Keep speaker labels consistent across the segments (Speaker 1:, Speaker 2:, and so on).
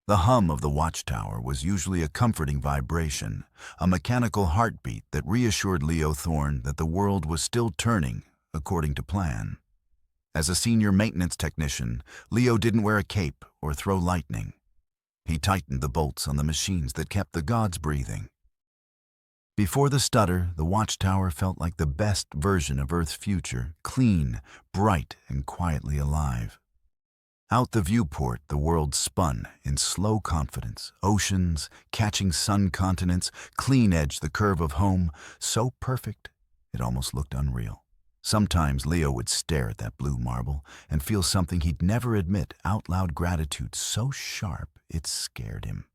Speaker 1: The hum of the watchtower was usually a comforting vibration, a mechanical heartbeat that reassured Leo Thorne that the world was still turning according to plan. As a senior maintenance technician, Leo didn't wear a cape or throw lightning. He tightened the bolts on the machines that kept the gods breathing. Before the stutter, the watchtower felt like the best version of Earth's future, clean, bright, and quietly alive. Out the viewport, the world spun in slow confidence. Oceans, catching sun continents, clean-edged the curve of home, so perfect it almost looked unreal. Sometimes Leo would stare at that blue marble and feel something he'd never admit, out-loud gratitude so sharp it scared him.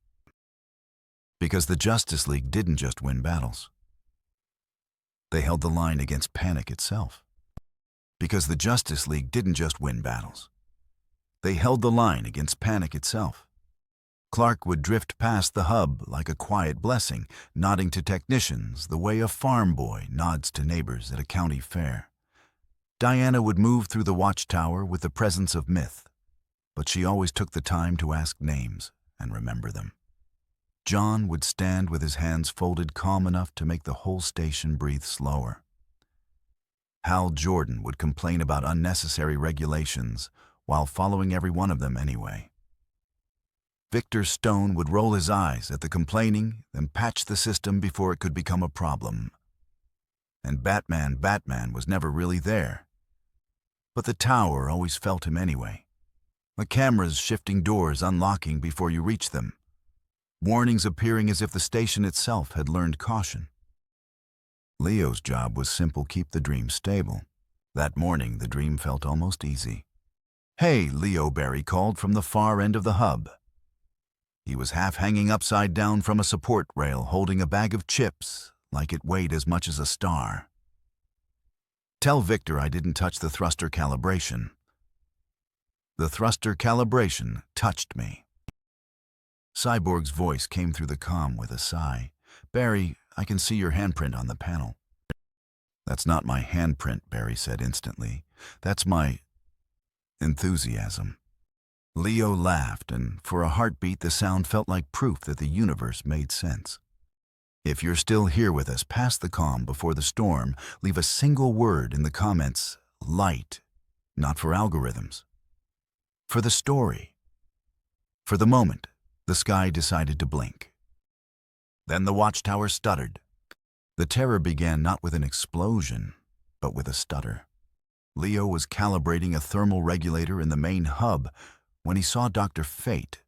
Speaker 1: Because the Justice League didn't just win battles. They held the line against panic itself. Because the Justice League didn't just win battles. They held the line against panic itself. Clark would drift past the hub like a quiet blessing, nodding to technicians the way a farm boy nods to neighbors at a county fair. Diana would move through the watchtower with the presence of myth, but she always took the time to ask names and remember them. John would stand with his hands folded, calm enough to make the whole station breathe slower. Hal Jordan would complain about unnecessary regulations while following every one of them anyway. Victor Stone would roll his eyes at the complaining, then patch the system before it could become a problem. And Batman was never really there. But the tower always felt him anyway. The cameras shifting doors unlocking before you reach them. Warnings appearing as if the station itself had learned caution. Leo's job was simple: keep the dream stable. That morning, the dream felt almost easy. "Hey," Leo Barry called from the far end of the hub. He was half hanging upside down from a support rail, holding a bag of chips like it weighed as much as a star. "Tell Victor I didn't touch the thruster calibration." The thruster calibration touched me. Cyborg's voice came through the comm with a sigh. "Barry, I can see your handprint on the panel." "That's not my handprint," Barry said instantly. "That's my enthusiasm." Leo laughed, and for a heartbeat the sound felt like proof that the universe made sense. "If you're still here with us past the comm before the storm, leave a single word in the comments. Light, not for algorithms. For the story." For the moment, the sky decided to blink. Then the watchtower stuttered. The terror began not with an explosion, but with a stutter. Leo was calibrating a thermal regulator in the main hub when he saw Dr. Fate.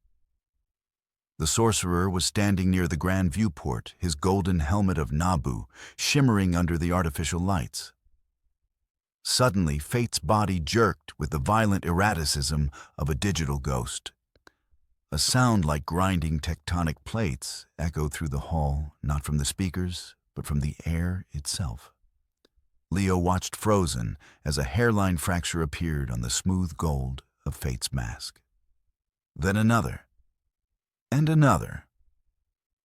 Speaker 1: The sorcerer was standing near the grand viewport, his golden helmet of Nabu shimmering under the artificial lights. Suddenly, Fate's body jerked with the violent erraticism of a digital ghost. A sound like grinding tectonic plates echoed through the hall, not from the speakers, but from the air itself. Leo watched frozen as a hairline fracture appeared on the smooth gold of Fate's mask. Then another, and another.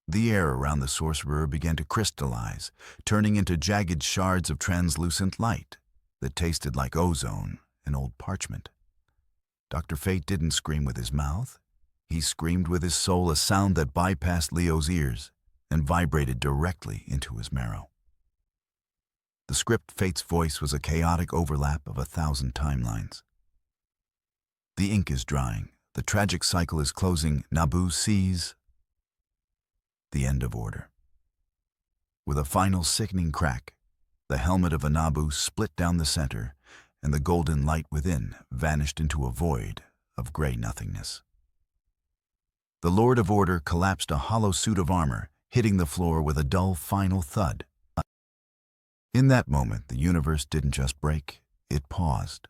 Speaker 1: The air around the sorcerer began to crystallize, turning into jagged shards of translucent light that tasted like ozone and old parchment. Dr. Fate didn't scream with his mouth. He screamed with his soul, a sound that bypassed Leo's ears and vibrated directly into his marrow. The script Fate's voice was a chaotic overlap of 1,000 timelines. "The ink is drying. The tragic cycle is closing. Nabu sees the end of order." With a final sickening crack, the helmet of a Nabu split down the center, and the golden light within vanished into a void of gray nothingness. The Lord of Order collapsed, a hollow suit of armor, hitting the floor with a dull final thud. In that moment, the universe didn't just break, it paused.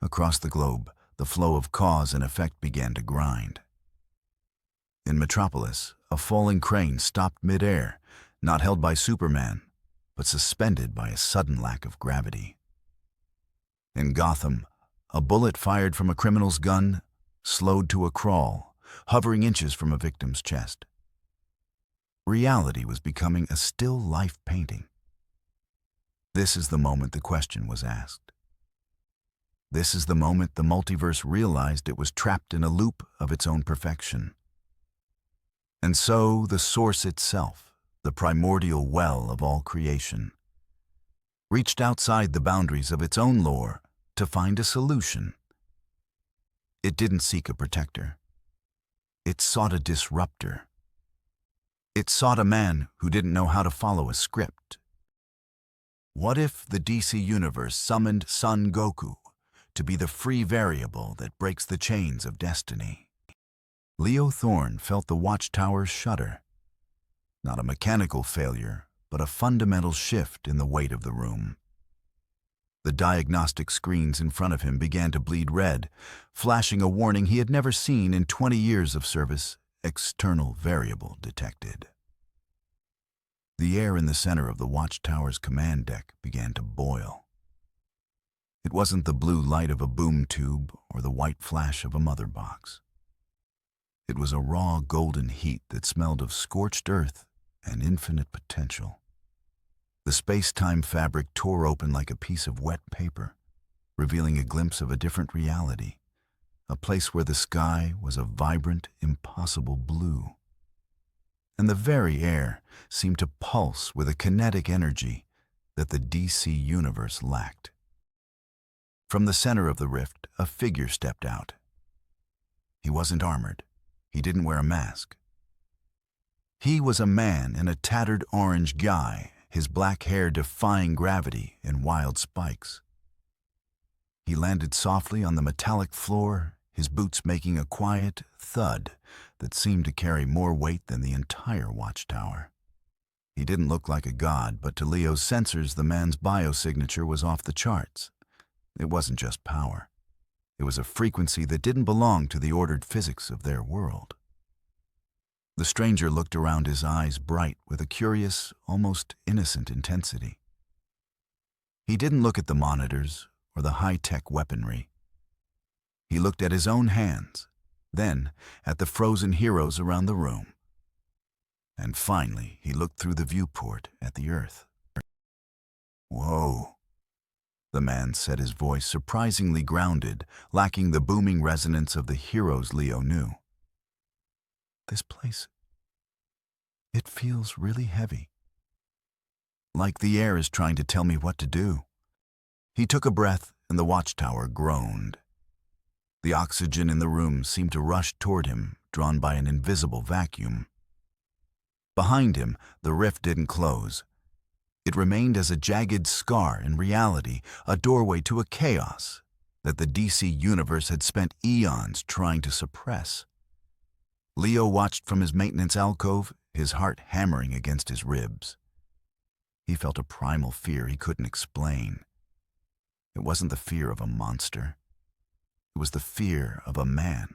Speaker 1: Across the globe, the flow of cause and effect began to grind. In Metropolis, a falling crane stopped mid-air, not held by Superman, but suspended by a sudden lack of gravity. In Gotham, a bullet fired from a criminal's gun slowed to a crawl, hovering inches from a victim's chest. Reality was becoming a still life painting. This is the moment the question was asked. This is the moment the multiverse realized it was trapped in a loop of its own perfection. And so the source itself, the primordial well of all creation, reached outside the boundaries of its own lore to find a solution. It didn't seek a protector. It sought a disruptor. It sought a man who didn't know how to follow a script. What if the DC Universe summoned Son Goku to be the free variable that breaks the chains of destiny? Leo Thorne felt the watchtower shudder. Not a mechanical failure, but a fundamental shift in the weight of the room. The diagnostic screens in front of him began to bleed red, flashing a warning he had never seen in 20 years of service: external variable detected. The air in the center of the watchtower's command deck began to boil. It wasn't the blue light of a boom tube or the white flash of a mother box. It was a raw golden heat that smelled of scorched earth and infinite potential. The space-time fabric tore open like a piece of wet paper, revealing a glimpse of a different reality, a place where the sky was a vibrant, impossible blue. And the very air seemed to pulse with a kinetic energy that the DC Universe lacked. From the center of the rift, a figure stepped out. He wasn't armored. He didn't wear a mask. He was a man in a tattered orange guy, his black hair defying gravity in wild spikes. He landed softly on the metallic floor, his boots making a quiet thud that seemed to carry more weight than the entire watchtower. He didn't look like a god, but to Leo's sensors, the man's biosignature was off the charts. It wasn't just power. It was a frequency that didn't belong to the ordered physics of their world. The stranger looked around, his eyes bright with a curious, almost innocent intensity. He didn't look at the monitors or the high-tech weaponry. He looked at his own hands, then at the frozen heroes around the room. And finally, he looked through the viewport at the Earth. "Whoa," the man said, his voice surprisingly grounded, lacking the booming resonance of the heroes Leo knew. "This place, it feels really heavy. Like the air is trying to tell me what to do." He took a breath, and the watchtower groaned. The oxygen in the room seemed to rush toward him, drawn by an invisible vacuum. Behind him, the rift didn't close. It remained as a jagged scar in reality, a doorway to a chaos that the DC Universe had spent eons trying to suppress. Leo watched from his maintenance alcove, his heart hammering against his ribs. He felt a primal fear he couldn't explain. It wasn't the fear of a monster. It was the fear of a man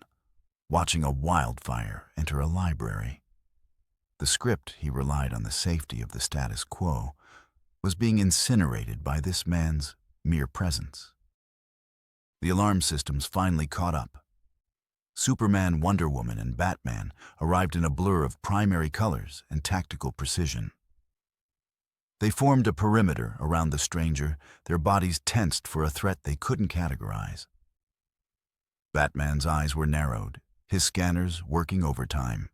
Speaker 1: watching a wildfire enter a library. The script he relied on the safety of the status quo was being incinerated by this man's mere presence. The alarm systems finally caught up. Superman, Wonder Woman, and Batman arrived in a blur of primary colors and tactical precision. They formed a perimeter around the stranger, their bodies tensed for a threat they couldn't categorize. Batman's eyes were narrowed, his scanners working overtime.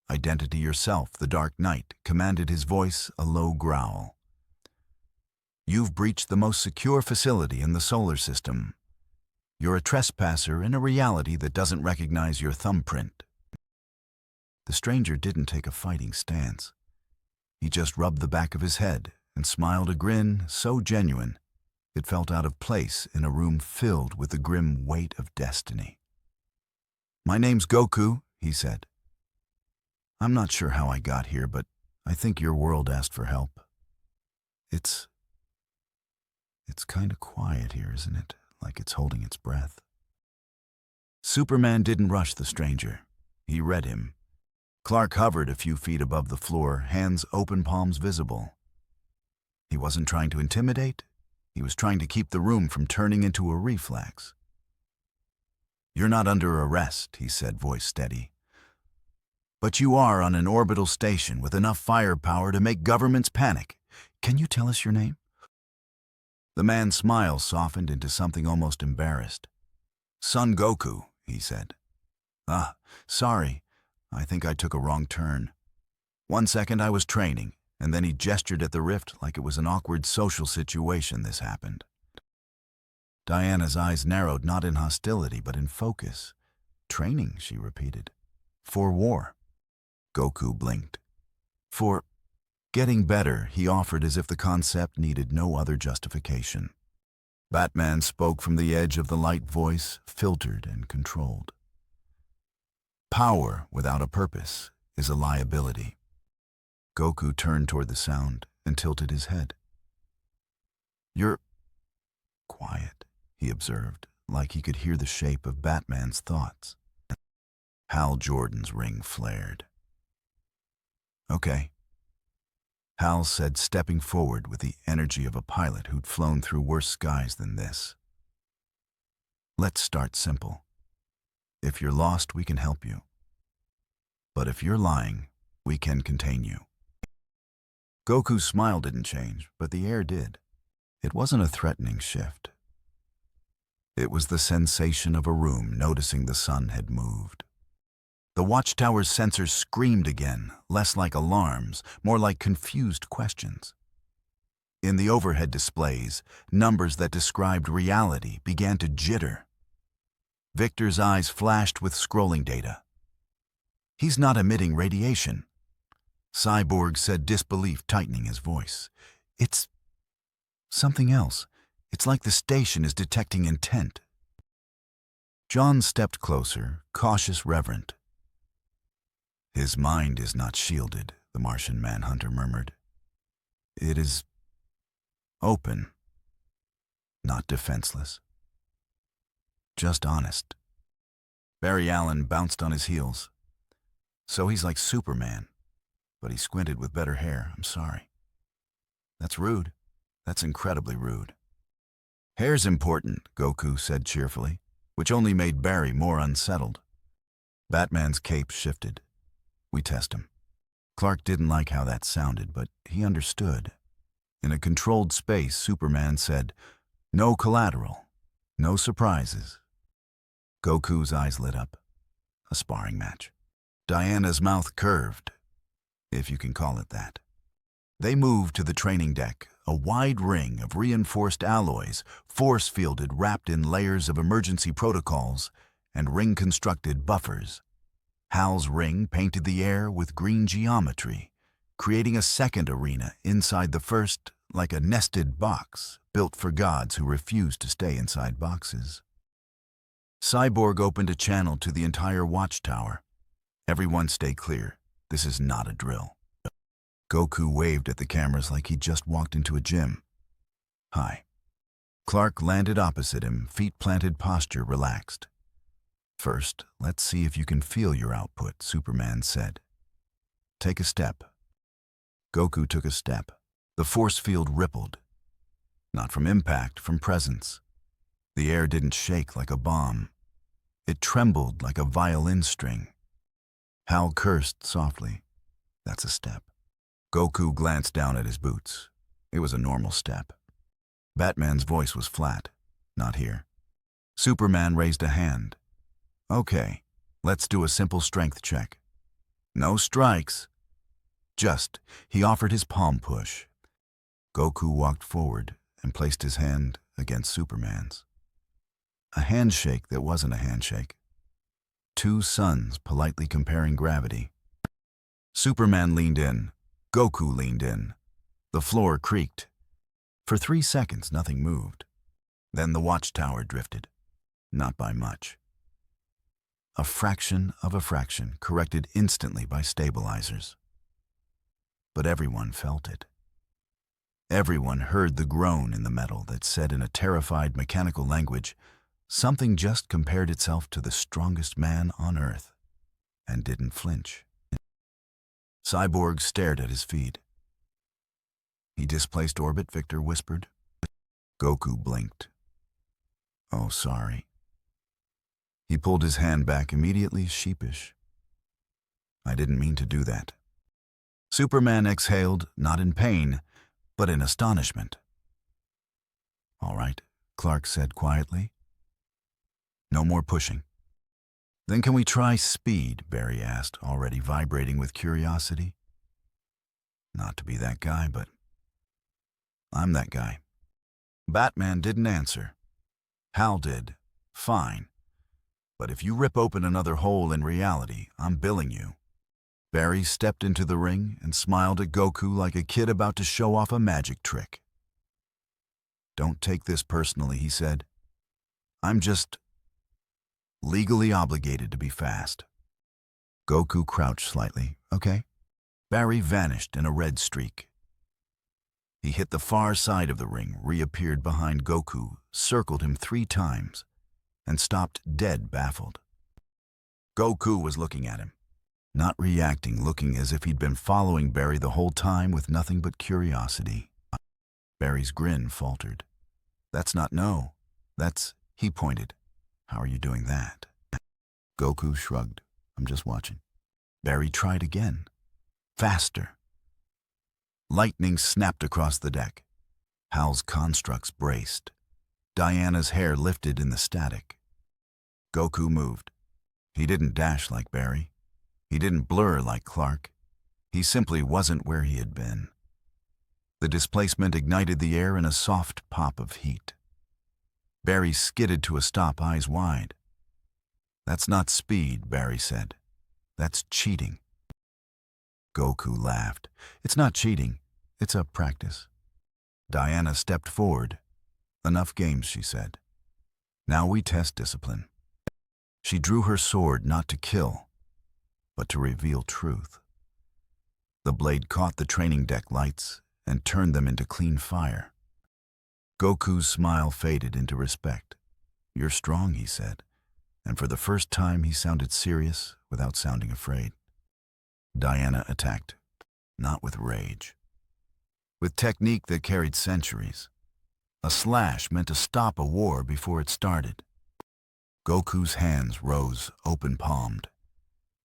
Speaker 1: "Identity yourself, the Dark Knight," commanded, his voice a low growl. "You've breached the most secure facility in the solar system. You're a trespasser in a reality that doesn't recognize your thumbprint." The stranger didn't take a fighting stance. He just rubbed the back of his head and smiled, a grin so genuine it felt out of place in a room filled with the grim weight of destiny. "My name's Goku," he said. "I'm not sure how I got here, but I think your world asked for help. It's kind of quiet here, isn't it? Like it's holding its breath." Superman didn't rush the stranger. He read him. Clark hovered a few feet above the floor, hands open, palms visible. He wasn't trying to intimidate. He was trying to keep the room from turning into a reflex. "You're not under arrest," he said, voice steady. "But you are on an orbital station with enough firepower to make governments panic. Can you tell us your name?" The man's smile softened into something almost embarrassed. "Son Goku," he said. "Ah, sorry. I think I took a wrong turn. 1 second I was training, and then he gestured at the rift like it was an awkward social situation this happened. Diana's eyes narrowed not in hostility but in focus. Training, she repeated. For war. Goku blinked. For getting better, he offered as if the concept needed no other justification. Batman spoke from the edge of the light voice, filtered and controlled. Power without a purpose is a liability. Goku turned toward the sound and tilted his head. You're quiet, he observed, like he could hear the shape of Batman's thoughts. Hal Jordan's ring flared. Okay, Hal said, stepping forward with the energy of a pilot who'd flown through worse skies than this. Let's start simple. If you're lost, we can help you. But if you're lying, we can contain you. Goku's smile didn't change, but the air did. It wasn't a threatening shift. It was the sensation of a room noticing the sun had moved. The watchtower's sensors screamed again, less like alarms, more like confused questions. In the overhead displays, numbers that described reality began to jitter. Victor's eyes flashed with scrolling data. He's not emitting radiation. Cyborg said, disbelief tightening his voice. It's something else. It's like the station is detecting intent. John stepped closer, cautious, reverent. His mind is not shielded, the Martian manhunter murmured. It is open, not defenseless. Just honest. Barry Allen bounced on his heels. So he's like Superman, but he squinted with better hair. I'm sorry. That's rude. That's incredibly rude. Hair's important, Goku said cheerfully, which only made Barry more unsettled. Batman's cape shifted. We test him. Clark didn't like how that sounded, but he understood. In a controlled space, Superman said, no collateral, no surprises. Goku's eyes lit up. A sparring match. Diana's mouth curved, if you can call it that. They moved to the training deck, a wide ring of reinforced alloys, force-fielded, wrapped in layers of emergency protocols and ring-constructed buffers. Hal's ring painted the air with green geometry, creating a second arena inside the first, like a nested box built for gods who refuse to stay inside boxes. Cyborg opened a channel to the entire watchtower. Everyone stay clear. This is not a drill. Goku waved at the cameras like he'd just walked into a gym. Hi. Clark landed opposite him, feet planted, posture relaxed. First, let's see if you can feel your output, Superman said. Take a step. Goku took a step. The force field rippled. Not from impact, from presence. The air didn't shake like a bomb. It trembled like a violin string. Hal cursed softly. That's a step. Goku glanced down at his boots. It was a normal step. Batman's voice was flat. Not here. Superman raised a hand. Okay, let's do a simple strength check. No strikes. Just, he offered his palm push. Goku walked forward and placed his hand against Superman's. A handshake that wasn't a handshake. Two suns politely comparing gravity. Superman leaned in. Goku leaned in. The floor creaked. For 3 seconds, nothing moved. Then the watchtower drifted. Not by much. A fraction of a fraction, corrected instantly by stabilizers. But everyone felt it. Everyone heard the groan in the metal that said in a terrified mechanical language, something just compared itself to the strongest man on Earth, and didn't flinch. Cyborg stared at his feed. He displaced orbit, Victor whispered. Goku blinked. Oh, sorry. He pulled his hand back immediately, sheepish. I didn't mean to do that. Superman exhaled, not in pain, but in astonishment. All right, Clark said quietly. No more pushing. Then can we try speed? Barry asked, already vibrating with curiosity. Not to be that guy, but I'm that guy. Batman didn't answer. Hal did. Fine. But if you rip open another hole in reality, I'm billing you. Barry stepped into the ring and smiled at Goku like a kid about to show off a magic trick. Don't take this personally, he said. I'm just legally obligated to be fast. Goku crouched slightly. Okay. Barry vanished in a red streak. He hit the far side of the ring, reappeared behind Goku, circled him 3 times, and stopped dead baffled. Goku was looking at him, not reacting, looking as if he'd been following Barry the whole time with nothing but curiosity. Barry's grin faltered. That's not no. That's, he pointed. How are you doing that? Goku shrugged. I'm just watching. Barry tried again. Faster. Lightning snapped across the deck. Hal's constructs braced. Diana's hair lifted in the static. Goku moved. He didn't dash like Barry. He didn't blur like Clark. He simply wasn't where he had been. The displacement ignited the air in a soft pop of heat. Barry skidded to a stop, eyes wide. That's not speed, Barry said. That's cheating. Goku laughed. It's not cheating. It's a practice. Diana stepped forward. Enough games, she said. Now we test discipline. She drew her sword not to kill, but to reveal truth. The blade caught the training deck lights and turned them into clean fire. Goku's smile faded into respect. You're strong, he said, and for the first time he sounded serious without sounding afraid. Diana attacked, not with rage. With technique that carried centuries. A slash meant to stop a war before it started. Goku's hands rose, open-palmed,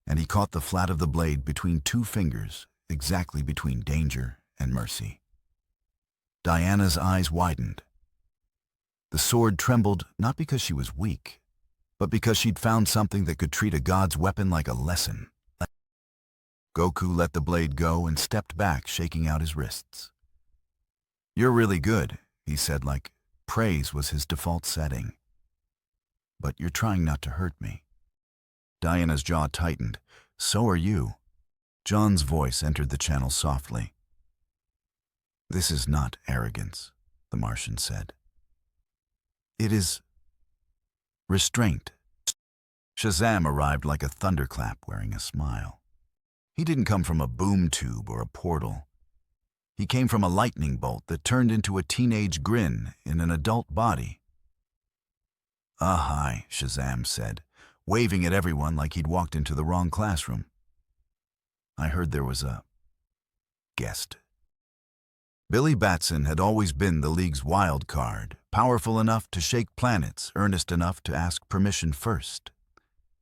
Speaker 1: and he caught the flat of the blade between 2 fingers, exactly between danger and mercy. Diana's eyes widened. The sword trembled not because she was weak, but because she'd found something that could treat a god's weapon like a lesson. Goku let the blade go and stepped back, shaking out his wrists. You're really good, he said, like praise was his default setting. But you're trying not to hurt me. Diana's jaw tightened. So are you. John's voice entered the channel softly. This is not arrogance, the Martian said. It is restraint. Shazam arrived like a thunderclap, wearing a smile. He didn't come from a boom tube or a portal. He came from a lightning bolt that turned into a teenage grin in an adult body. Hi, Shazam said, waving at everyone like he'd walked into the wrong classroom. I heard there was a guest. Billy Batson had always been the League's wild card, powerful enough to shake planets, earnest enough to ask permission first.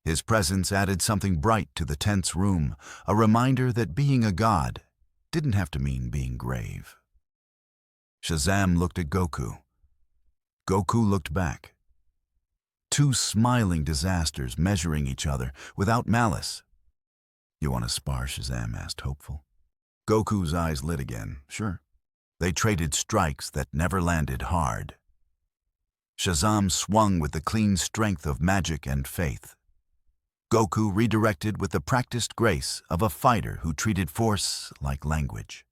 Speaker 1: His presence added something bright to the tense room, a reminder that being a god didn't have to mean being grave. Shazam looked at Goku. Goku looked back. 2 smiling disasters measuring each other without malice. You want to spar? Shazam asked, hopeful. Goku's eyes lit again. Sure. They traded strikes that never landed hard. Shazam swung with the clean strength of magic and faith. Goku redirected with the practiced grace of a fighter who treated force like language.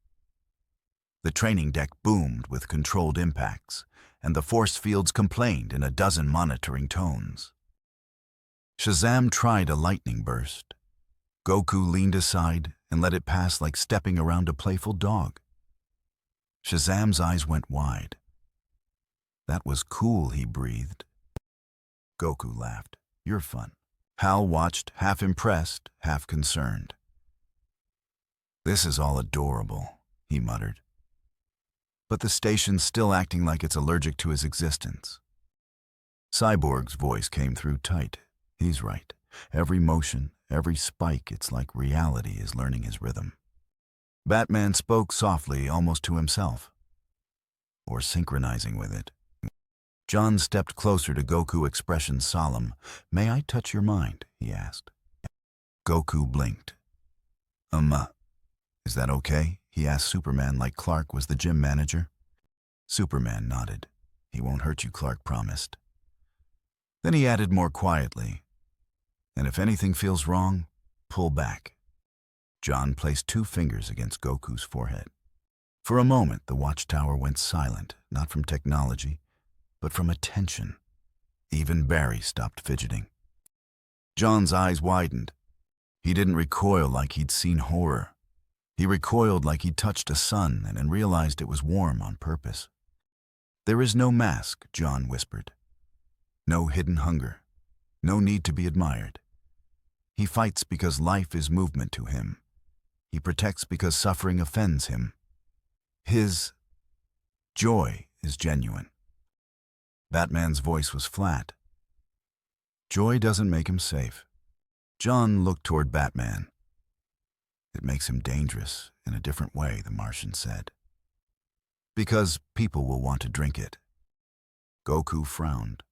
Speaker 1: The training deck boomed with controlled impacts, and the force fields complained in a dozen monitoring tones. Shazam tried a lightning burst. Goku leaned aside and let it pass like stepping around a playful dog. Shazam's eyes went wide. That was cool, he breathed. Goku laughed. You're fun. Hal watched, half impressed, half concerned. This is all adorable, he muttered. But the station's still acting like it's allergic to his existence. Cyborg's voice came through tight. He's right. Every motion, every spike, it's like reality is learning his rhythm. Batman spoke softly, almost to himself. Or synchronizing with it. John stepped closer to Goku, expression solemn. "May I touch your mind?" he asked. Goku blinked. Is that okay?" he asked Superman like Clark was the gym manager. Superman nodded. "He won't hurt you," Clark promised. Then he added more quietly, "And if anything feels wrong, pull back." John placed 2 fingers against Goku's forehead. For a moment, the watchtower went silent, not from technology, but from attention. Even Barry stopped fidgeting. John's eyes widened. He didn't recoil like he'd seen horror. He recoiled like he'd touched a sun and then realized it was warm on purpose. "There is no mask," John whispered. "No hidden hunger. No need to be admired. He fights because life is movement to him. He protects because suffering offends him. His joy is genuine." Batman's voice was flat. "Joy doesn't make him safe." John looked toward Batman. "It makes him dangerous in a different way," the Martian said. "Because people will want to drink it." Goku frowned.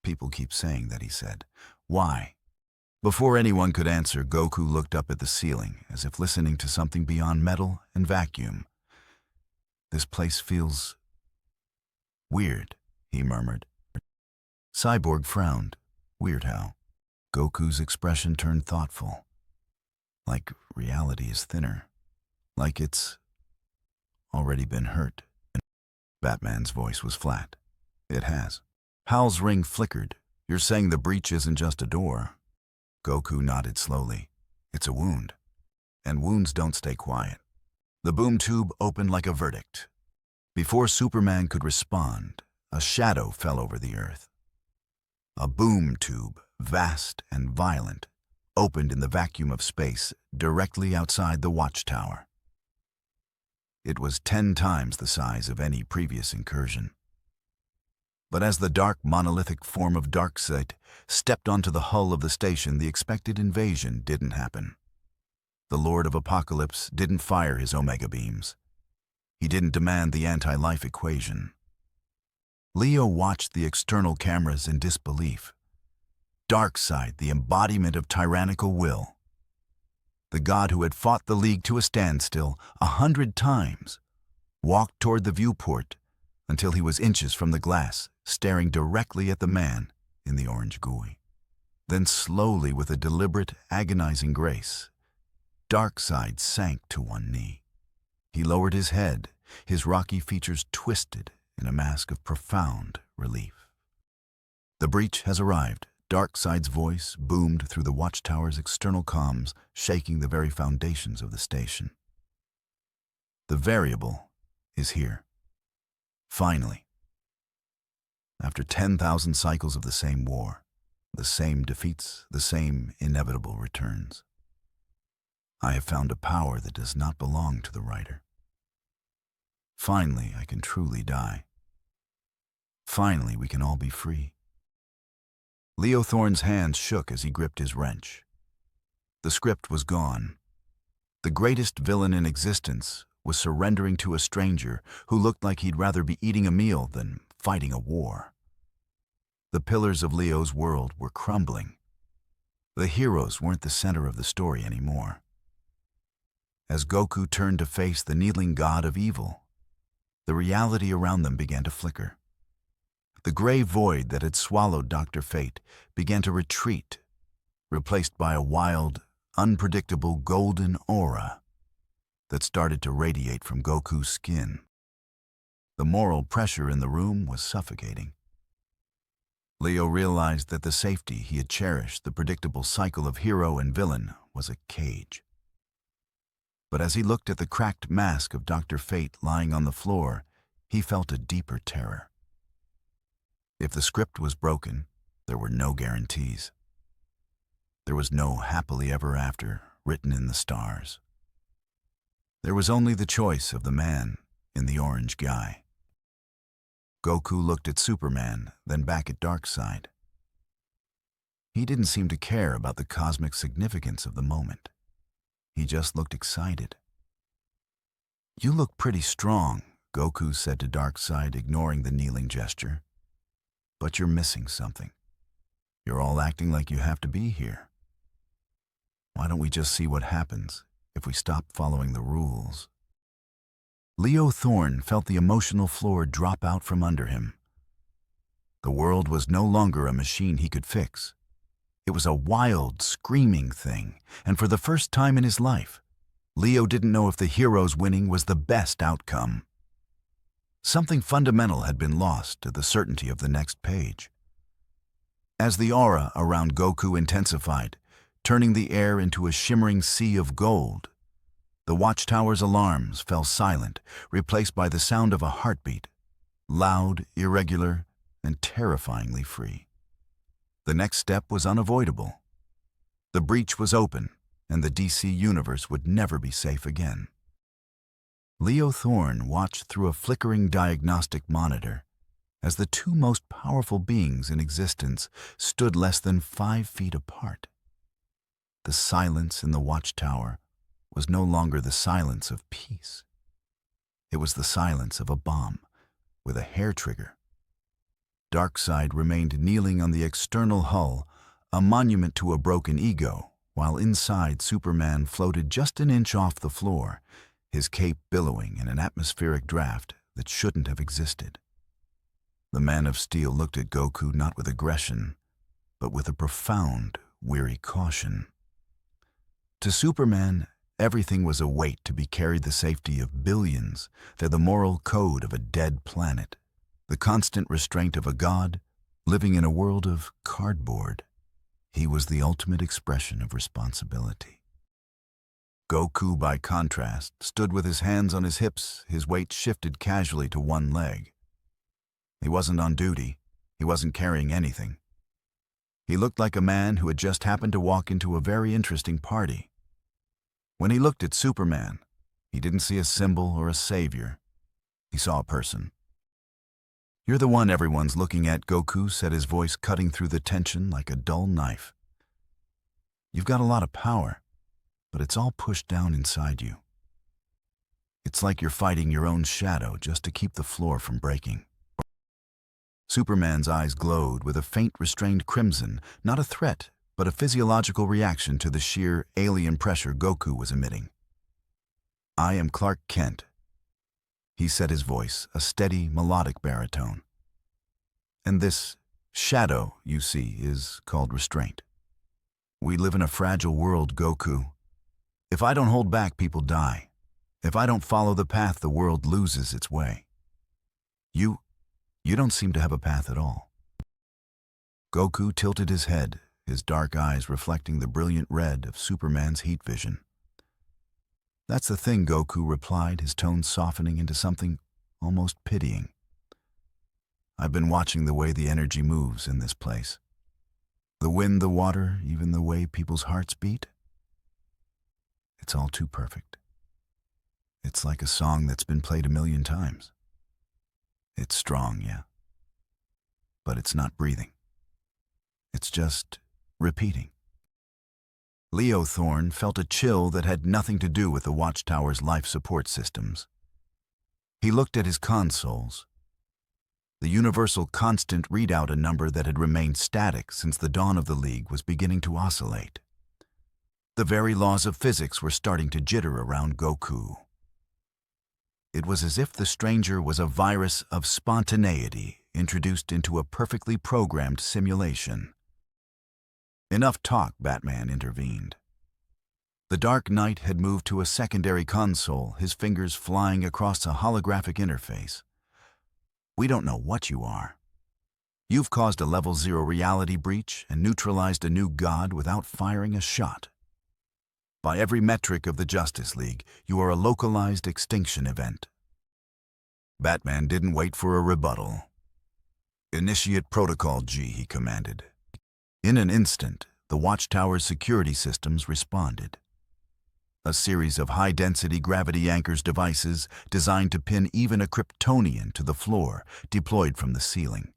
Speaker 1: "People keep saying that," he said. "Why?" Before anyone could answer, Goku looked up at the ceiling, as if listening to something beyond metal and vacuum. "This place feels weird," he murmured. Cyborg frowned. "Weird how?" Goku's expression turned thoughtful. "Like reality is thinner. Like it's already been hurt." Batman's voice was flat. "It has." Hal's ring flickered. "You're saying the breach isn't just a door?" Goku nodded slowly. "It's a wound. And wounds don't stay quiet." The boom tube opened like a verdict. Before Superman could respond, a shadow fell over the earth. A boom tube, vast and violent, opened in the vacuum of space directly outside the watchtower. It was 10 times the size of any previous incursion. But as the dark monolithic form of Darkseid stepped onto the hull of the station, the expected invasion didn't happen. The Lord of Apocalypse didn't fire his Omega beams. He didn't demand the anti-life equation. Leo watched the external cameras in disbelief. Darkseid, the embodiment of tyrannical will. The god who had fought the League to a standstill 100 times, walked toward the viewport until he was inches from the glass, staring directly at the man in the orange gooey. Then slowly, with a deliberate, agonizing grace, Darkseid sank to one knee. He lowered his head, his rocky features twisted in a mask of profound relief. "The breach has arrived." Darkseid's voice boomed through the watchtower's external comms, shaking the very foundations of the station. "The variable is here. Finally. After 10,000 cycles of the same war, the same defeats, the same inevitable returns, I have found a power that does not belong to the writer. Finally, I can truly die. Finally, we can all be free." Leo Thorne's hands shook as he gripped his wrench. The script was gone. The greatest villain in existence was surrendering to a stranger who looked like he'd rather be eating a meal than fighting a war. The pillars of Leo's world were crumbling. The heroes weren't the center of the story anymore. As Goku turned to face the kneeling god of evil, the reality around them began to flicker. The gray void that had swallowed Dr. Fate began to retreat, replaced by a wild, unpredictable golden aura that started to radiate from Goku's skin. The moral pressure in the room was suffocating. Leo realized that the safety he had cherished, the predictable cycle of hero and villain, was a cage. But as he looked at the cracked mask of Dr. Fate lying on the floor, he felt a deeper terror. If the script was broken, there were no guarantees. There was no happily ever after written in the stars. There was only the choice of the man in the orange guy. Goku looked at Superman, then back at Darkseid. He didn't seem to care about the cosmic significance of the moment. He just looked excited. "You look pretty strong," Goku said to Darkseid, ignoring the kneeling gesture. But you're missing something. You're all acting like you have to be here. Why don't we just see what happens if we stop following the rules? Leo Thorne felt the emotional floor drop out from under him. The world was no longer a machine he could fix. It was a wild, screaming thing, and for the first time in his life, Leo didn't know if the hero's winning was the best outcome. Something fundamental had been lost to the certainty of the next page. As the aura around Goku intensified, turning the air into a shimmering sea of gold, the Watchtower's alarms fell silent, replaced by the sound of a heartbeat, loud, irregular, and terrifyingly free. The next step was unavoidable. The breach was open, and the DC universe would never be safe again. Leo Thorne watched through a flickering diagnostic monitor as the two most powerful beings in existence stood less than 5 feet apart. The silence in the Watchtower was no longer the silence of peace. It was the silence of a bomb with a hair trigger. Darkseid remained kneeling on the external hull, a monument to a broken ego, while inside Superman floated just an inch off the floor, his cape billowing in an atmospheric draft that shouldn't have existed. The Man of Steel looked at Goku not with aggression, but with a profound, weary caution. To Superman, everything was a weight to be carried the safety of billions, the moral code of a dead planet, the constant restraint of a god living in a world of cardboard. He was the ultimate expression of responsibility. Goku, by contrast, stood with his hands on his hips, his weight shifted casually to one leg. He wasn't on duty. He wasn't carrying anything. He looked like a man who had just happened to walk into a very interesting party. When he looked at Superman, he didn't see a symbol or a savior. He saw a person. "You're the one everyone's looking at," Goku said, his voice cutting through the tension like a dull knife. "You've got a lot of power, but it's all pushed down inside you. It's like you're fighting your own shadow just to keep the floor from breaking." Superman's eyes glowed with a faint restrained crimson, not a threat, but a physiological reaction to the sheer alien pressure Goku was emitting. "I am Clark Kent," he said, his voice a steady, melodic baritone. "And this shadow, you see, is called restraint. We live in a fragile world, Goku. If I don't hold back, people die. If I don't follow the path, the world loses its way. You don't seem to have a path at all." Goku tilted his head, his dark eyes reflecting the brilliant red of Superman's heat vision. "That's the thing," Goku replied, his tone softening into something almost pitying. "I've been watching the way the energy moves in this place. The wind, the water, even the way people's hearts beat. It's all too perfect. It's like a song that's been played a million times. It's strong, yeah, but it's not breathing. It's just repeating." Leo Thorne felt a chill that had nothing to do with the Watchtower's life support systems. He looked at his consoles. The universal constant readout, a number that had remained static since the dawn of the League, was beginning to oscillate. The very laws of physics were starting to jitter around Goku. It was as if the stranger was a virus of spontaneity introduced into a perfectly programmed simulation. "Enough talk," Batman intervened. The Dark Knight had moved to a secondary console, his fingers flying across a holographic interface. "We don't know what you are. You've caused a level 0 reality breach and neutralized a new god without firing a shot. By every metric of the Justice League, you are a localized extinction event." Batman didn't wait for a rebuttal. "Initiate Protocol G," he commanded. In an instant, the Watchtower's security systems responded. A series of high-density gravity anchors devices designed to pin even a Kryptonian to the floor deployed from the ceiling.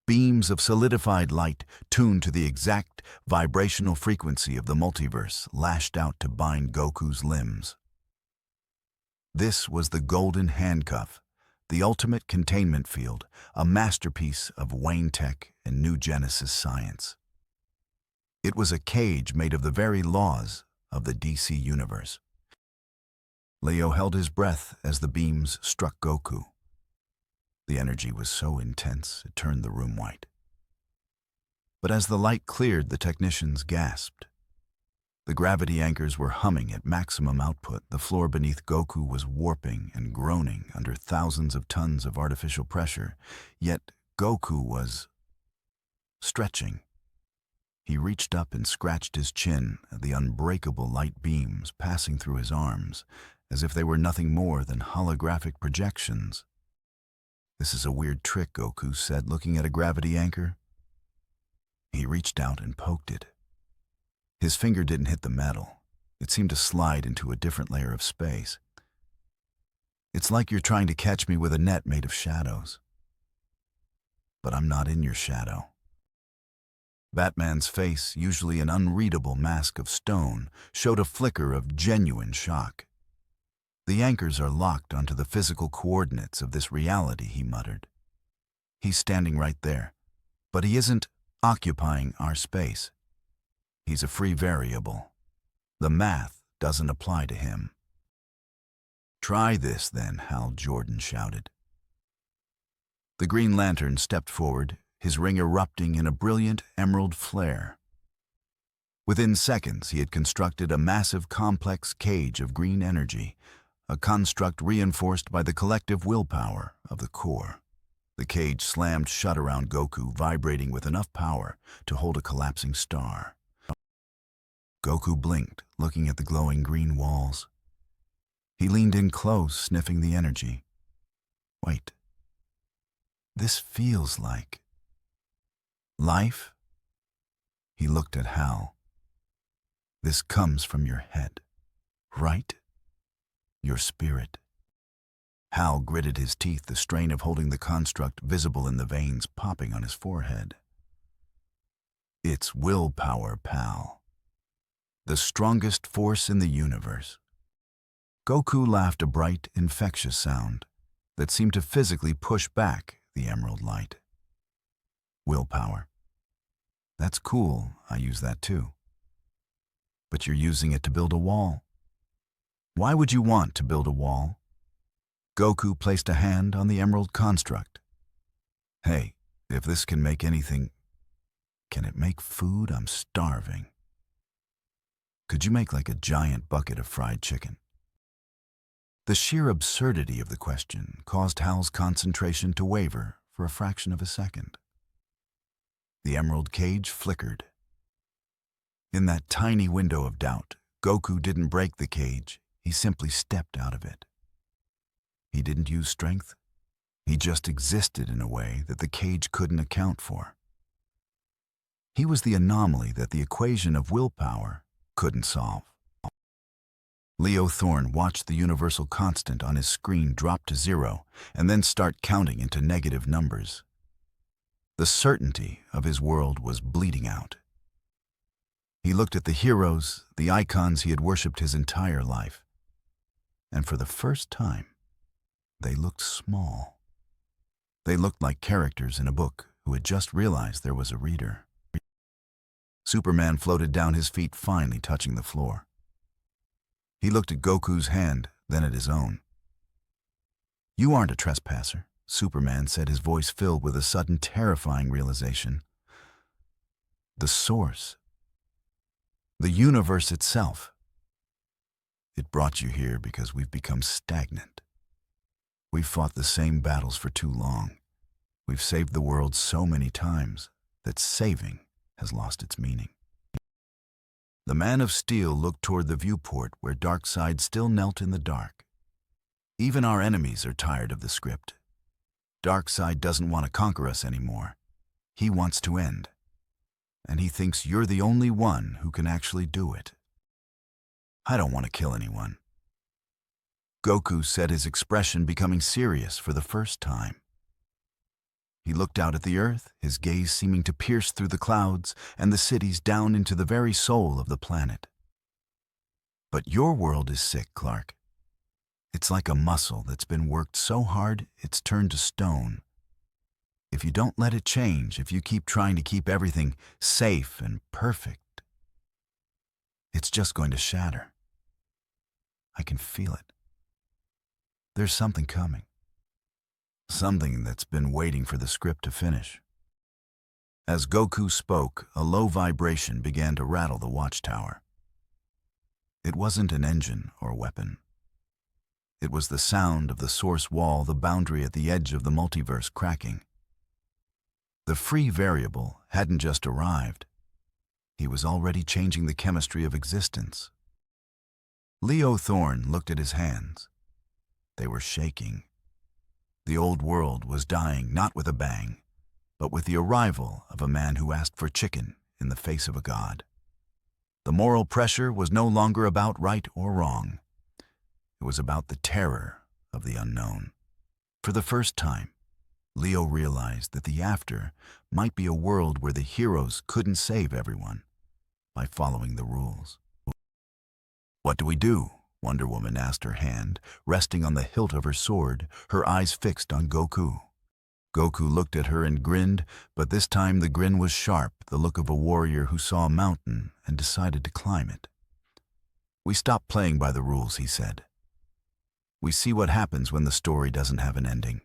Speaker 1: Beams of solidified light tuned to the exact vibrational frequency of the multiverse lashed out to bind Goku's limbs. This was the golden handcuff the ultimate containment field, a masterpiece of Wayne tech and New Genesis science. It was a cage made of the very laws of the DC universe. Leo held his breath as the beams struck Goku. The energy was so intense it turned the room white. But as the light cleared, the technicians gasped. The gravity anchors were humming at maximum output. The floor beneath Goku was warping and groaning under thousands of tons of artificial pressure. Yet Goku was stretching. He reached up and scratched his chin at the unbreakable light beams passing through his arms, as if they were nothing more than holographic projections. "This is a weird trick," Goku said, looking at a gravity anchor. He reached out and poked it. His finger didn't hit the metal. It seemed to slide into a different layer of space. "It's like you're trying to catch me with a net made of shadows. But I'm not in your shadow." Batman's face, usually an unreadable mask of stone, showed a flicker of genuine shock. "The anchors are locked onto the physical coordinates of this reality," he muttered. "He's standing right there, but he isn't occupying our space. He's a free variable. The math doesn't apply to him." "Try this, then," Hal Jordan shouted. The Green Lantern stepped forward, his ring erupting in a brilliant emerald flare. Within seconds, he had constructed a massive, complex cage of green energy, a construct reinforced by the collective willpower of the core. The cage slammed shut around Goku, vibrating with enough power to hold a collapsing star. Goku blinked, looking at the glowing green walls. He leaned in close, sniffing the energy. "Wait. This feels like life?" He looked at Hal. "This comes from your head, right? Your spirit." Hal gritted his teeth, the strain of holding the construct visible in the veins popping on his forehead. "It's willpower, pal. The strongest force in the universe." Goku laughed a bright, infectious sound that seemed to physically push back the emerald light. "Willpower. That's cool, I use that too. But you're using it to build a wall. Why would you want to build a wall?" Goku placed a hand on the emerald construct. "Hey, if this can make anything, can it make food? I'm starving. Could you make like a giant bucket of fried chicken?" The sheer absurdity of the question caused Hal's concentration to waver for a fraction of a second. The emerald cage flickered. In that tiny window of doubt, Goku didn't break the cage, he simply stepped out of it. He didn't use strength, he just existed in a way that the cage couldn't account for. He was the anomaly that the equation of willpower couldn't solve. Leo Thorne watched the universal constant on his screen drop to 0 and then start counting into negative numbers. The certainty of his world was bleeding out. He looked at the heroes, the icons he had worshipped his entire life, and for the first time, they looked small. They looked like characters in a book who had just realized there was a reader. Superman floated down, his feet finally touching the floor. He looked at Goku's hand, then at his own. "You aren't a trespasser," Superman said, his voice filled with a sudden terrifying realization. "The source, the universe itself. It brought you here because we've become stagnant. We've fought the same battles for too long. We've saved the world so many times that saving has lost its meaning." The Man of Steel looked toward the viewport where Darkseid still knelt in the dark. "Even our enemies are tired of the script. Darkseid doesn't want to conquer us anymore. He wants to end. And he thinks you're the only one who can actually do it." "I don't want to kill anyone." Goku said, his expression becoming serious for the first time. He looked out at the earth, his gaze seeming to pierce through the clouds and the cities down into the very soul of the planet. "But your world is sick, Clark. It's like a muscle that's been worked so hard it's turned to stone. If you don't let it change, if you keep trying to keep everything safe and perfect, it's just going to shatter. I can feel it. There's something coming. Something that's been waiting for the script to finish. As Goku spoke, a low vibration began to rattle the watchtower. It wasn't an engine or weapon. It was the sound of the source wall, the boundary at the edge of the multiverse cracking. The free variable hadn't just arrived. He was already changing the chemistry of existence. Leo Thorne looked at his hands. They were shaking. The old world was dying not with a bang, but with the arrival of a man who asked for chicken in the face of a god. The moral pressure was no longer about right or wrong. It was about the terror of the unknown. For the first time, Leo realized that the after might be a world where the heroes couldn't save everyone by following the rules. "What do we do?" Wonder Woman asked, her hand resting on the hilt of her sword, her eyes fixed on Goku. Goku looked at her and grinned, but this time the grin was sharp, the look of a warrior who saw a mountain and decided to climb it. "We stop playing by the rules," he said. "We see what happens when the story doesn't have an ending."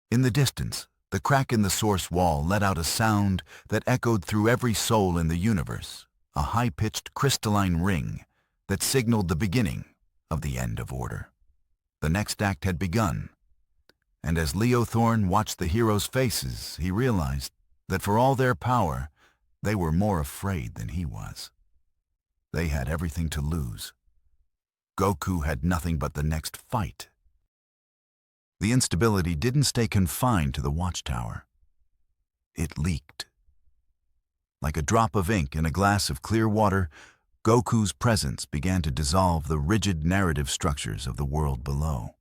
Speaker 1: In the distance, the crack in the source wall let out a sound that echoed through every soul in the universe, a high-pitched crystalline ring that signaled the beginning of the end of order. The next act had begun, and as Leo Thorne watched the heroes' faces, he realized that for all their power, they were more afraid than he was. They had everything to lose. Goku had nothing but the next fight. The instability didn't stay confined to the watchtower. It leaked. Like a drop of ink in a glass of clear water, Goku's presence began to dissolve the rigid narrative structures of the world below.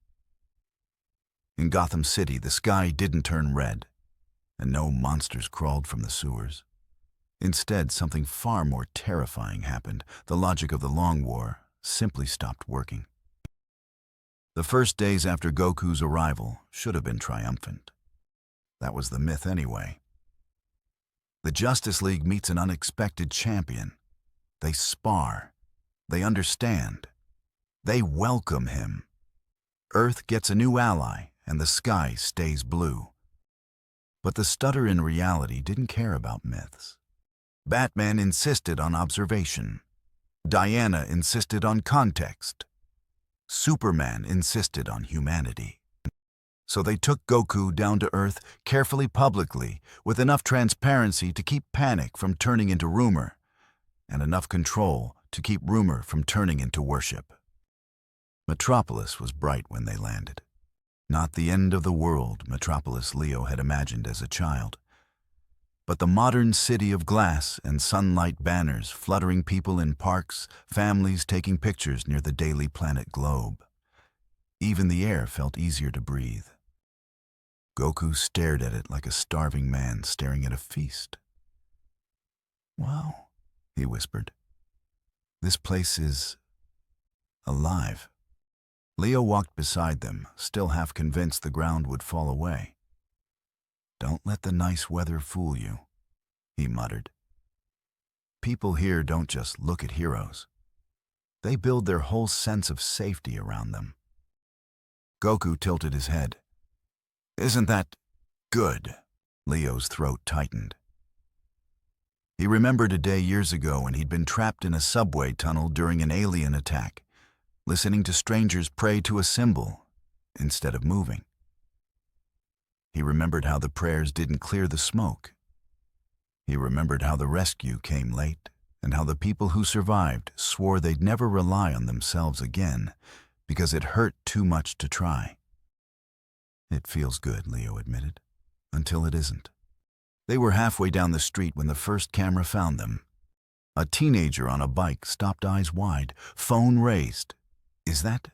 Speaker 1: In Gotham City, the sky didn't turn red, and no monsters crawled from the sewers. Instead, something far more terrifying happened. The logic of the Long War simply stopped working. The first days after Goku's arrival should have been triumphant. That was the myth anyway. The Justice League meets an unexpected champion. They spar. They understand. They welcome him. Earth gets a new ally, and the sky stays blue. But the stutter in reality didn't care about myths. Batman insisted on observation. Diana insisted on context. Superman insisted on humanity. So they took Goku down to Earth carefully, publicly, with enough transparency to keep panic from turning into rumor, and enough control to keep rumor from turning into worship. Metropolis was bright when they landed. Not the end of the world Metropolis Leo had imagined as a child, but the modern city of glass and sunlight banners fluttering people in parks, families taking pictures near the daily planet globe. Even the air felt easier to breathe. Goku stared at it like a starving man staring at a feast. "Wow," he whispered. "This place is alive." Leo walked beside them, still half convinced the ground would fall away. "Don't let the nice weather fool you," he muttered. "People here don't just look at heroes. They build their whole sense of safety around them." Goku tilted his head. "Isn't that good?" Leo's throat tightened. He remembered a day years ago when he'd been trapped in a subway tunnel during an alien attack, listening to strangers pray to a symbol instead of moving. He remembered how the prayers didn't clear the smoke. He remembered how the rescue came late, and how the people who survived swore they'd never rely on themselves again because it hurt too much to try. "It feels good," Leo admitted, "until it isn't." They were halfway down the street when the first camera found them. A teenager on a bike stopped, eyes wide, phone raised. "Is that?"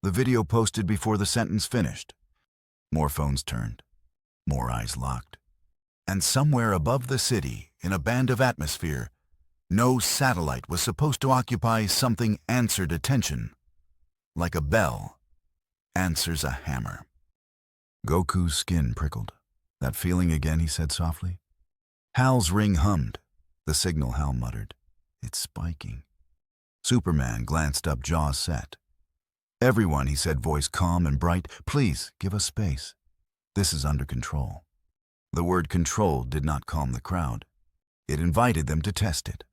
Speaker 1: The video posted before the sentence finished. More phones turned. More eyes locked. And somewhere above the city, in a band of atmosphere, no satellite was supposed to occupy, something answered attention. Like a bell, Answer's a hammer. Goku's skin prickled. That feeling again, he said softly. Hal's ring hummed. The signal, Hal muttered. It's spiking. Superman glanced up, jaws set. Everyone, he said, voice calm and bright, please give us space. This is under control. The word control did not calm the crowd. It invited them to test it.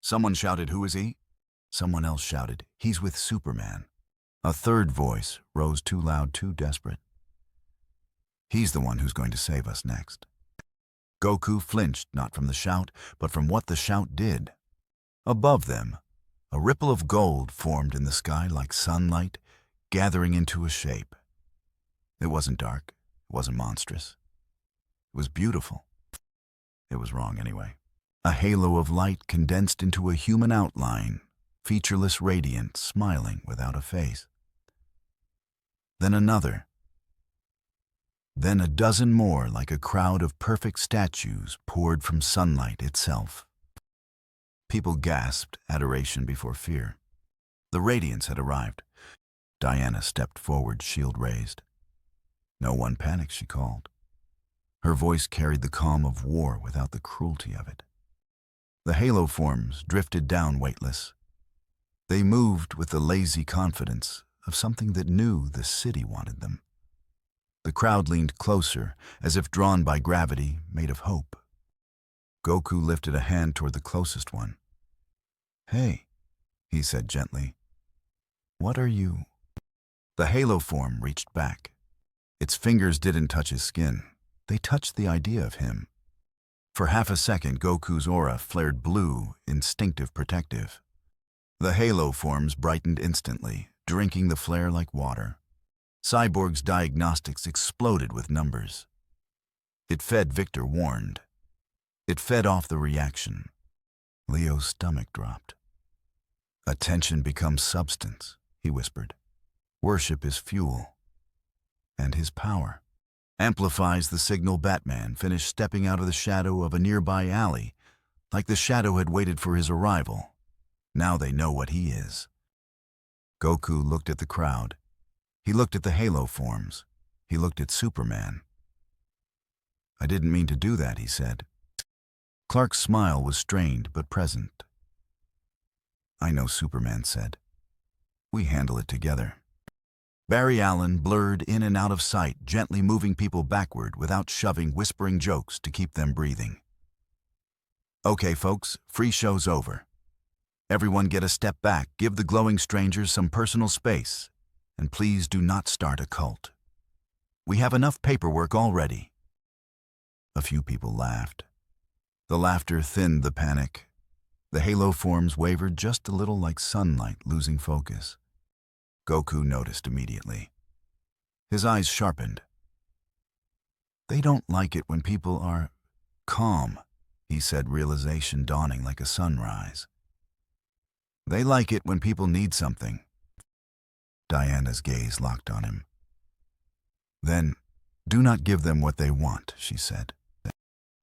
Speaker 1: Someone shouted, who is he? Someone else shouted, he's with Superman. A third voice rose, too loud, too desperate. He's the one who's going to save us next. Goku flinched, not from the shout, but from what the shout did. Above them, a ripple of gold formed in the sky like sunlight, gathering into a shape. It wasn't dark, it wasn't monstrous. It was beautiful. It was wrong anyway. A halo of light condensed into a human outline, featureless, radiant, smiling without a face. Then another. Then a dozen more, like a crowd of perfect statues poured from sunlight itself. People gasped, adoration before fear. The radiance had arrived. Diana stepped forward, shield raised. No one panicked, she called. Her voice carried the calm of war without the cruelty of it. The halo forms drifted down weightless. They moved with the lazy confidence of something that knew the city wanted them. The crowd leaned closer, as if drawn by gravity made of hope. Goku lifted a hand toward the closest one. Hey, he said gently. What are you? The halo form reached back. Its fingers didn't touch his skin. They touched the idea of him. For half a second, Goku's aura flared blue, instinctive, protective. The halo forms brightened instantly, drinking the flare like water. Cyborg's diagnostics exploded with numbers. It fed, Victor warned. It fed off the reaction. Leo's stomach dropped. Attention becomes substance, he whispered. Worship is fuel. And his power amplifies the signal. Batman finished stepping out of the shadow of a nearby alley, like the shadow had waited for his arrival. Now they know what he is. Goku looked at the crowd. He looked at the halo forms. He looked at Superman. I didn't mean to do that, he said. Clark's smile was strained but present. I know, Superman said. We handle it together. Barry Allen blurred in and out of sight, gently moving people backward without shoving, whispering jokes to keep them breathing. Okay, folks, free show's over. Everyone get a step back, give the glowing strangers some personal space, and please do not start a cult. We have enough paperwork already. A few people laughed. The laughter thinned the panic. The halo forms wavered just a little, like sunlight losing focus. Goku noticed immediately. His eyes sharpened. They don't like it when people are calm, he said, realization dawning like a sunrise. They like it when people need something. Diana's gaze locked on him. Then, do not give them what they want, she said.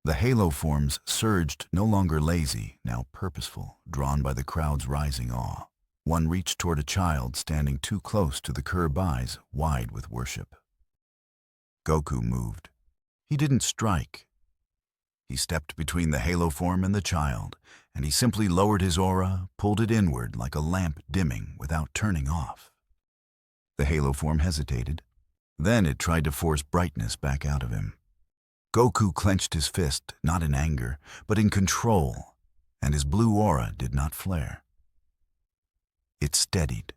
Speaker 1: The halo forms surged, no longer lazy, now purposeful, drawn by the crowd's rising awe. One reached toward a child standing too close to the curb, eyes wide with worship. Goku moved. He didn't strike. He stepped between the halo form and the child, and he simply lowered his aura, pulled it inward like a lamp dimming without turning off. The halo form hesitated. Then it tried to force brightness back out of him. Goku clenched his fist, not in anger, but in control, and his blue aura did not flare. It steadied,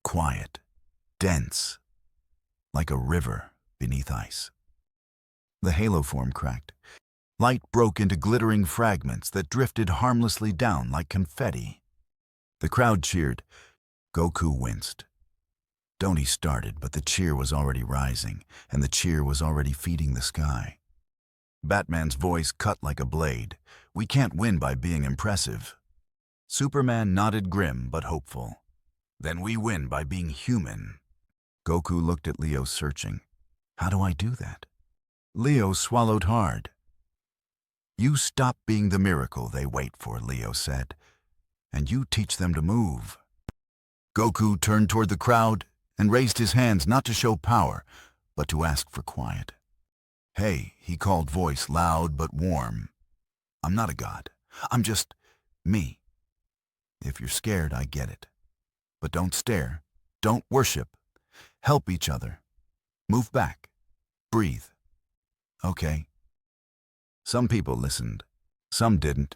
Speaker 1: quiet, dense, like a river beneath ice. The halo form cracked. Light broke into glittering fragments that drifted harmlessly down like confetti. The crowd cheered. Goku winced. Donnie started, but the cheer was already rising, and the cheer was already feeding the sky. Batman's voice cut like a blade. We can't win by being impressive. Superman nodded, grim but hopeful. Then we win by being human. Goku looked at Leo, searching. How do I do that? Leo swallowed hard. You stop being the miracle they wait for, Leo said, and you teach them to move. Goku turned toward the crowd, and raised his hands not to show power, but to ask for quiet. "Hey," he called, voice loud but warm. "I'm not a god. I'm just me. If you're scared, I get it. But don't stare. Don't worship. Help each other. Move back. Breathe. Okay?" Some people listened. Some didn't.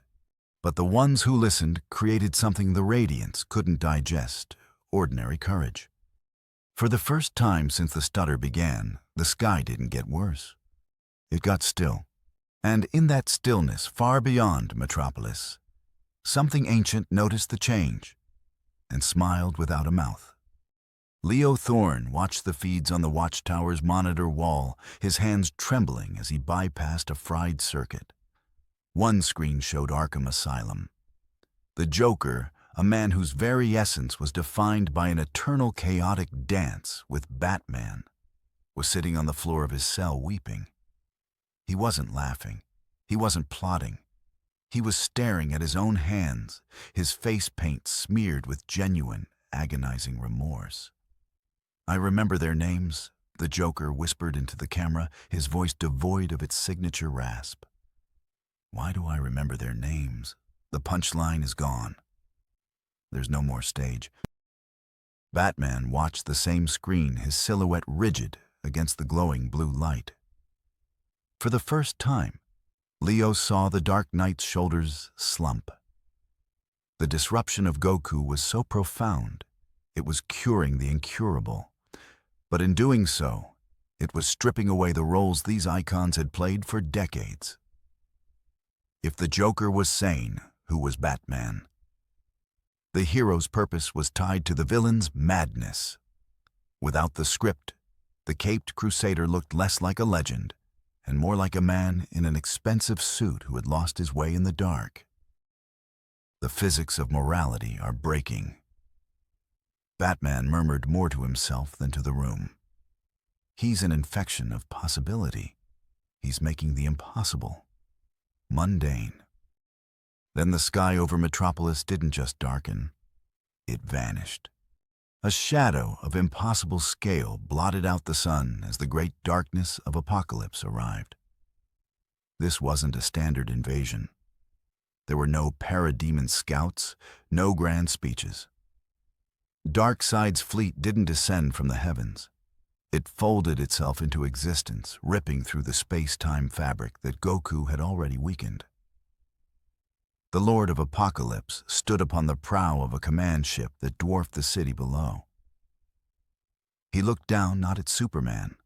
Speaker 1: But the ones who listened created something the Radiants couldn't digest: ordinary courage. For the first time since the stutter began, the sky didn't get worse. It got still. And in that stillness, far beyond Metropolis, something ancient noticed the change and smiled without a mouth. Leo Thorne watched the feeds on the watchtower's monitor wall, his hands trembling as he bypassed a fried circuit. One screen showed Arkham Asylum. The Joker, a man whose very essence was defined by an eternal chaotic dance with Batman, was sitting on the floor of his cell weeping. He wasn't laughing. He wasn't plotting. He was staring at his own hands, his face paint smeared with genuine, agonizing remorse. "I remember their names," the Joker whispered into the camera, his voice devoid of its signature rasp. "Why do I remember their names? The punchline is gone. There's no more stage." Batman watched the same screen, his silhouette rigid against the glowing blue light. For the first time, Leo saw the Dark Knight's shoulders slump. The disruption of Goku was so profound, it was curing the incurable. But in doing so, it was stripping away the roles these icons had played for decades. If the Joker was sane, who was Batman? The hero's purpose was tied to the villain's madness. Without the script, the caped crusader looked less like a legend and more like a man in an expensive suit who had lost his way in the dark. The physics of morality are breaking. Batman murmured more to himself than to the room. He's an infection of possibility. He's making the impossible mundane. Then the sky over Metropolis didn't just darken. It vanished. A shadow of impossible scale blotted out the sun as the great darkness of apocalypse arrived. This wasn't a standard invasion. There were no parademon scouts, no grand speeches. Darkseid's fleet didn't descend from the heavens. It folded itself into existence, ripping through the space-time fabric that Goku had already weakened. The Lord of Apocalypse stood upon the prow of a command ship that dwarfed the city below. He looked down not at Superman,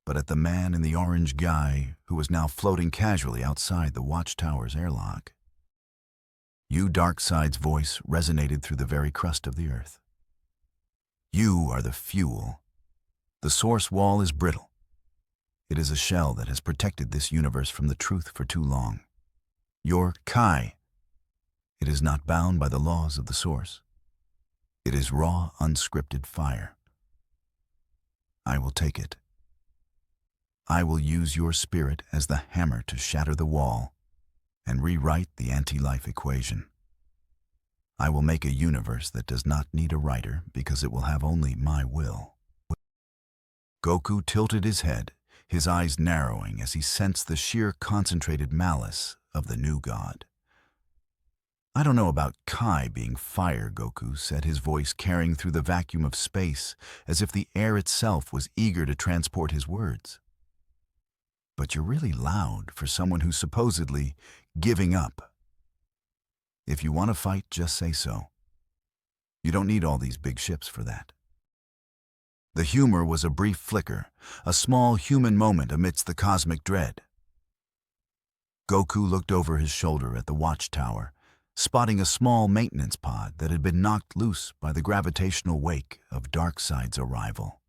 Speaker 1: but at the man in the orange guy who was now floating casually outside the watchtower's airlock. "You," Darkseid's voice resonated through the very crust of the earth. "You are the fuel. The source wall is brittle. It is a shell that has protected this universe from the truth for too long. Your Kai. It is not bound by the laws of the source. It is raw, unscripted fire. I will take it. I will use your spirit as the hammer to shatter the wall and rewrite the anti-life equation. I will make a universe that does not need a writer because it will have only my will." Goku tilted his head, his eyes narrowing as he sensed the sheer concentrated malice of the new god. "I don't know about Kai being fire," Goku said, his voice carrying through the vacuum of space as if the air itself was eager to transport his words. "But you're really loud for someone who's supposedly giving up. If you want to fight, just say so. You don't need all these big ships for that." The humor was a brief flicker, a small human moment amidst the cosmic dread. Goku looked over his shoulder at the watchtower, spotting a small maintenance pod that had been knocked loose by the gravitational wake of Darkseid's arrival.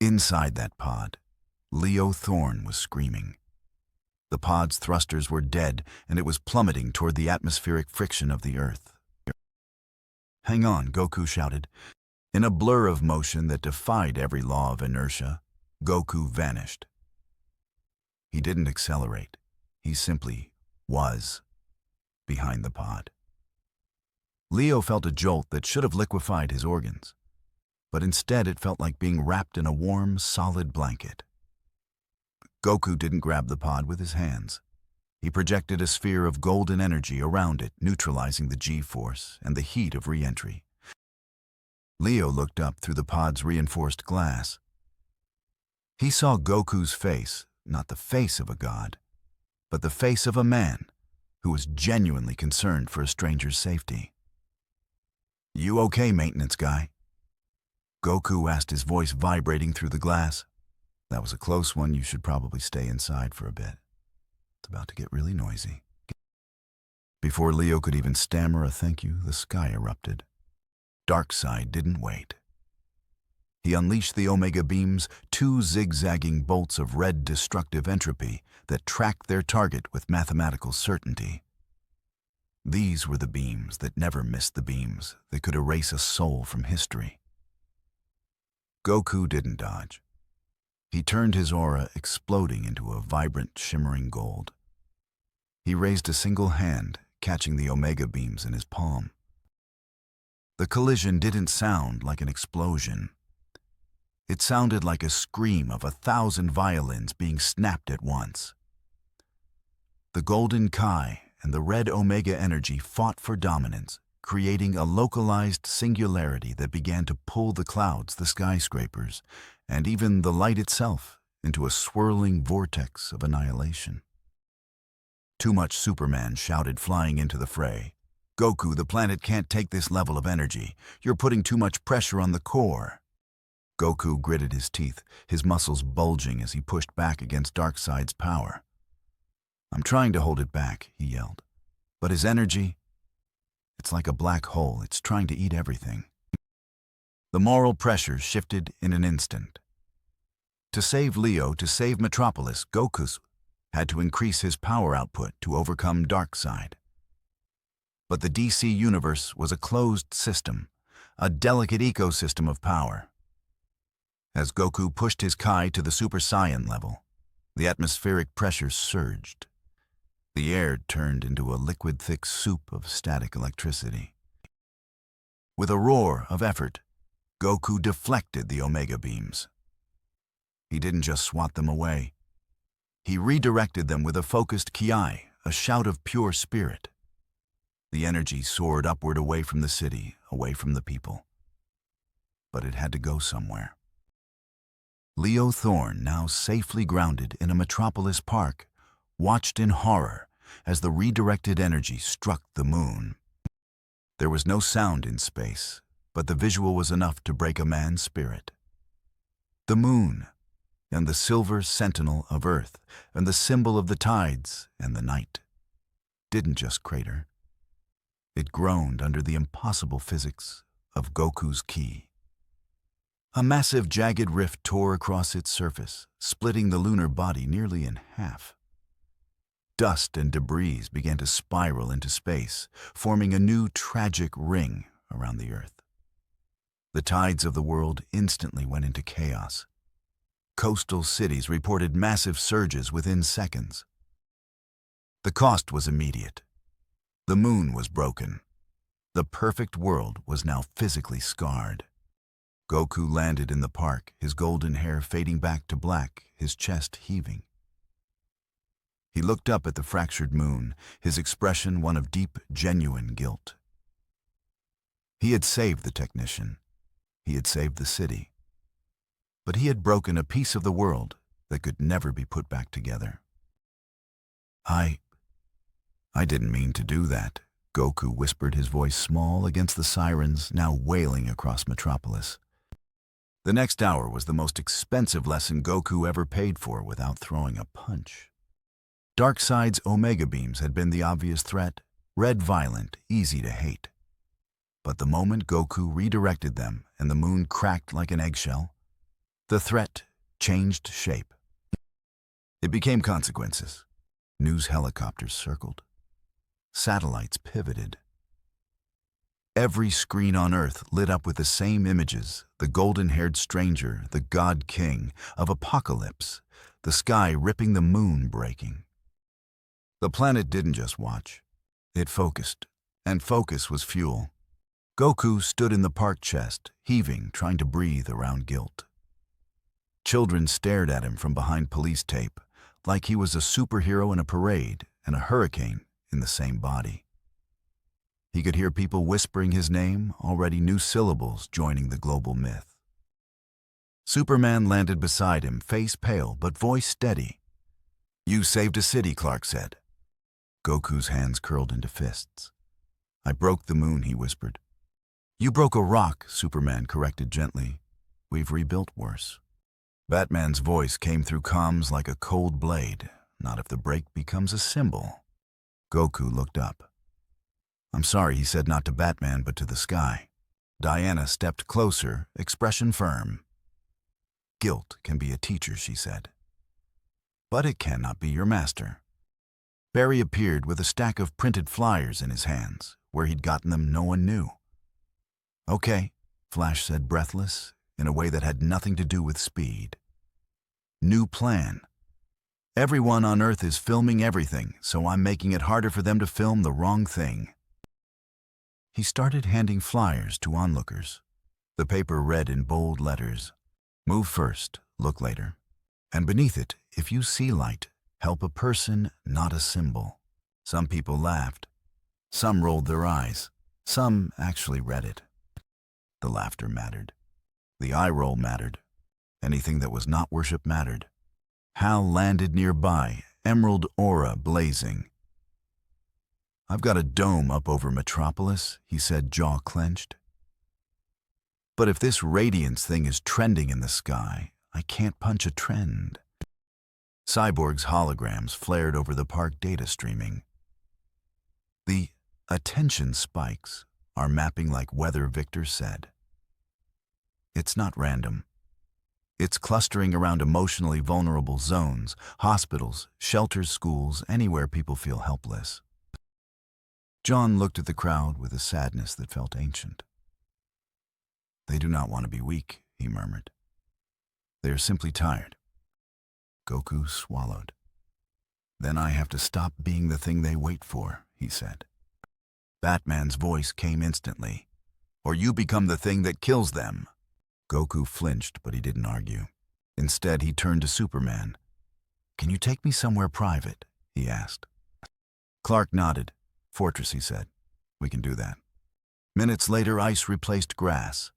Speaker 1: Inside that pod, Leo Thorne was screaming. The pod's thrusters were dead, and it was plummeting toward the atmospheric friction of the Earth. "Hang on," Goku shouted. In a blur of motion that defied every law of inertia, Goku vanished. He didn't accelerate. He simply was behind the pod. Leo felt a jolt that should have liquefied his organs. but instead it felt like being wrapped in a warm, solid blanket. Goku didn't grab the pod with his hands. He projected a sphere of golden energy around it, neutralizing the G-force and the heat of re-entry. Leo looked up through the pod's reinforced glass. He saw Goku's face, not the face of a god, but the face of a man who was genuinely concerned for a stranger's safety. "You okay, maintenance guy?" Goku asked, his voice vibrating through the glass. "That was a close one. You should probably stay inside for a bit. It's about to get really noisy." Before Leo could even stammer a thank you, the sky erupted. Darkseid didn't wait. He unleashed the Omega beams, two zigzagging bolts of red destructive entropy that tracked their target with mathematical certainty. These were the beams that never missed the beams that could erase a soul from history. Goku didn't dodge. He turned his aura, exploding into a vibrant, shimmering gold. He raised a single hand, catching the Omega beams in his palm. The collision didn't sound like an explosion. It sounded like a scream of 1,000 violins being snapped at once. The golden Kai and the red Omega energy fought for dominance, creating a localized singularity that began to pull the clouds, the skyscrapers, and even the light itself into a swirling vortex of annihilation. Too much Superman shouted, flying into the fray. "Goku, the planet can't take this level of energy. You're putting too much pressure on the core." Goku gritted his teeth, his muscles bulging as he pushed back against Darkseid's power. "I'm trying to hold it back," he yelled. "But his energy, it's like a black hole. It's trying to eat everything." The moral pressure shifted in an instant. To save Leo, to save Metropolis, Goku had to increase his power output to overcome Darkseid. But the DC universe was a closed system, a delicate ecosystem of power. As Goku pushed his Kai to the Super Saiyan level, the atmospheric pressure surged. The air turned into a liquid-thick soup of static electricity. With a roar of effort, Goku deflected the Omega beams. He didn't just swat them away. He redirected them with a focused Ki, a shout of pure spirit. The energy soared upward, away from the city, away from the people. But it had to go somewhere. Leo Thorne, now safely grounded in a Metropolis park, watched in horror as the redirected energy struck the moon. There was no sound in space, but the visual was enough to break a man's spirit. The moon, and the silver sentinel of Earth, and the symbol of the tides and the night, didn't just crater. It groaned under the impossible physics of Goku's Ki. A massive jagged rift tore across its surface, splitting the lunar body nearly in half. Dust and debris began to spiral into space, forming a new tragic ring around the Earth. The tides of the world instantly went into chaos. Coastal cities reported massive surges within seconds. The cost was immediate. The moon was broken. The perfect world was now physically scarred. Goku landed in the park, his golden hair fading back to black, his chest heaving. He looked up at the fractured moon, his expression one of deep, genuine guilt. He had saved the technician. He had saved the city. But he had broken a piece of the world that could never be put back together. I didn't mean to do that," Goku whispered, his voice small against the sirens now wailing across Metropolis. The next hour was the most expensive lesson Goku ever paid for without throwing a punch. Darkseid's Omega beams had been the obvious threat, red violent, easy to hate. But the moment Goku redirected them and the moon cracked like an eggshell, the threat changed shape. It became consequences. News helicopters circled. Satellites pivoted. Every screen on Earth lit up with the same images, the golden-haired stranger, the God King, of apocalypse, the sky ripping, the moon breaking. The planet didn't just watch. It focused, and focus was fuel. Goku stood in the park chest, heaving, trying to breathe around guilt. Children stared at him from behind police tape, like he was a superhero in a parade and a hurricane in the same body. He could hear people whispering his name, already new syllables joining the global myth. Superman landed beside him, face pale but voice steady. "You saved a city," Clark said. Goku's hands curled into fists. "I broke the moon," he whispered. "You broke a rock," Superman corrected gently. "We've rebuilt worse." Batman's voice came through comms like a cold blade. "Not if the break becomes a symbol." Goku looked up. "I'm sorry," he said, not to Batman, but to the sky. Diana stepped closer, expression firm. "Guilt can be a teacher," she said. "But it cannot be your master." Barry appeared with a stack of printed flyers in his hands. Where he'd gotten them, no one knew. "Okay," Flash said, breathless, in a way that had nothing to do with speed. "New plan. Everyone on Earth is filming everything, so I'm making it harder for them to film the wrong thing." He started handing flyers to onlookers. The paper read in bold letters, "Move first, look later." And beneath it, "If you see light, help a person, not a symbol." Some people laughed. Some rolled their eyes. Some actually read it. The laughter mattered. The eye roll mattered. Anything that was not worship mattered. Hal landed nearby, emerald aura blazing. "I've got a dome up over Metropolis," he said, jaw clenched. "But if this radiance thing is trending in the sky, I can't punch a trend." Cyborg's holograms flared over the park data streaming. "The attention spikes are mapping like weather," Victor said. "It's not random. It's clustering around emotionally vulnerable zones, hospitals, shelters, schools, anywhere people feel helpless." John looked at the crowd with a sadness that felt ancient. "They do not want to be weak," he murmured. "They are simply tired." Goku swallowed. "Then I have to stop being the thing they wait for," he said. Batman's voice came instantly. "Or you become the thing that kills them." Goku flinched, but he didn't argue. Instead, he turned to Superman. "Can you take me somewhere private?" he asked. Clark nodded. "Fortress," he said. "We can do that." Minutes later, ice replaced grass.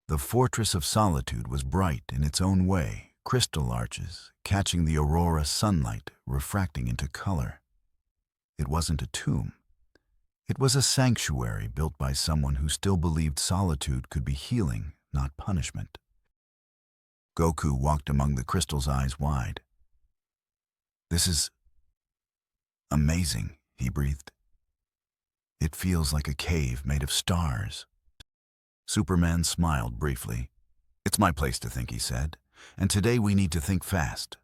Speaker 1: The Fortress of Solitude was bright in its own way, crystal arches, catching the aurora sunlight, refracting into color. It wasn't a tomb. It was a sanctuary built by someone who still believed solitude could be healing, not punishment. Goku walked among the crystals, eyes wide. "This is amazing," he breathed. "It feels like a cave made of stars." Superman smiled briefly. "It's my place to think," he said, "and today we need to think fast."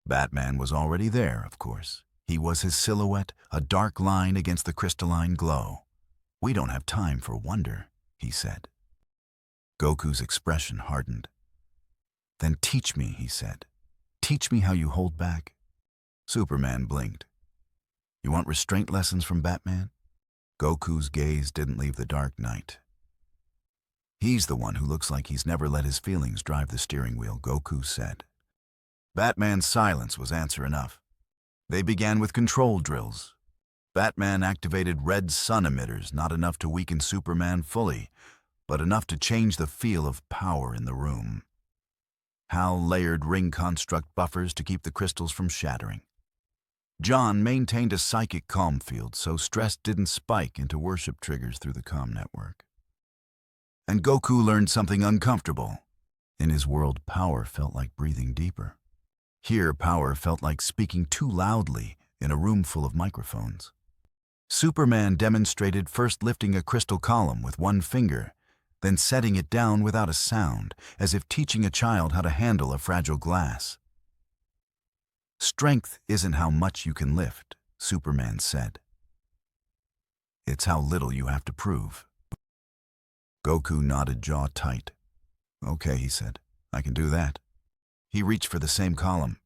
Speaker 1: Batman was already there, of course. He was his silhouette, a dark line against the crystalline glow. "We don't have time for wonder," he said. Goku's expression hardened. "Then teach me," he said. "Teach me how you hold back." Superman blinked. "You want restraint lessons from Batman?" Goku's gaze didn't leave the dark night. "He's the one who looks like he's never let his feelings drive the steering wheel," Goku said. Batman's silence was answer enough. They began with control drills. Batman activated red sun emitters, not enough to weaken Superman fully, but enough to change the feel of power in the room. Hal layered ring construct buffers to keep the crystals from shattering. John maintained a psychic calm field so stress didn't spike into worship triggers through the comm network. And Goku learned something uncomfortable. In his world, power felt like breathing deeper. Here, power felt like speaking too loudly in a room full of microphones. Superman demonstrated first lifting a crystal column with one finger, then setting it down without a sound, as if teaching a child how to handle a fragile glass. "Strength isn't how much you can lift," Superman said. "It's how little you have to prove." Goku nodded, jaw tight. "Okay," he said. "I can do that." He reached for the same column.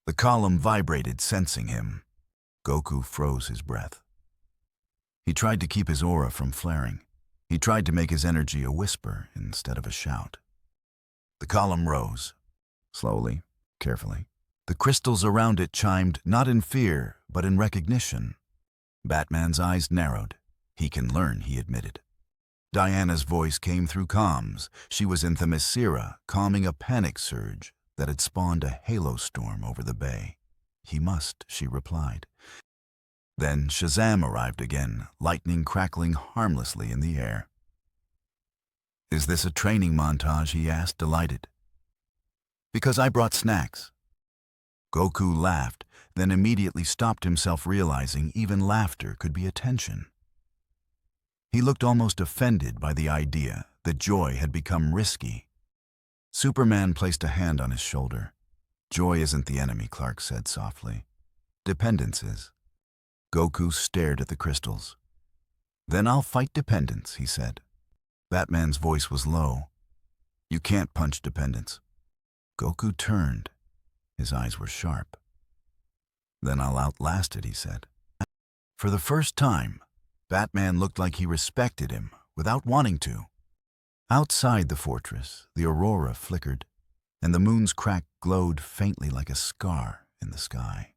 Speaker 1: The column vibrated, sensing him. Goku froze his breath. He tried to keep his aura from flaring. He tried to make his energy a whisper instead of a shout. The column rose, slowly, carefully. The crystals around it chimed not in fear, but in recognition. Batman's eyes narrowed. He can learn, he admitted. Diana's voice came through comms. She was in Themyscira, calming a panic surge that had spawned a halo storm over the bay. He must, she replied. Then Shazam arrived again, lightning crackling harmlessly in the air. Is this a training montage, he asked, delighted. Because I brought snacks. Goku laughed, then immediately stopped himself, realizing even laughter could be attention. He looked almost offended by the idea that joy had become risky. Superman placed a hand on his shoulder. Joy isn't the enemy, Clark said softly. Dependence is. Goku stared at the crystals. Then I'll fight dependence, he said. Batman's voice was low. You can't punch dependence. Goku turned. His eyes were sharp. Then I'll outlast it, he said. For the first time, Batman looked like he respected him without wanting to. Outside the fortress, the aurora flickered, and the moon's crack glowed faintly like a scar in the sky.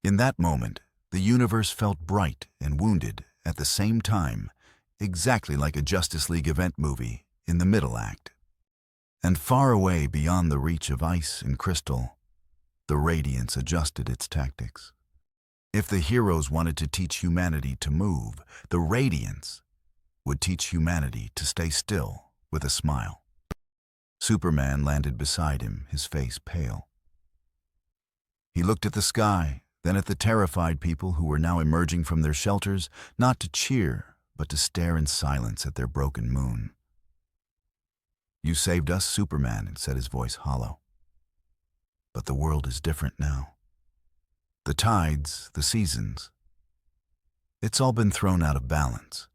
Speaker 1: In that moment, the universe felt bright and wounded at the same time, exactly like a Justice League event movie in the middle act. And far away beyond the reach of ice and crystal, the Radiance adjusted its tactics. If the heroes wanted to teach humanity to move, the Radiance would teach humanity to stay still with a smile. Superman landed beside him, his face pale. He looked at the sky, then at the terrified people who were now emerging from their shelters, not to cheer, but to stare in silence at their broken moon. You saved us, Superman, said his voice hollow. But the world is different now. The tides, the seasons, it's all been thrown out of balance.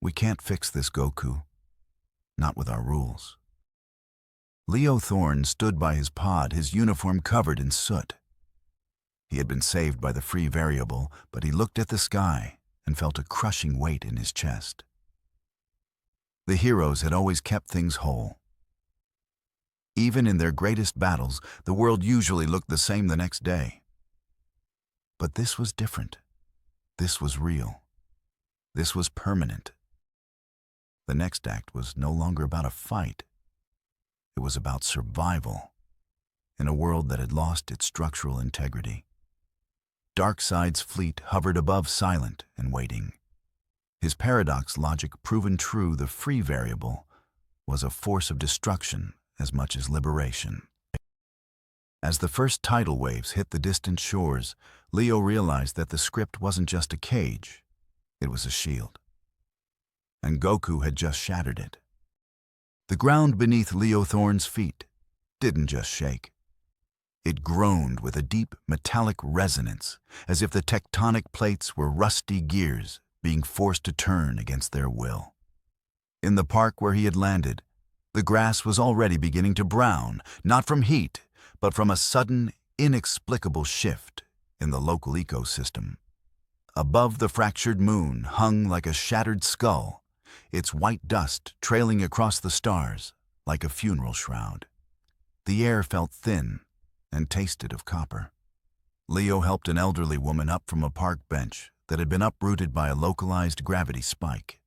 Speaker 1: We can't fix this, Goku. Not with our rules. Leo Thorne stood by his pod, his uniform covered in soot. He had been saved by the free variable, but he looked at the sky and felt a crushing weight in his chest. The heroes had always kept things whole. Even in their greatest battles, the world usually looked the same the next day. But this was different. This was real. This was permanent. The next act was no longer about a fight. It was about survival in a world that had lost its structural integrity. Darkseid's fleet hovered above, silent and waiting. His paradox logic proven true, the free variable was a force of destruction as much as liberation. As the first tidal waves hit the distant shores, Leo realized that the script wasn't just a cage, it was a shield. And Goku had just shattered it. The ground beneath Leo Thorne's feet didn't just shake. It groaned with a deep metallic resonance, as if the tectonic plates were rusty gears being forced to turn against their will. In the park where he had landed, the grass was already beginning to brown, not from heat, but from a sudden, inexplicable shift in the local ecosystem. Above the fractured moon hung like a shattered skull, its white dust trailing across the stars like a funeral shroud. The air felt thin and tasted of copper. Leo helped an elderly woman up from a park bench that had been uprooted by a localized gravity spike.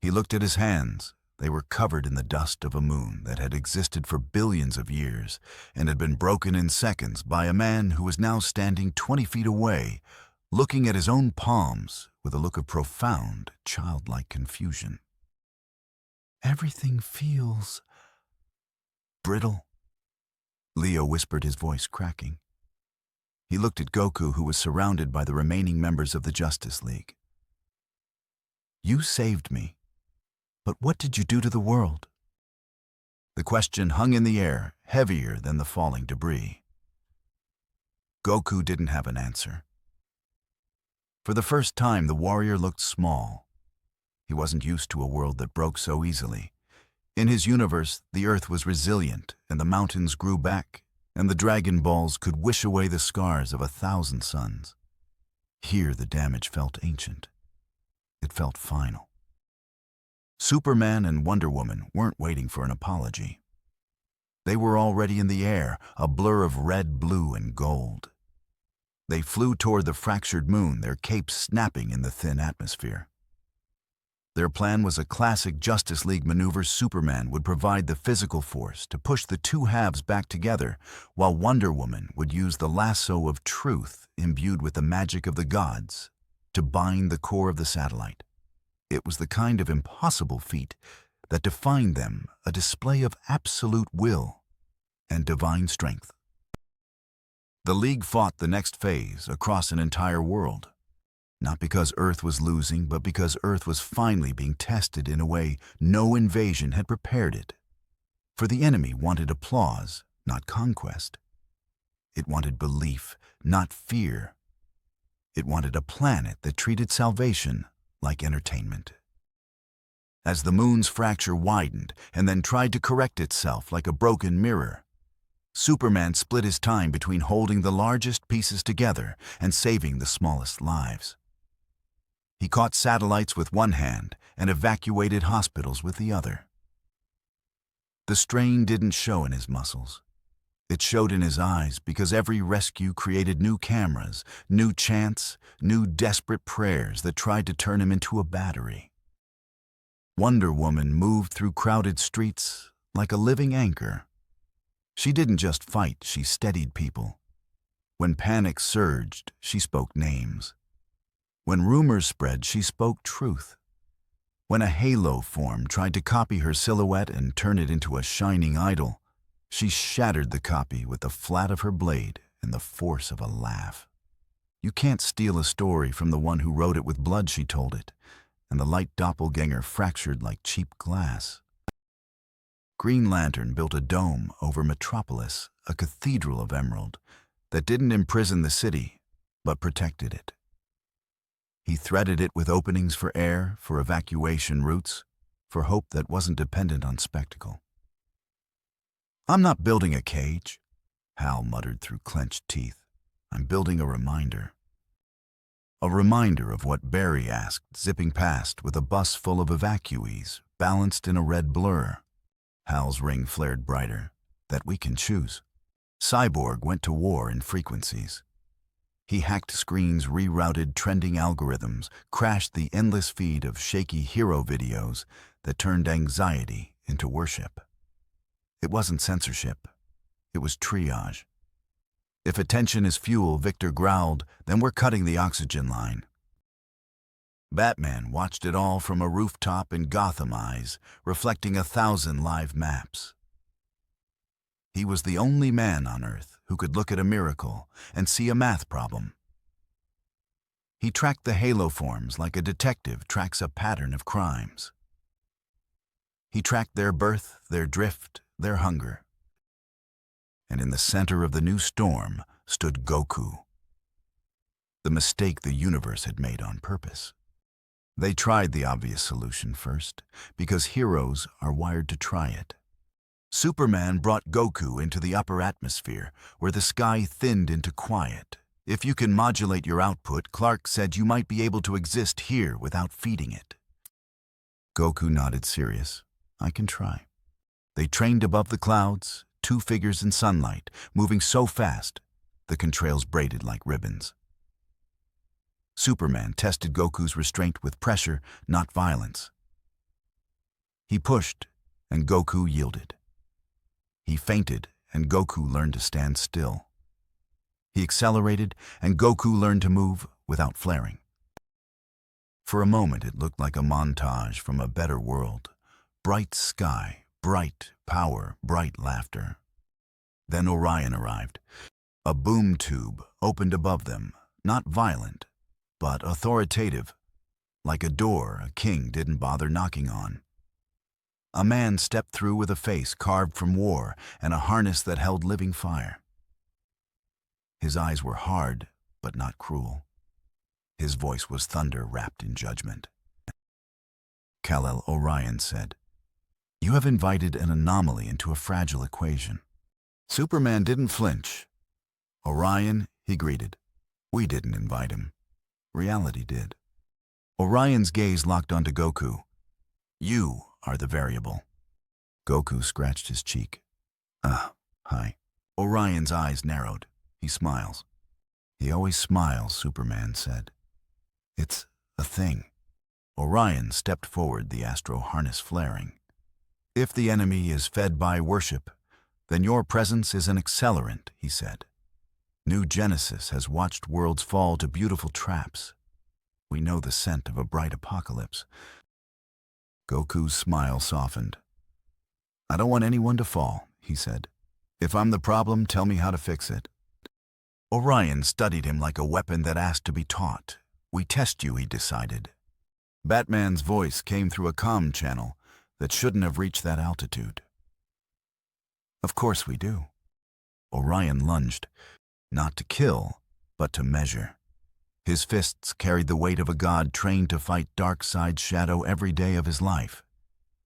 Speaker 1: He looked at his hands. They were covered in the dust of a moon that had existed for billions of years and had been broken in seconds by a man who was now standing 20 feet away, looking at his own palms with a look of profound, childlike confusion. Everything feels brittle, Leo whispered, his voice cracking. He looked at Goku, who was surrounded by the remaining members of the Justice League. You saved me, but what did you do to the world? The question hung in the air, heavier than the falling debris. Goku didn't have an answer. For the first time, the warrior looked small. He wasn't used to a world that broke so easily. In his universe, the earth was resilient, and the mountains grew back, and the Dragon Balls could wish away the scars of 1,000 suns. Here the damage felt ancient. It felt final. Superman and Wonder Woman weren't waiting for an apology. They were already in the air, a blur of red, blue, and gold. They flew toward the fractured moon, their capes snapping in the thin atmosphere. Their plan was a classic Justice League maneuver. Superman would provide the physical force to push the two halves back together, while Wonder Woman would use the lasso of truth imbued with the magic of the gods to bind the core of the satellite. It was the kind of impossible feat that defined them, a display of absolute will and divine strength. The League fought the next phase across an entire world. Not because Earth was losing, but because Earth was finally being tested in a way no invasion had prepared it. For the enemy wanted applause, not conquest. It wanted belief, not fear. It wanted a planet that treated salvation like entertainment. As the moon's fracture widened and then tried to correct itself like a broken mirror, Superman split his time between holding the largest pieces together and saving the smallest lives. He caught satellites with one hand and evacuated hospitals with the other. The strain didn't show in his muscles. It showed in his eyes because every rescue created new cameras, new chants, new desperate prayers that tried to turn him into a battery. Wonder Woman moved through crowded streets like a living anchor. She didn't just fight, she steadied people. When panic surged, she spoke names. When rumors spread, she spoke truth. When a halo form tried to copy her silhouette and turn it into a shining idol, she shattered the copy with the flat of her blade and the force of a laugh. You can't steal a story from the one who wrote it with blood, she told it, and the light doppelganger fractured like cheap glass. Green Lantern built a dome over Metropolis, a cathedral of emerald, that didn't imprison the city, but protected it. He threaded it with openings for air, for evacuation routes, for hope that wasn't dependent on spectacle. "I'm not building a cage," Hal muttered through clenched teeth. "I'm building a reminder." A reminder of what Barry asked, zipping past with a bus full of evacuees, balanced in a red blur. Hal's ring flared brighter. "That we can choose." Cyborg went to war in frequencies. He hacked screens, rerouted trending algorithms, crashed the endless feed of shaky hero videos that turned anxiety into worship. It wasn't censorship. It was triage. "If attention is fuel," Victor growled, "then we're cutting the oxygen line." Batman watched it all from a rooftop in Gotham eyes, reflecting 1,000 live maps. He was the only man on Earth who could look at a miracle and see a math problem. He tracked the halo forms like a detective tracks a pattern of crimes. He tracked their birth, their drift, their hunger. And in the center of the new storm stood Goku. The mistake the universe had made on purpose. They tried the obvious solution first, because heroes are wired to try it. Superman brought Goku into the upper atmosphere, where the sky thinned into quiet. If you can modulate your output, Clark said, you might be able to exist here without feeding it. Goku nodded, serious. "I can try." They trained above the clouds, two figures in sunlight, moving so fast, the contrails braided like ribbons. Superman tested Goku's restraint with pressure, not violence. He pushed, and Goku yielded. He feinted, and Goku learned to stand still. He accelerated, and Goku learned to move without flaring. For a moment, it looked like a montage from a better world. Bright sky, bright power, bright laughter. Then Orion arrived. A boom tube opened above them, not violent, but authoritative, like a door a king didn't bother knocking on. A man stepped through with a face carved from war and a harness that held living fire. His eyes were hard, but not cruel. His voice was thunder wrapped in judgment. Kal-El Orion said, "You have invited an anomaly into a fragile equation." Superman didn't flinch. "Orion," he greeted, "we didn't invite him. Reality did." Orion's gaze locked onto Goku. You are the variable. Goku scratched his cheek. Hi. Orion's eyes narrowed. He smiles. He always smiles, Superman said. It's a thing. Orion stepped forward, the astro harness flaring. If the enemy is fed by worship, then your presence is an accelerant, he said. New Genesis has watched worlds fall to beautiful traps. We know the scent of a bright apocalypse. Goku's smile softened. I don't want anyone to fall, he said. If I'm the problem, tell me how to fix it. Orion studied him like a weapon that asked to be taught. We test you, he decided. Batman's voice came through a comm channel that shouldn't have reached that altitude. Of course we do. Orion lunged, not to kill, but to measure. His fists carried the weight of a god trained to fight Darkseid's shadow every day of his life.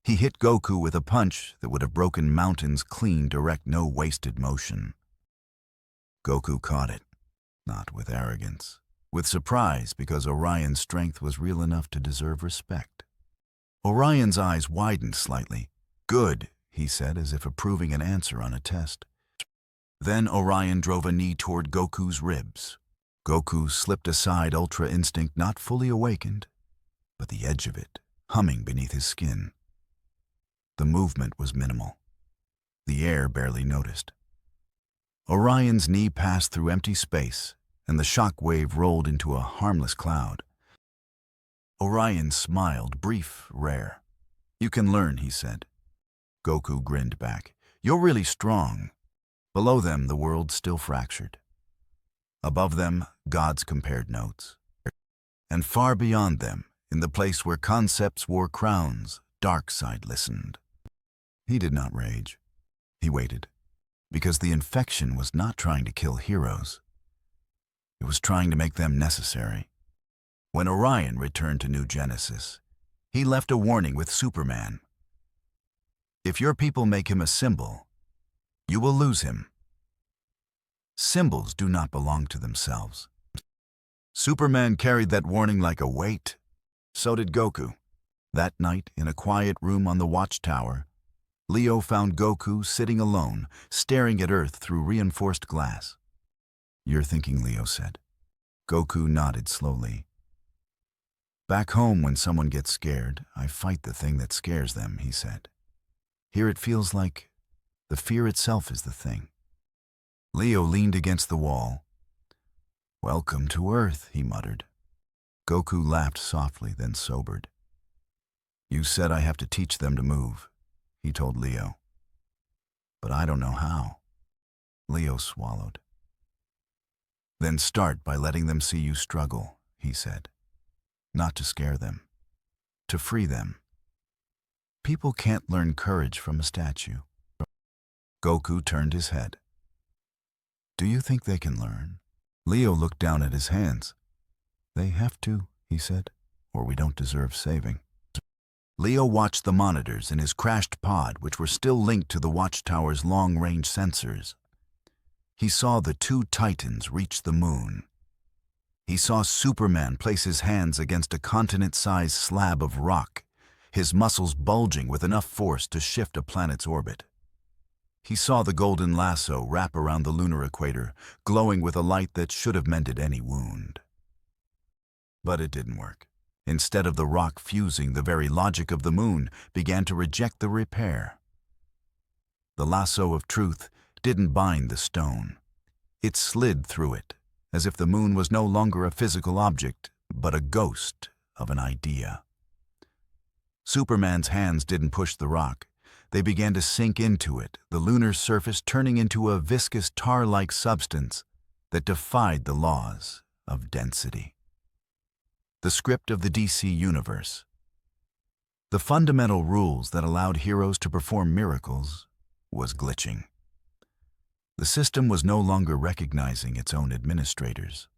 Speaker 1: He hit Goku with a punch that would have broken mountains clean, direct, no wasted motion. Goku caught it, not with arrogance, with surprise, because Orion's strength was real enough to deserve respect. Orion's eyes widened slightly. Good, he said, as if approving an answer on a test. Then Orion drove a knee toward Goku's ribs. Goku slipped aside, Ultra Instinct not fully awakened, but the edge of it humming beneath his skin. The movement was minimal. The air barely noticed. Orion's knee passed through empty space, and the shock wave rolled into a harmless cloud. Orion smiled, brief, rare. You can learn, he said. Goku grinned back. You're really strong. Below them, the world still fractured. Above them, gods compared notes. And far beyond them, in the place where concepts wore crowns, Darkseid listened. He did not rage. He waited, because the infection was not trying to kill heroes. It was trying to make them necessary. When Orion returned to New Genesis, he left a warning with Superman. If your people make him a symbol, you will lose him. Symbols do not belong to themselves. Superman carried that warning like a weight. So did Goku. That night, in a quiet room on the watchtower, Leo found Goku sitting alone, staring at Earth through reinforced glass. You're thinking, Leo said. Goku nodded slowly. Back home, when someone gets scared, I fight the thing that scares them, he said. Here it feels like the fear itself is the thing. Leo leaned against the wall. Welcome to Earth, he muttered. Goku laughed softly, then sobered. You said I have to teach them to move, he told Leo. But I don't know how. Leo swallowed. Then start by letting them see you struggle, he said. Not to scare them, to free them. People can't learn courage from a statue. Goku turned his head. Do you think they can learn? Leo looked down at his hands. They have to, he said, or we don't deserve saving. Leo watched the monitors in his crashed pod, which were still linked to the watchtower's long-range sensors. He saw the two Titans reach the moon. He saw Superman place his hands against a continent-sized slab of rock, his muscles bulging with enough force to shift a planet's orbit. He saw the golden lasso wrap around the lunar equator, glowing with a light that should have mended any wound. But it didn't work. Instead of the rock fusing, the very logic of the moon began to reject the repair. The lasso of truth didn't bind the stone. It slid through it, as if the moon was no longer a physical object, but a ghost of an idea. Superman's hands didn't push the rock. They began to sink into it, the lunar surface turning into a viscous tar-like substance that defied the laws of density. The script of the DC universe. The fundamental rules that allowed heroes to perform miracles was glitching. The system was no longer recognizing its own administrators.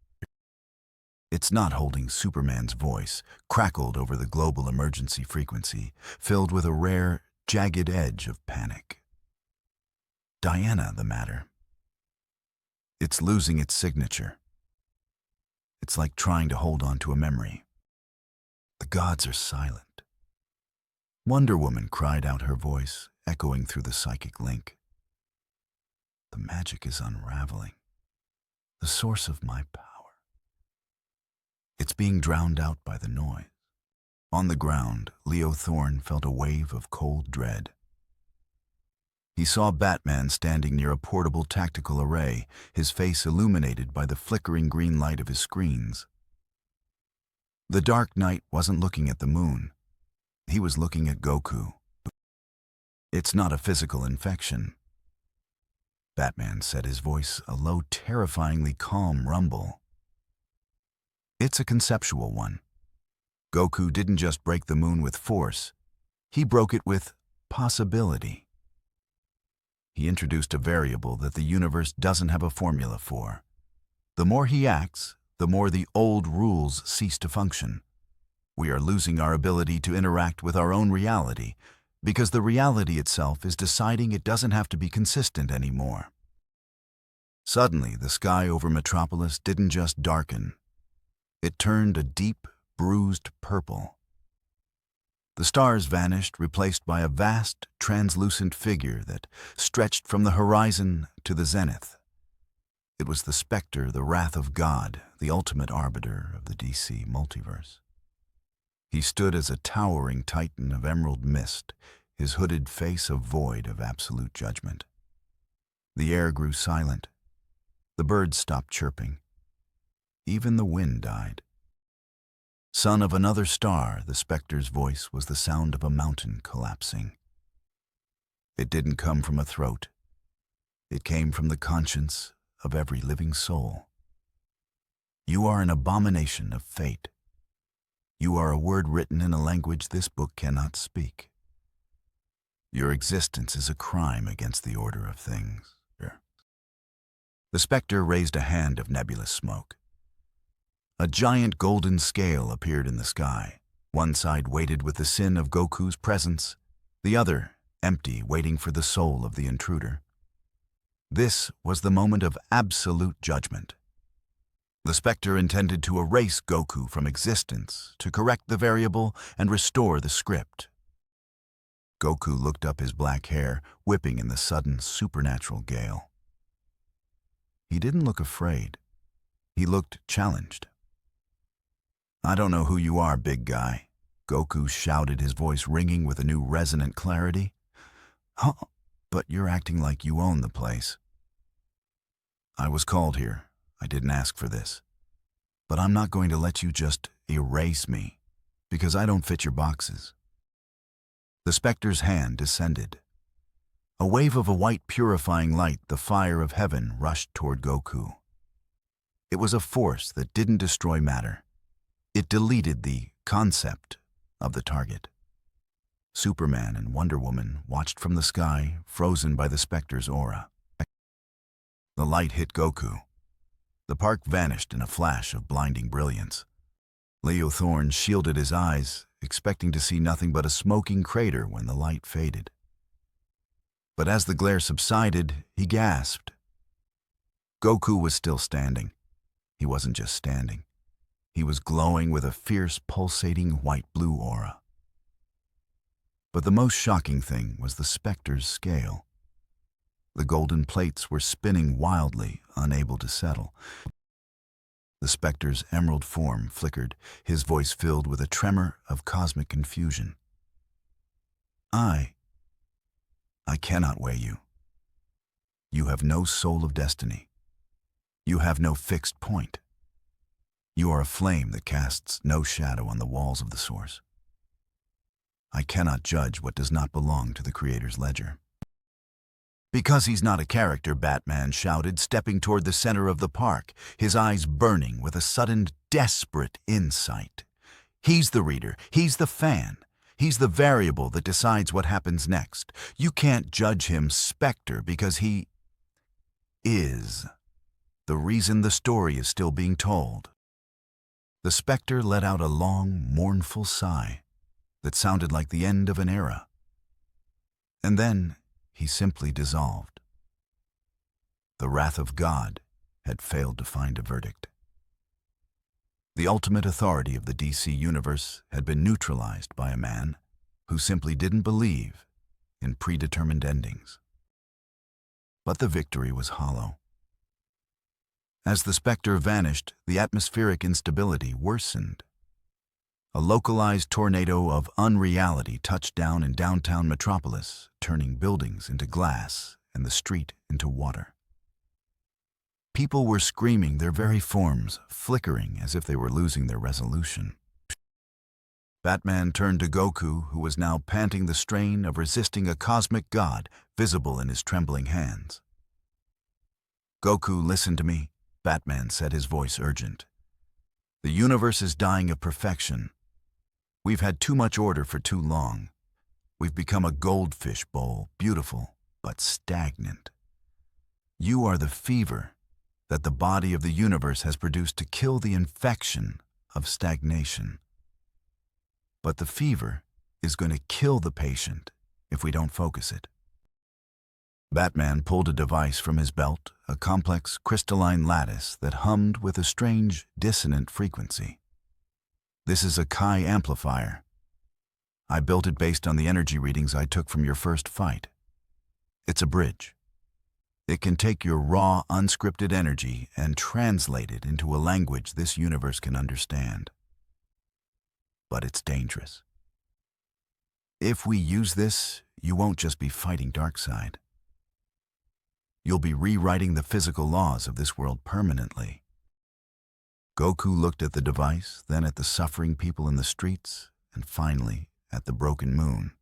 Speaker 1: It's not holding Superman's voice, crackled over the global emergency frequency, filled with a rare, jagged edge of panic. Diana, the matter. It's losing its signature. It's like trying to hold on to a memory. The gods are silent. Wonder Woman cried out, her voice echoing through the psychic link. The magic is unraveling. The source of my power. It's being drowned out by the noise. On the ground, Leo Thorne felt a wave of cold dread. He saw Batman standing near a portable tactical array, his face illuminated by the flickering green light of his screens. The Dark Knight wasn't looking at the moon. He was looking at Goku. It's not a physical infection, Batman said, his voice a low, terrifyingly calm rumble. It's a conceptual one. Goku didn't just break the moon with force, he broke it with possibility. He introduced a variable that the universe doesn't have a formula for. The more he acts, the more the old rules cease to function. We are losing our ability to interact with our own reality, because the reality itself is deciding it doesn't have to be consistent anymore. Suddenly, the sky over Metropolis didn't just darken. It turned a deep, bruised purple. The stars vanished, replaced by a vast, translucent figure that stretched from the horizon to the zenith. It was the Spectre, the Wrath of God, the ultimate arbiter of the DC multiverse. He stood as a towering titan of emerald mist, his hooded face a void of absolute judgment. The air grew silent. The birds stopped chirping. Even the wind died. Son of another star, the Spectre's voice was the sound of a mountain collapsing. It didn't come from a throat. It came from the conscience of every living soul. You are an abomination of fate. You are a word written in a language this book cannot speak. Your existence is a crime against the order of things. The Spectre raised a hand of nebulous smoke. A giant golden scale appeared in the sky. One side weighted with the sin of Goku's presence, the other empty, waiting for the soul of the intruder. This was the moment of absolute judgment. The Spectre intended to erase Goku from existence, to correct the variable and restore the script. Goku looked up, his black hair whipping in the sudden supernatural gale. He didn't look afraid. He looked challenged. I don't know who you are, big guy, Goku shouted, his voice ringing with a new resonant clarity. Huh? But you're acting like you own the place. I was called here. I didn't ask for this. But I'm not going to let you just erase me, because I don't fit your boxes. The Spectre's hand descended. A wave of a white purifying light, the fire of heaven, rushed toward Goku. It was a force that didn't destroy matter. It deleted the concept of the target. Superman and Wonder Woman watched from the sky, frozen by the Spectre's aura. The light hit Goku. The park vanished in a flash of blinding brilliance. Leo Thorne shielded his eyes, expecting to see nothing but a smoking crater when the light faded. But as the glare subsided, he gasped. Goku was still standing. He wasn't just standing. He was glowing with a fierce, pulsating white-blue aura. But the most shocking thing was the Spectre's scale. The golden plates were spinning wildly, unable to settle. The Spectre's emerald form flickered, his voice filled with a tremor of cosmic confusion. I cannot weigh you. You have no soul of destiny. You have no fixed point. You are a flame that casts no shadow on the walls of the source. I cannot judge what does not belong to the Creator's ledger. Because he's not a character, Batman shouted, stepping toward the center of the park, his eyes burning with a sudden, desperate insight. He's the reader. He's the fan. He's the variable that decides what happens next. You can't judge him, Spectre, because he is the reason the story is still being told. The Spectre let out a long, mournful sigh that sounded like the end of an era. And then he simply dissolved. The wrath of God had failed to find a verdict. The ultimate authority of the DC universe had been neutralized by a man who simply didn't believe in predetermined endings. But the victory was hollow. As the specter vanished, the atmospheric instability worsened. A localized tornado of unreality touched down in downtown Metropolis, turning buildings into glass and the street into water. People were screaming, their very forms flickering as if they were losing their resolution. Batman turned to Goku, who was now panting the strain of resisting a cosmic god visible in his trembling hands. "Goku, listen to me," Batman said, his voice urgent. "The universe is dying of perfection. We've had too much order for too long. We've become a goldfish bowl, beautiful but stagnant. You are the fever that the body of the universe has produced to kill the infection of stagnation. But the fever is going to kill the patient if we don't focus it." Batman pulled a device from his belt, a complex crystalline lattice that hummed with a strange, dissonant frequency. "This is a Chi amplifier. I built it based on the energy readings I took from your first fight. It's a bridge. It can take your raw, unscripted energy and translate it into a language this universe can understand. But it's dangerous. If we use this, you won't just be fighting Darkseid. You'll be rewriting the physical laws of this world permanently." Goku looked at the device, then at the suffering people in the streets, and finally at the broken moon.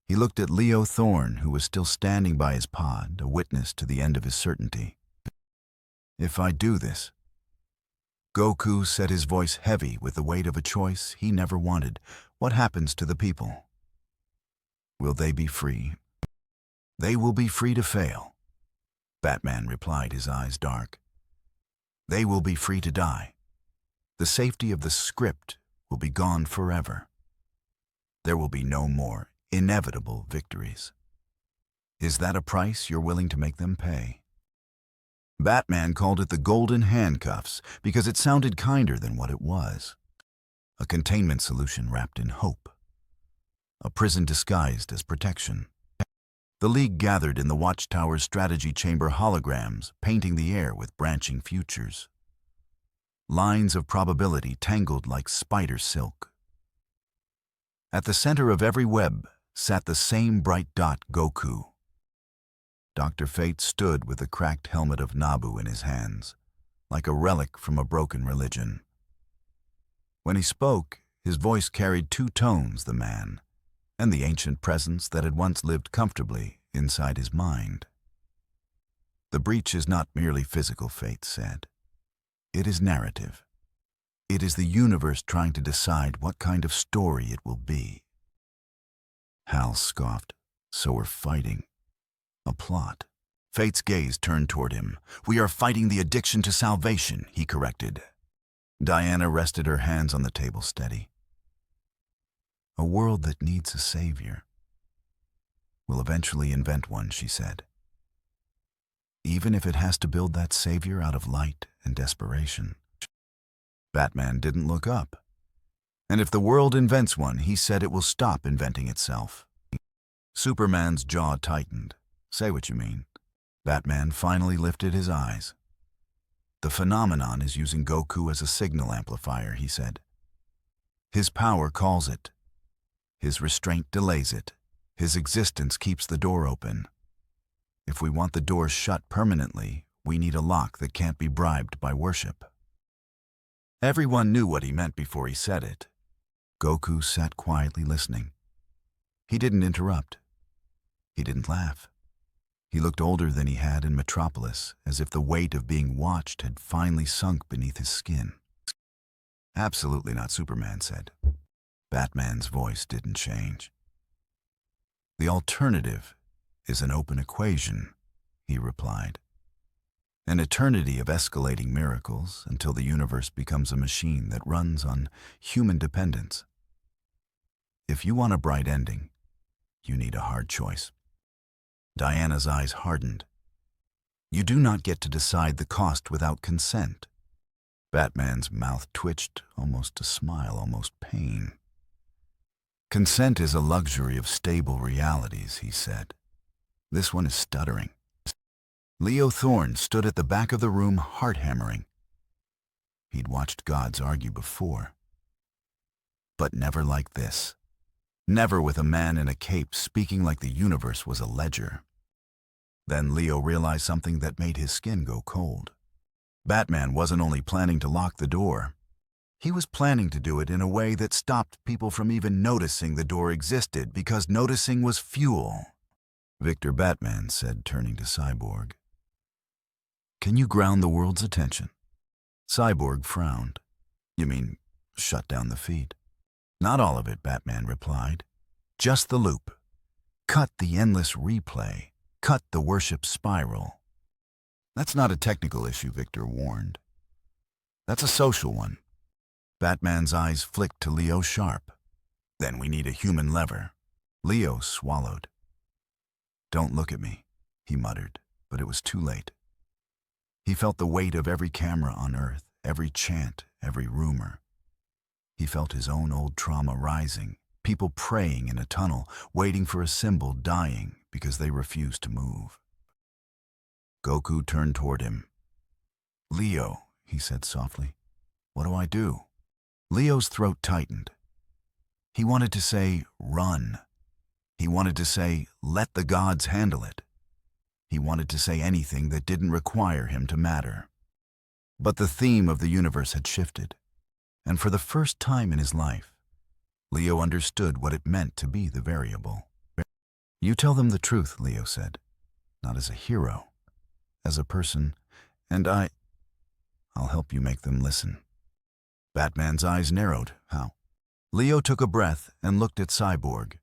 Speaker 1: He looked at Leo Thorne, who was still standing by his pod, a witness to the end of his certainty. "If I do this," Goku said, his voice heavy with the weight of a choice he never wanted, "what happens to the people? Will they be free?" "They will be free to fail," Batman replied, his eyes dark. "They will be free to die. The safety of the script will be gone forever. There will be no more inevitable victories. Is that a price you're willing to make them pay?" Batman called it the golden handcuffs because it sounded kinder than what it was. A containment solution wrapped in hope. A prison disguised as protection. The League gathered in the Watchtower's strategy chamber holograms, painting the air with branching futures. Lines of probability tangled like spider silk. At the center of every web sat the same bright dot, Goku. Dr. Fate stood with the cracked helmet of Nabu in his hands, like a relic from a broken religion. When he spoke, his voice carried two tones, the man, and the ancient presence that had once lived comfortably inside his mind. "The breach is not merely physical," Fate said. "It is narrative. It is the universe trying to decide what kind of story it will be." Hal scoffed. "So we're fighting a plot." Fate's gaze turned toward him. "We are fighting the addiction to salvation," he corrected. Diana rested her hands on the table, steady. "A world that needs a savior. We'll eventually invent one," she said. "Even if it has to build that savior out of light and desperation." Batman didn't look up. "And if the world invents one," he said, "it will stop inventing itself." Superman's jaw tightened. "Say what you mean." Batman finally lifted his eyes. "The phenomenon is using Goku as a signal amplifier," he said. "His power calls it. His restraint delays it. His existence keeps the door open. If we want the door shut permanently, we need a lock that can't be bribed by worship." Everyone knew what he meant before he said it. Goku sat quietly listening. He didn't interrupt. He didn't laugh. He looked older than he had in Metropolis, as if the weight of being watched had finally sunk beneath his skin. "Absolutely not," Superman said. Batman's voice didn't change. "The alternative is an open equation," he replied. "An eternity of escalating miracles until the universe becomes a machine that runs on human dependence. If you want a bright ending, you need a hard choice." Diana's eyes hardened. "You do not get to decide the cost without consent." Batman's mouth twitched, almost a smile, almost pain. Consent is a luxury of stable realities, he said. This one is stuttering. Leo Thorne stood at the back of the room, heart-hammering. He'd watched gods argue before, but never like this. Never with a man in a cape speaking like the universe was a ledger. Then Leo realized something that made his skin go cold. Batman wasn't only planning to lock the door. He was planning to do it in a way that stopped people from even noticing the door existed, because noticing was fuel. Victor, Batman said, turning to Cyborg. Can you ground the world's attention? Cyborg frowned. You mean, shut down the feed? Not all of it, Batman replied. Just the loop. Cut the endless replay. Cut the worship spiral. That's not a technical issue, Victor warned. That's a social one. Batman's eyes flicked to Leo sharp. Then we need a human lever. Leo swallowed. Don't look at me, he muttered, but it was too late. He felt the weight of every camera on Earth, every chant, every rumor. He felt his own old trauma rising, people praying in a tunnel, waiting for a symbol, dying because they refused to move. Goku turned toward him. Leo, he said softly, what do I do? Leo's throat tightened. He wanted to say, run. He wanted to say, let the gods handle it. He wanted to say anything that didn't require him to matter. But the theme of the universe had shifted, and for the first time in his life, Leo understood what it meant to be the variable. You tell them the truth, Leo said, not as a hero, as a person, and I'll help you make them listen. Batman's eyes narrowed. How? Leo took a breath and looked at Cyborg.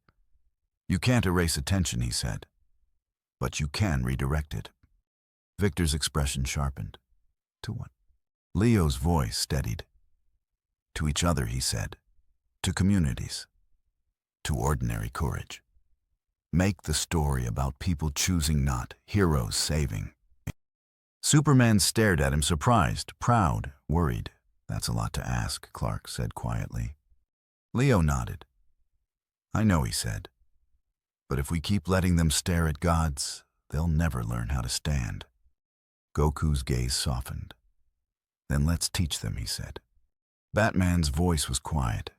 Speaker 1: You can't erase attention, he said, but you can redirect it. Victor's expression sharpened. To what? Leo's voice steadied. To each other, he said. To communities. To ordinary courage. Make the story about people choosing, not heroes saving. Superman stared at him, surprised, proud, worried. That's a lot to ask, Clark said quietly. Leo nodded. I know, he said. But if we keep letting them stare at gods, they'll never learn how to stand. Goku's gaze softened. Then let's teach them, he said. Batman's voice was quiet.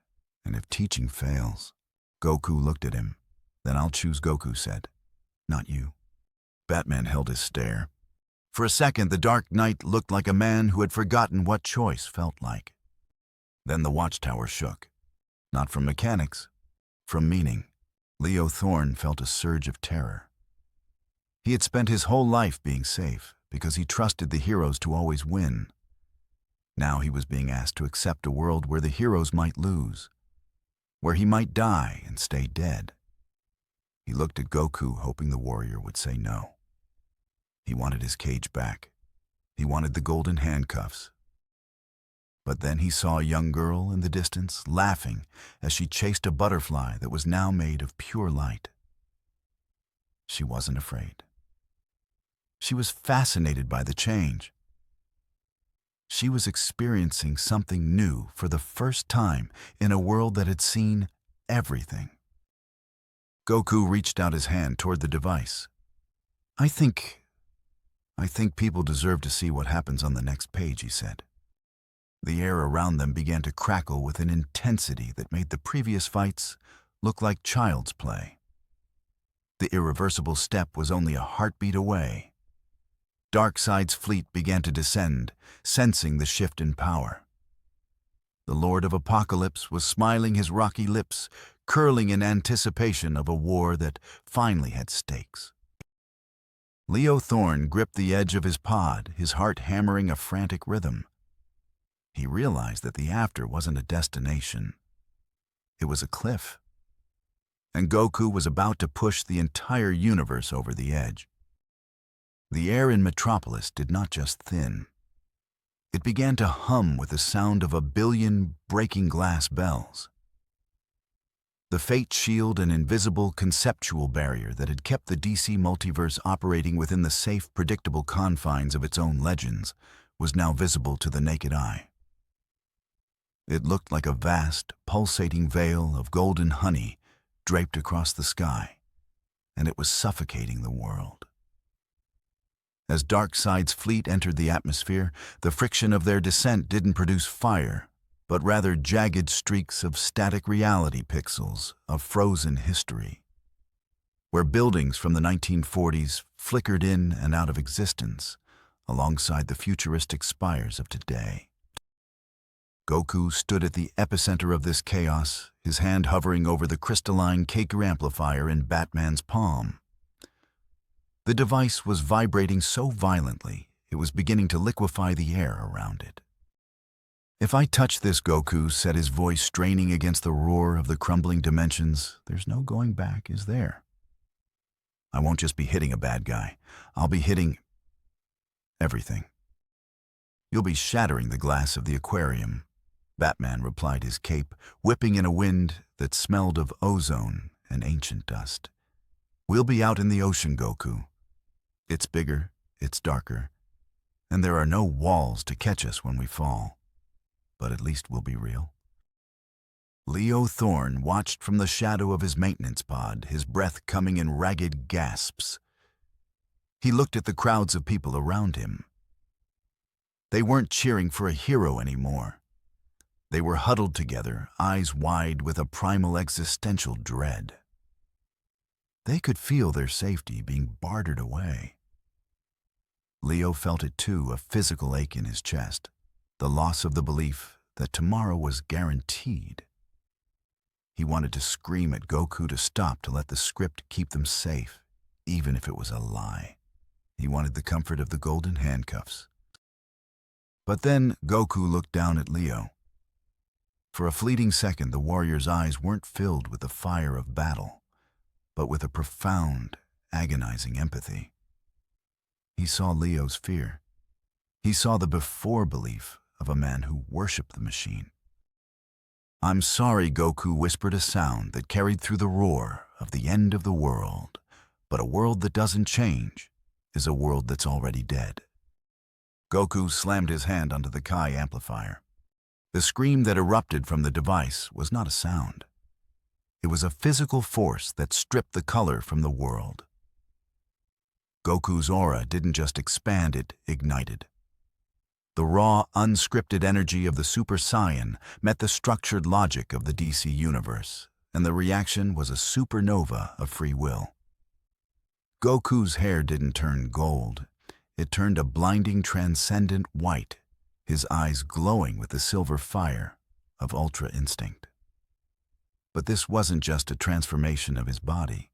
Speaker 1: And if teaching fails, Goku looked at him. Then I'll choose, Goku said. Not you. Batman held his stare. For a second, the Dark Knight looked like a man who had forgotten what choice felt like. Then the watchtower shook. Not from mechanics, from meaning. Leo Thorne felt a surge of terror. He had spent his whole life being safe because he trusted the heroes to always win. Now he was being asked to accept a world where the heroes might lose, where he might die and stay dead. He looked at Goku, hoping the warrior would say no. He wanted his cage back. He wanted the golden handcuffs. But then he saw a young girl in the distance, laughing as she chased a butterfly that was now made of pure light. She wasn't afraid. She was fascinated by the change. She was experiencing something new for the first time in a world that had seen everything. Goku reached out his hand toward the device. I think people deserve to see what happens on the next page, he said. The air around them began to crackle with an intensity that made the previous fights look like child's play. The irreversible step was only a heartbeat away. Darkseid's fleet began to descend, sensing the shift in power. The Lord of Apocalypse was smiling his rocky lips, curling in anticipation of a war that finally had stakes. Leo Thorne gripped the edge of his pod, his heart hammering a frantic rhythm. He realized that the after wasn't a destination. It was a cliff. And Goku was about to push the entire universe over the edge. The air in Metropolis did not just thin. It began to hum with the sound of 1 billion breaking glass bells. The fate shield and invisible conceptual barrier that had kept the DC multiverse operating within the safe, predictable confines of its own legends was now visible to the naked eye. It looked like a vast, pulsating veil of golden honey draped across the sky, and it was suffocating the world. As Darkseid's fleet entered the atmosphere, the friction of their descent didn't produce fire, but rather jagged streaks of static reality pixels of frozen history, where buildings from the 1940s flickered in and out of existence alongside the futuristic spires of today. Goku stood at the epicenter of this chaos, his hand hovering over the crystalline Kaker amplifier in Batman's palm. The device was vibrating so violently, it was beginning to liquefy the air around it. "If I touch this, Goku," said his voice straining against the roar of the crumbling dimensions, "there's no going back, is there? I won't just be hitting a bad guy. I'll be hitting everything. You'll be shattering the glass of the aquarium," Batman replied, his cape whipping in a wind that smelled of ozone and ancient dust. "We'll be out in the ocean, Goku. It's bigger, it's darker, and there are no walls to catch us when we fall. But at least we'll be real." Leo Thorne watched from the shadow of his maintenance pod, his breath coming in ragged gasps. He looked at the crowds of people around him. They weren't cheering for a hero anymore. They were huddled together, eyes wide with a primal existential dread. They could feel their safety being bartered away. Leo felt it too, a physical ache in his chest, the loss of the belief that tomorrow was guaranteed. He wanted to scream at Goku to stop, to let the script keep them safe, even if it was a lie. He wanted the comfort of the golden handcuffs. But then Goku looked down at Leo. For a fleeting second, the warrior's eyes weren't filled with the fire of battle, but with a profound, agonizing empathy. He saw Leo's fear. He saw the before-belief of a man who worshipped the machine. "I'm sorry," Goku whispered a sound that carried through the roar of the end of the world, but a world that doesn't change is a world that's already dead. Goku slammed his hand onto the Kai amplifier. The scream that erupted from the device was not a sound. It was a physical force that stripped the color from the world. Goku's aura didn't just expand, it ignited. The raw, unscripted energy of the Super Saiyan met the structured logic of the DC universe, and the reaction was a supernova of free will. Goku's hair didn't turn gold. It turned a blinding, transcendent white, his eyes glowing with the silver fire of Ultra Instinct. But this wasn't just a transformation of his body.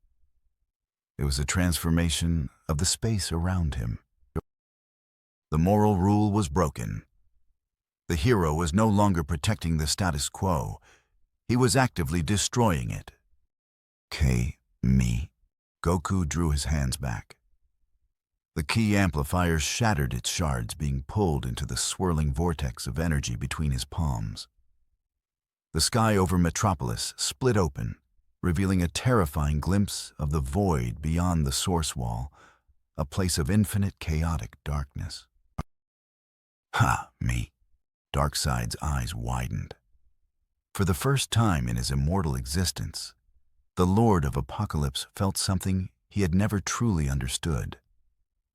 Speaker 1: It was a transformation of the space around him. The moral rule was broken. The hero was no longer protecting the status quo. He was actively destroying it. Me. Goku drew his hands back. The key amplifier shattered its shards, being pulled into the swirling vortex of energy between his palms. The sky over Metropolis split open, revealing a terrifying glimpse of the void beyond the source wall, a place of infinite chaotic darkness. Me. Darkseid's eyes widened. For the first time in his immortal existence, the Lord of Apocalypse felt something he had never truly understood,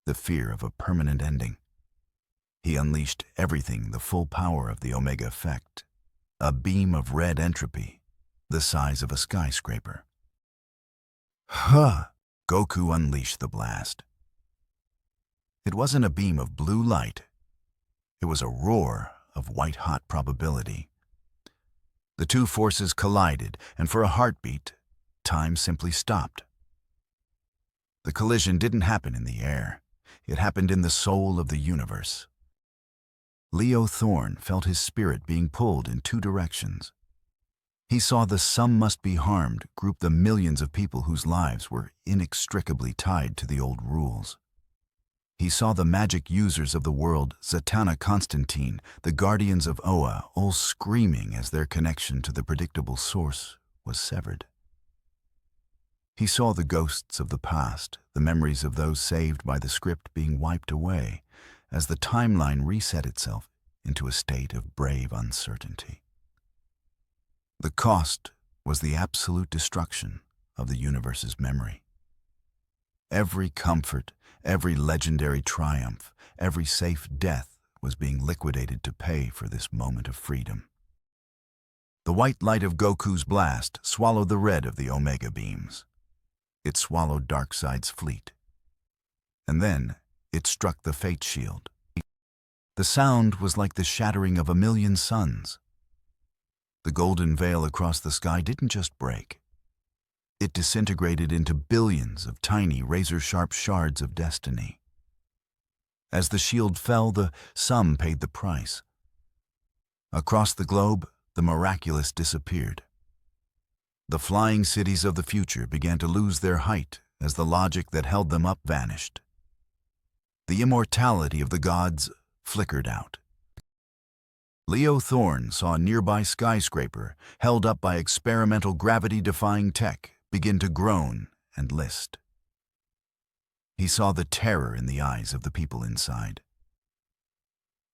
Speaker 1: the fear of a permanent ending. He unleashed everything, the full power of the Omega effect, a beam of red entropy, the size of a skyscraper. Goku unleashed the blast. It wasn't a beam of blue light. It was a roar of white-hot probability. The two forces collided, and for a heartbeat, time simply stopped. The collision didn't happen in the air. It happened in the soul of the universe. Leo Thorne felt his spirit being pulled in two directions. He saw the "some must be harmed" group the millions of people whose lives were inextricably tied to the old rules. He saw the magic users of the world, Zatanna Constantine, the guardians of Oa, all screaming as their connection to the predictable source was severed. He saw the ghosts of the past, the memories of those saved by the script being wiped away, as the timeline reset itself into a state of brave uncertainty. The cost was the absolute destruction of the universe's memory. Every comfort, every legendary triumph, every safe death was being liquidated to pay for this moment of freedom. The white light of Goku's blast swallowed the red of the Omega beams. It swallowed Darkseid's fleet. And then it struck the Fate Shield. The sound was like the shattering of a million suns. The golden veil across the sky didn't just break. It disintegrated into billions of tiny, razor-sharp shards of destiny. As the shield fell, some paid the price. Across the globe, the miraculous disappeared. The flying cities of the future began to lose their height as the logic that held them up vanished. The immortality of the gods flickered out. Leo Thorne saw a nearby skyscraper, held up by experimental gravity-defying tech, begin to groan and list. He saw the terror in the eyes of the people inside.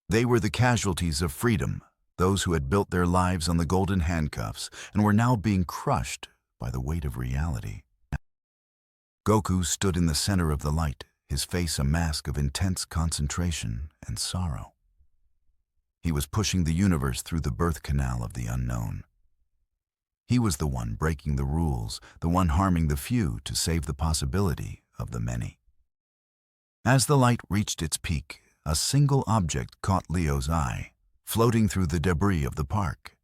Speaker 1: They were the casualties of freedom, those who had built their lives on the golden handcuffs and were now being crushed by the weight of reality. Goku stood in the center of the light, his face a mask of intense concentration and sorrow. He was pushing the universe through the birth canal of the unknown. He was the one breaking the rules, the one harming the few to save the possibility of the many. As the light reached its peak, a single object caught Leo's eye, floating through the debris of the park.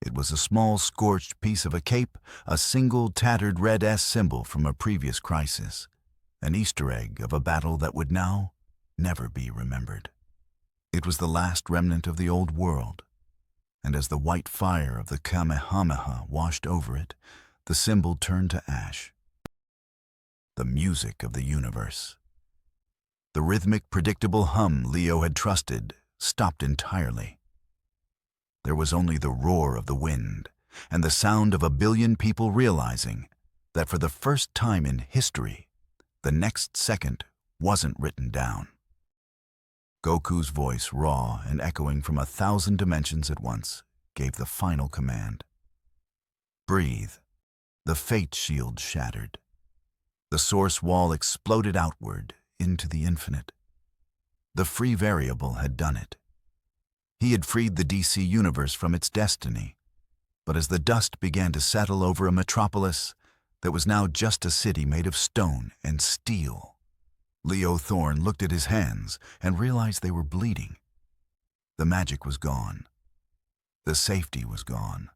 Speaker 1: It was a small scorched piece of a cape, a single tattered red S symbol from a previous crisis, an Easter egg of a battle that would now never be remembered. It was the last remnant of the old world, and as the white fire of the Kamehameha washed over it, the symbol turned to ash. The music of the universe. The rhythmic, predictable hum Leo had trusted stopped entirely. There was only the roar of the wind and the sound of a billion people realizing that for the first time in history, the next second wasn't written down. Goku's voice, raw and echoing from 1,000 dimensions at once, gave the final command. Breathe. The Fate Shield shattered. The source wall exploded outward into the infinite. The free variable had done it. He had freed the DC universe from its destiny, but as the dust began to settle over a metropolis that was now just a city made of stone and steel, Leo Thorne looked at his hands and realized they were bleeding. The magic was gone. The safety was gone.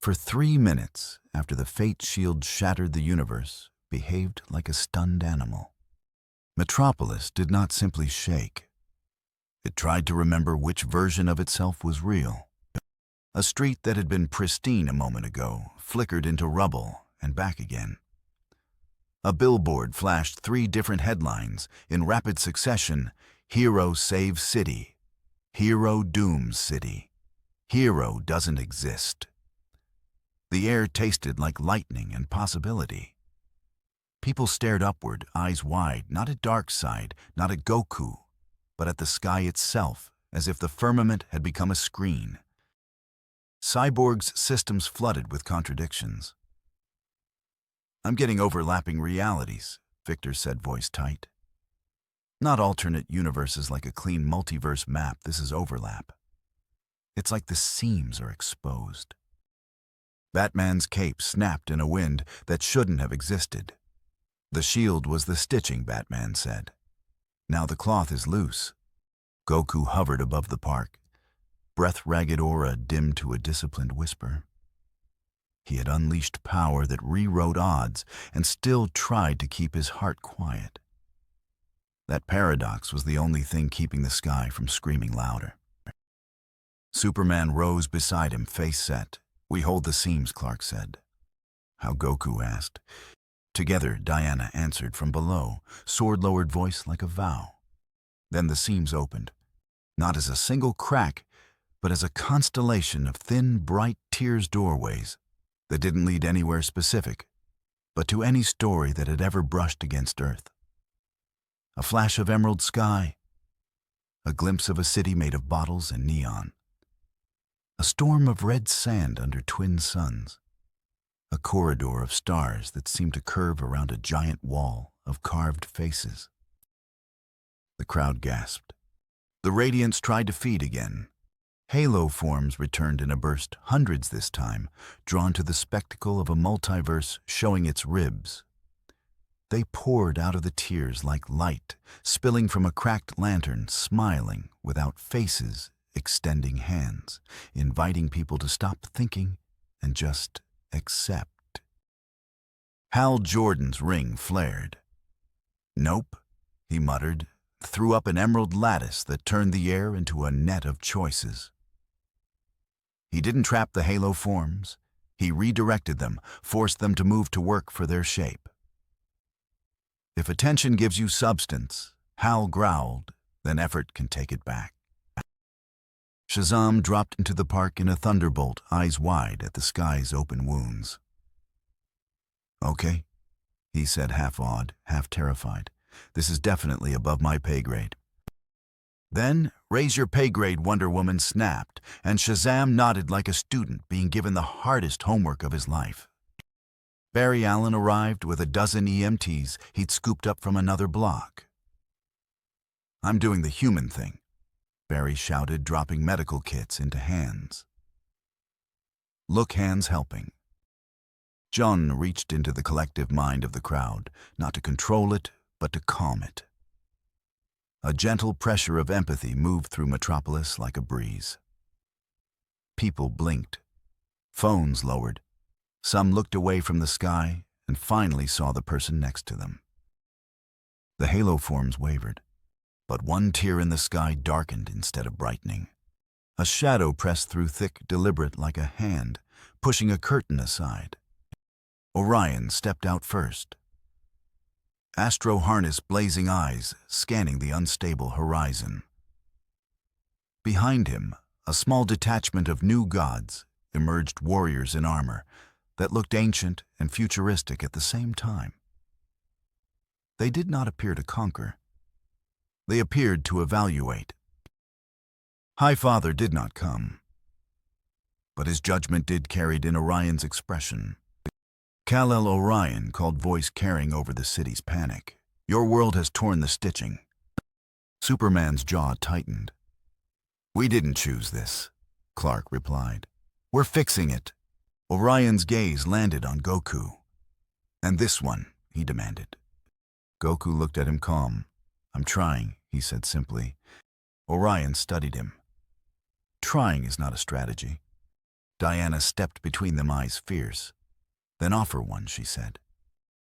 Speaker 1: For 3 minutes after the Fate Shield shattered, the universe behaved like a stunned animal. Metropolis did not simply shake. It tried to remember which version of itself was real. A street that had been pristine a moment ago flickered into rubble and back again. A billboard flashed 3 different headlines in rapid succession: Hero Saves City, Hero Dooms City, Hero Doesn't Exist. The air tasted like lightning and possibility. People stared upward, eyes wide, not at Darkseid, not at Goku, but at the sky itself, as if the firmament had become a screen. Cyborg's systems flooded with contradictions. "I'm getting overlapping realities," Victor said, voice tight. "Not alternate universes like a clean multiverse map, this is overlap. It's like the seams are exposed." Batman's cape snapped in a wind that shouldn't have existed. The shield was the stitching, Batman said. Now the cloth is loose. Goku hovered above the park, breath-ragged aura dimmed to a disciplined whisper. He had unleashed power that rewrote odds and still tried to keep his heart quiet. That paradox was the only thing keeping the sky from screaming louder. Superman rose beside him, face set. "We hold the seams," Clark said. "How?" Goku asked. Together, Diana answered from below, sword-lowered voice like a vow. Then the seams opened, not as a single crack, but as a constellation of thin, bright tears doorways that didn't lead anywhere specific, but to any story that had ever brushed against Earth. A flash of emerald sky, a glimpse of a city made of bottles and neon, a storm of red sand under twin suns, a corridor of stars that seemed to curve around a giant wall of carved faces. The crowd gasped. The radiance tried to feed again. Halo forms returned in a burst, hundreds this time, drawn to the spectacle of a multiverse showing its ribs. They poured out of the tears like light, spilling from a cracked lantern, smiling, without faces, extending hands, inviting people to stop thinking and just accept. Hal Jordan's ring flared. "Nope," he muttered, threw up an emerald lattice that turned the air into a net of choices. He didn't trap the halo forms. He redirected them, forced them to move to work for their shape. If attention gives you substance, Hal growled, then effort can take it back. Shazam dropped into the park in a thunderbolt, eyes wide at the sky's open wounds. "Okay," he said, half awed, half terrified. "This is definitely above my pay grade." Then, "Raise your pay grade," Wonder Woman snapped, and Shazam nodded like a student being given the hardest homework of his life. Barry Allen arrived with a dozen EMTs he'd scooped up from another block. "I'm doing the human thing," Barry shouted, dropping medical kits into hands. "Look, hands helping." John reached into the collective mind of the crowd, not to control it, but to calm it. A gentle pressure of empathy moved through Metropolis like a breeze. People blinked. Phones lowered. Some looked away from the sky and finally saw the person next to them. The halo forms wavered, but one tier in the sky darkened instead of brightening. A shadow pressed through thick, deliberate like a hand, pushing a curtain aside. Orion stepped out first. Astro harness blazing eyes, scanning the unstable horizon. Behind him, a small detachment of new gods emerged, warriors in armor that looked ancient and futuristic at the same time. They did not appear to conquer. They appeared to evaluate. Highfather did not come, but his judgment did carried in Orion's expression. Kal-El Orion called, voice carrying over the city's panic. "Your world has torn the stitching." Superman's jaw tightened. "We didn't choose this," Clark replied. "We're fixing it." Orion's gaze landed on Goku. "And this one," he demanded. Goku looked at him calm. "I'm trying," he said simply. Orion studied him. "Trying is not a strategy." Diana stepped between them, eyes fierce. "Then offer one," she said.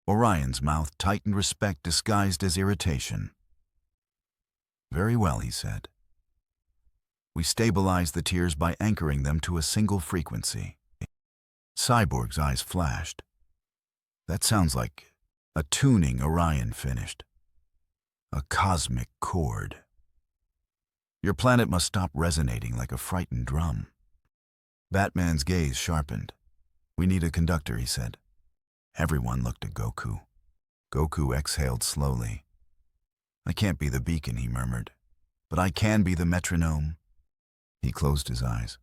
Speaker 1: Orion's mouth tightened, respect disguised as irritation. "Very well," he said. "We stabilize the tiers by anchoring them to a single frequency." Cyborg's eyes flashed. "That sounds like a tuning," Orion finished. "A cosmic chord. Your planet must stop resonating like a frightened drum." Batman's gaze sharpened. "We need a conductor," he said. Everyone looked at Goku. Goku exhaled slowly. "I can't be the beacon," he murmured, "but I can be the metronome." He closed his eyes.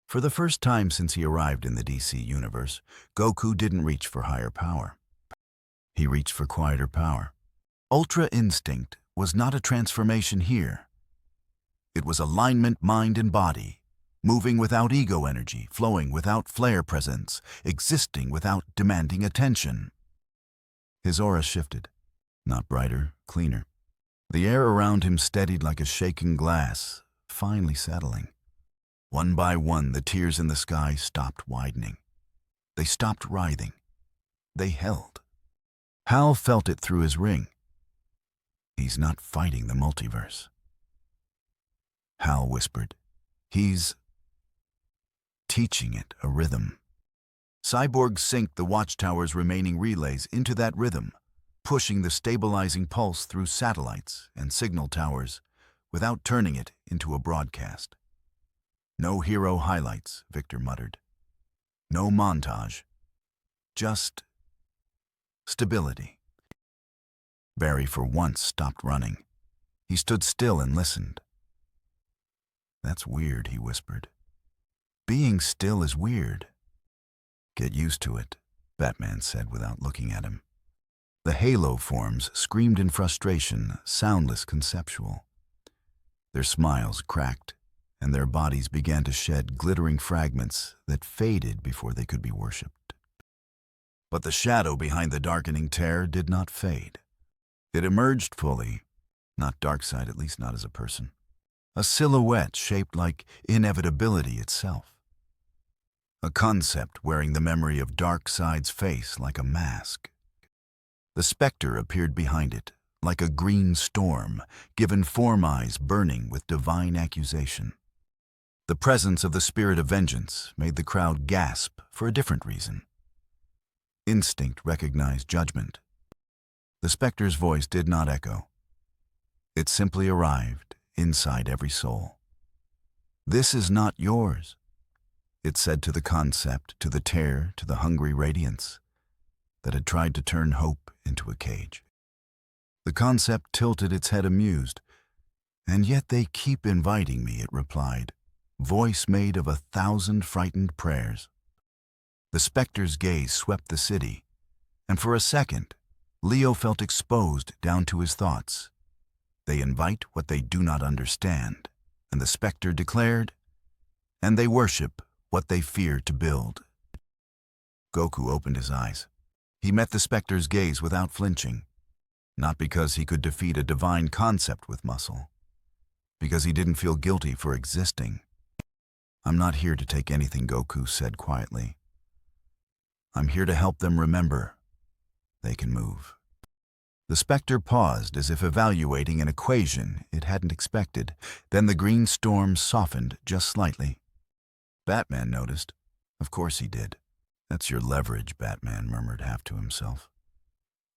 Speaker 1: For the first time since he arrived in the DC universe, Goku didn't reach for higher power. He reached for quieter power. Ultra Instinct was not a transformation here. It was alignment, mind and body, moving without ego energy, flowing without flare presence, existing without demanding attention. His aura shifted, not brighter, cleaner. The air around him steadied like a shaken glass, finally settling. One by one, the tiers in the sky stopped widening. They stopped writhing. They held. Hal felt it through his ring. He's not fighting the multiverse. Hal whispered. He's teaching it a rhythm. Cyborg synced the Watchtower's remaining relays into that rhythm, pushing the stabilizing pulse through satellites and signal towers without turning it into a broadcast. "No hero highlights," Victor muttered. "No montage. Just stability." Barry for once stopped running. He stood still and listened. "That's weird," he whispered. "Being still is weird." "Get used to it," Batman said without looking at him. The halo forms screamed in frustration, soundless, conceptual. Their smiles cracked, and their bodies began to shed glittering fragments that faded before they could be worshipped. But the shadow behind the darkening tear did not fade. It emerged fully, not Darkseid, at least not as a person. A silhouette shaped like inevitability itself. A concept wearing the memory of Darkseid's face like a mask. The specter appeared behind it, like a green storm, given form eyes burning with divine accusation. The presence of the spirit of vengeance made the crowd gasp for a different reason. Instinct recognized judgment. The specter's voice did not echo. It simply arrived inside every soul. "This is not yours," it said to the concept, to the tear, to the hungry radiance that had tried to turn hope into a cage. The concept tilted its head amused. "And yet they keep inviting me," it replied, voice made of 1,000 frightened prayers. The specter's gaze swept the city, and for a second, Leo felt exposed down to his thoughts. They invite what they do not understand, and the specter declared, and they worship what they fear to build. Goku opened his eyes. He met the specter's gaze without flinching, not because he could defeat a divine concept with muscle, because he didn't feel guilty for existing. "I'm not here to take anything," Goku said quietly. "I'm here to help them remember they can move." The specter paused as if evaluating an equation it hadn't expected. Then the green storm softened just slightly. Batman noticed. Of course he did. "That's your leverage," Batman murmured half to himself.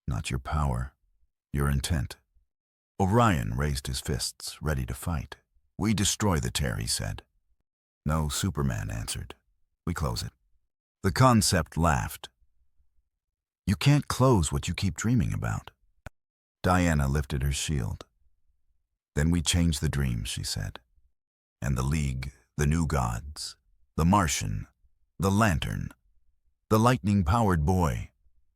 Speaker 1: "Not your power, your intent." Orion raised his fists, ready to fight. "We destroy the tear," he said. "No," Superman answered. "We close it." The concept laughed. "You can't close what you keep dreaming about." Diana lifted her shield. "Then we change the dream," she said. And the League, the new gods, the Martian, the Lantern, the lightning-powered boy,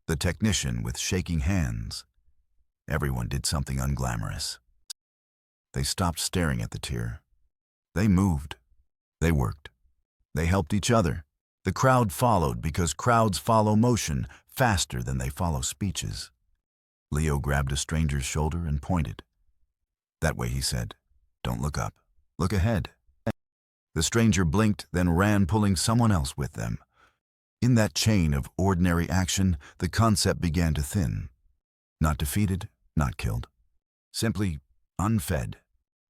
Speaker 1: the technician with shaking hands, everyone did something unglamorous. They stopped staring at the tear. They moved. They worked. They helped each other. The crowd followed because crowds follow motion faster than they follow speeches. Leo grabbed a stranger's shoulder and pointed. "That way," he said. "Don't look up. Look ahead." The stranger blinked, then ran, pulling someone else with them. In that chain of ordinary action, the concept began to thin. Not defeated, not killed. Simply unfed.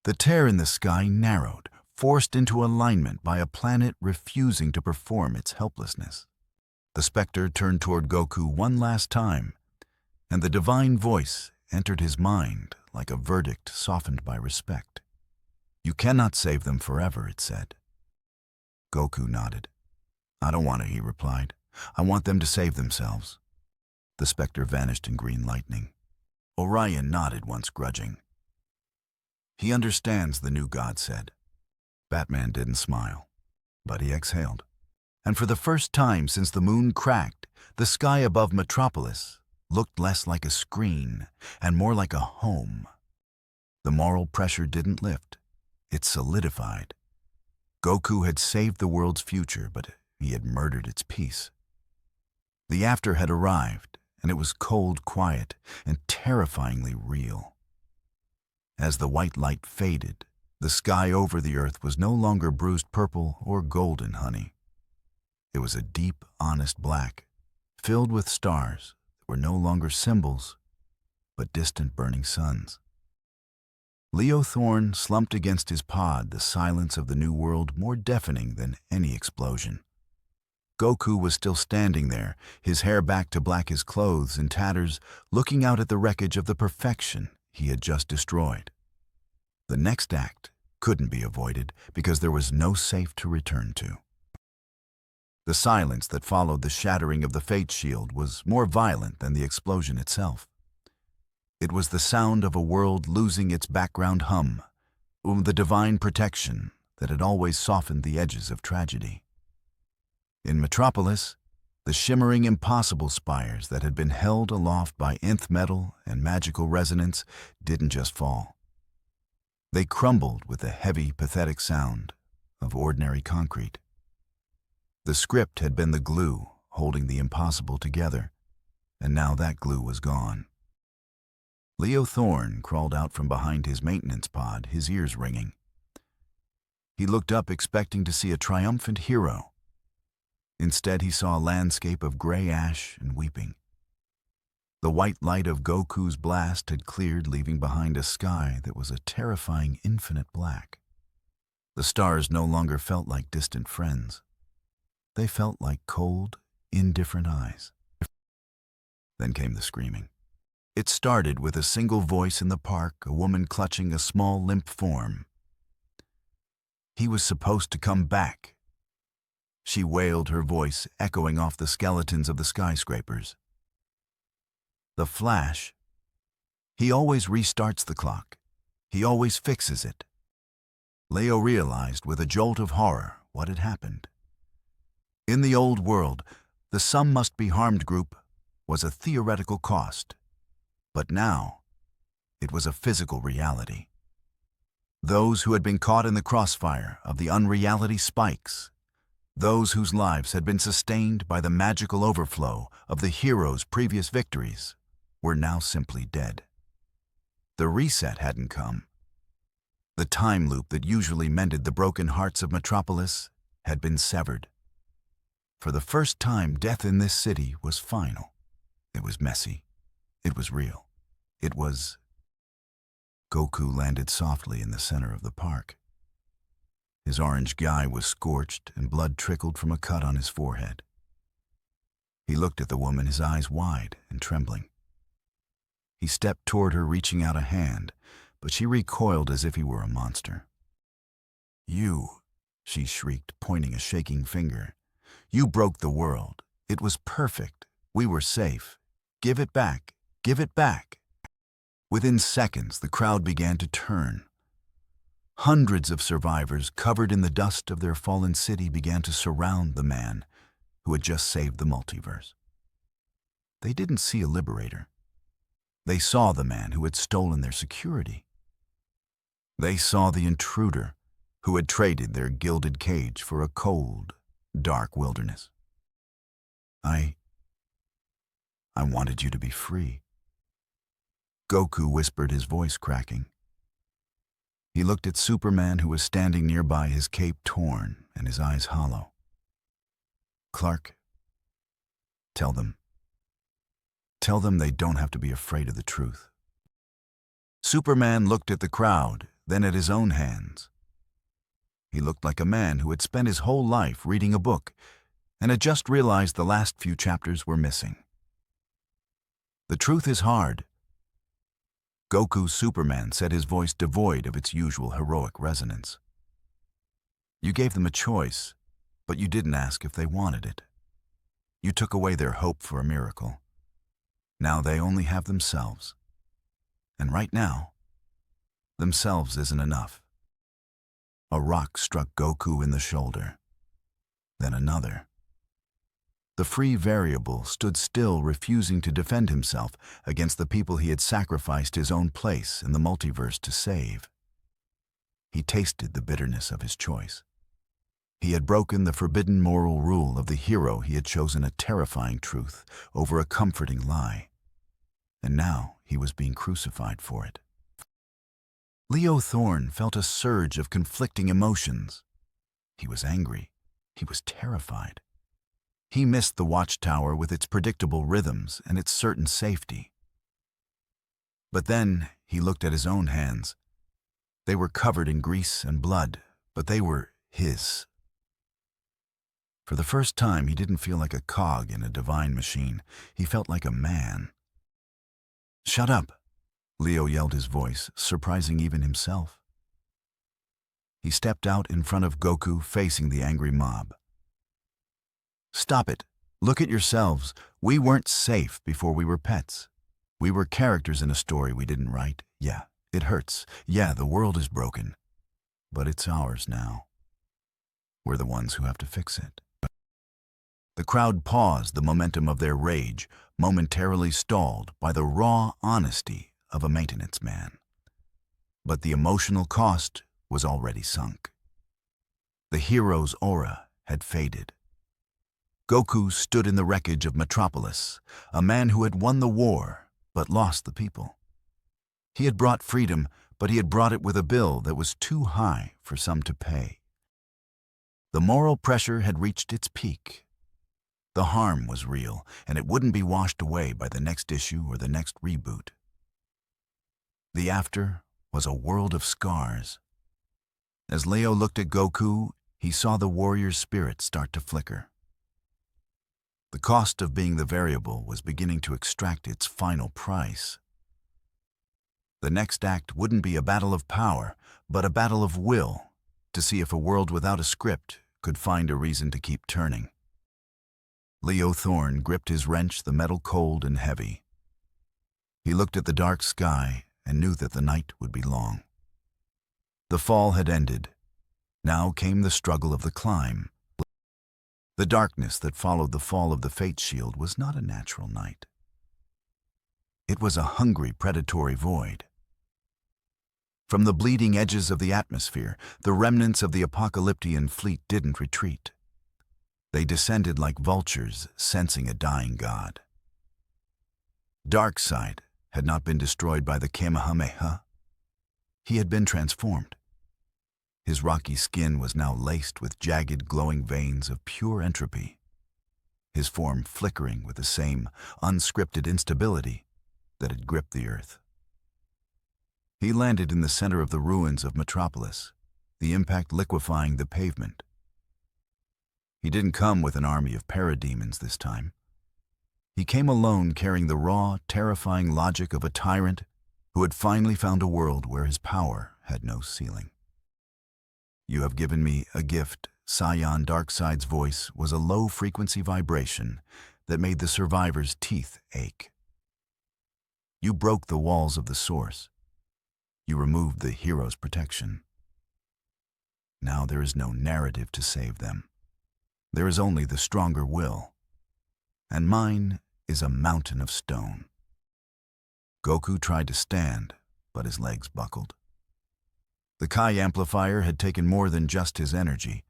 Speaker 1: The tear in the sky narrowed, forced into alignment by a planet refusing to perform its helplessness. The specter turned toward Goku one last time, and the divine voice entered his mind like a verdict softened by respect. "You cannot save them forever," it said. Goku nodded. "I don't want to," he replied. "I want them to save themselves." The specter vanished in green lightning. Orion nodded once grudging. "He understands," the new god said. Batman didn't smile, but he exhaled. And for the first time since the moon cracked, the sky above Metropolis looked less like a screen and more like a home. The moral pressure didn't lift. It solidified. Goku had saved the world's future, but he had murdered its peace. The after had arrived, and it was cold, quiet, and terrifyingly real. As the white light faded, the sky over the earth was no longer bruised purple or golden honey. It was a deep, honest black, filled with stars that were no longer symbols, but distant burning suns. Leo Thorne slumped against his pod, the silence of the new world more deafening than any explosion. Goku was still standing there, his hair back to black, his clothes in tatters, looking out at the wreckage of the perfection he had just destroyed. The next act couldn't be avoided because there was no safe to return to. The silence that followed the shattering of the Fate Shield was more violent than the explosion itself. It was the sound of a world losing its background hum, the divine protection that had always softened the edges of tragedy. In Metropolis, The shimmering impossible spires that had been held aloft by nth metal and magical resonance didn't just fall. They crumbled with the heavy, pathetic sound of ordinary concrete. The script had been the glue holding the impossible together, and now that glue was gone. Leo Thorne crawled out from behind his maintenance pod, his ears ringing. He looked up expecting to see a triumphant hero. Instead, he saw a landscape of gray ash and weeping. The white light of Goku's blast had cleared, leaving behind a sky that was a terrifying infinite black. The stars no longer felt like distant friends. They felt like cold, indifferent eyes. Then came the screaming. It started with a single voice in the park, a woman clutching a small, limp form. He was supposed to come back. She wailed, her voice echoing off the skeletons of the skyscrapers. The Flash. He always restarts the clock. He always fixes it. Leo realized with a jolt of horror what had happened. In the old world, the Some Must Be Harmed group was a theoretical cost, but now it was a physical reality. Those who had been caught in the crossfire of the unreality spikes, those whose lives had been sustained by the magical overflow of the hero's previous victories, were now simply dead. The reset hadn't come. The time loop that usually mended the broken hearts of Metropolis had been severed. For the first time, death in this city was final. It was messy. It was real. It was... Goku landed softly in the center of the park. His orange guy was scorched and blood trickled from a cut on his forehead. He looked at the woman, his eyes wide and trembling. He stepped toward her, reaching out a hand, but she recoiled as if he were a monster. "You," she shrieked, pointing a shaking finger. "You broke the world. It was perfect. We were safe. Give it back. Give it back." Within seconds, the crowd began to turn. Hundreds of survivors, covered in the dust of their fallen city, began to surround the man who had just saved the multiverse. They didn't see a liberator. They saw the man who had stolen their security. They saw the intruder who had traded their gilded cage for a cold, dark wilderness. I wanted you to be free," Goku whispered, his voice cracking. He looked at Superman, who was standing nearby, his cape torn and his eyes hollow. "Clark, tell them they don't have to be afraid of the truth." Superman looked at the crowd, then at his own hands. He looked like a man who had spent his whole life reading a book and had just realized the last few chapters were missing. "The truth is hard." Goku Superman said, his voice devoid of its usual heroic resonance. "You gave them a choice, but you didn't ask if they wanted it. You took away their hope for a miracle. Now they only have themselves. And right now, themselves isn't enough." A rock struck Goku in the shoulder, then another. The free variable stood still, refusing to defend himself against the people he had sacrificed his own place in the multiverse to save. He tasted the bitterness of his choice. He had broken the forbidden moral rule of the hero. He had chosen a terrifying truth over a comforting lie. And now he was being crucified for it. Leo Thorne felt a surge of conflicting emotions. He was angry. He was terrified. He missed the watchtower with its predictable rhythms and its certain safety. But then he looked at his own hands. They were covered in grease and blood, but they were his. For the first time, he didn't feel like a cog in a divine machine. He felt like a man. "Shut up," Leo yelled, his voice surprising even himself. He stepped out in front of Goku, facing the angry mob. "Stop it. Look at yourselves. We weren't safe before we were pets. We were characters in a story we didn't write. Yeah, it hurts. Yeah, the world is broken. But it's ours now. We're the ones who have to fix it." The crowd paused, the momentum of their rage momentarily stalled by the raw honesty of a maintenance man. But the emotional cost was already sunk. The hero's aura had faded. Goku stood in the wreckage of Metropolis, a man who had won the war but lost the people. He had brought freedom, but he had brought it with a bill that was too high for some to pay. The moral pressure had reached its peak. The harm was real, and it wouldn't be washed away by the next issue or the next reboot. The after was a world of scars. As Leo looked at Goku, he saw the warrior's spirit start to flicker. The cost of being the variable was beginning to extract its final price. The next act wouldn't be a battle of power, but a battle of will, to see if a world without a script could find a reason to keep turning. Leo Thorne gripped his wrench, the metal cold and heavy. He looked at the dark sky and knew that the night would be long. The fall had ended. Now came the struggle of the climb. The darkness that followed the fall of the Fate Shield was not a natural night. It was a hungry, predatory void. From the bleeding edges of the atmosphere, the remnants of the Apocalyptian fleet didn't retreat. They descended like vultures, sensing a dying god. Darkseid had not been destroyed by the Kamehameha. He had been transformed. His rocky skin was now laced with jagged, glowing veins of pure entropy, his form flickering with the same unscripted instability that had gripped the earth. He landed in the center of the ruins of Metropolis, the impact liquefying the pavement. He didn't come with an army of parademons this time. He came alone, carrying the raw, terrifying logic of a tyrant who had finally found a world where his power had no ceiling. "You have given me a gift." Scion Darkseid's voice was a low-frequency vibration that made the survivors' teeth ache. "You broke the walls of the source. You removed the hero's protection. Now there is no narrative to save them. There is only the stronger will. And mine is a mountain of stone." Goku tried to stand, but his legs buckled. The Kai amplifier had taken more than just his energy.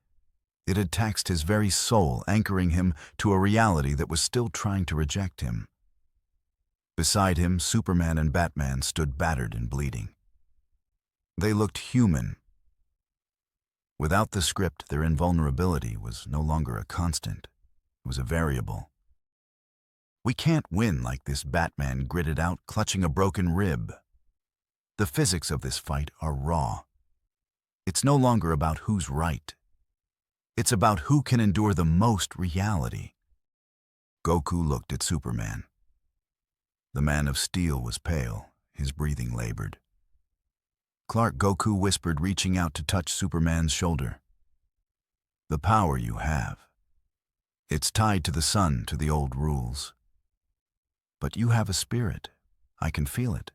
Speaker 1: It had taxed his very soul, anchoring him to a reality that was still trying to reject him. Beside him, Superman and Batman stood battered and bleeding. They looked human. Without the script, their invulnerability was no longer a constant. It was a variable. "We can't win like this," Batman gritted out, clutching a broken rib. "The physics of this fight are raw. It's no longer about who's right. It's about who can endure the most reality." Goku looked at Superman. The man of steel was pale, his breathing labored. "Clark," Goku whispered, reaching out to touch Superman's shoulder. "The power you have. It's tied to the sun, to the old rules. But you have a spirit. I can feel it.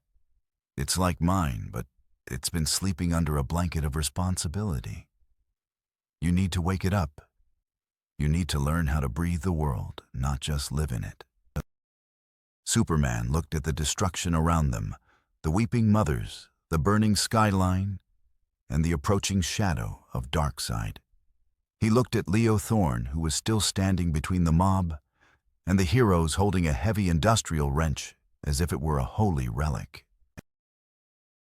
Speaker 1: It's like mine, but it's been sleeping under a blanket of responsibility. You need to wake it up. You need to learn how to breathe the world, not just live in it." Superman looked at the destruction around them, the weeping mothers, the burning skyline, and the approaching shadow of Darkseid. He looked at Leo Thorne, who was still standing between the mob and the heroes, holding a heavy industrial wrench as if it were a holy relic.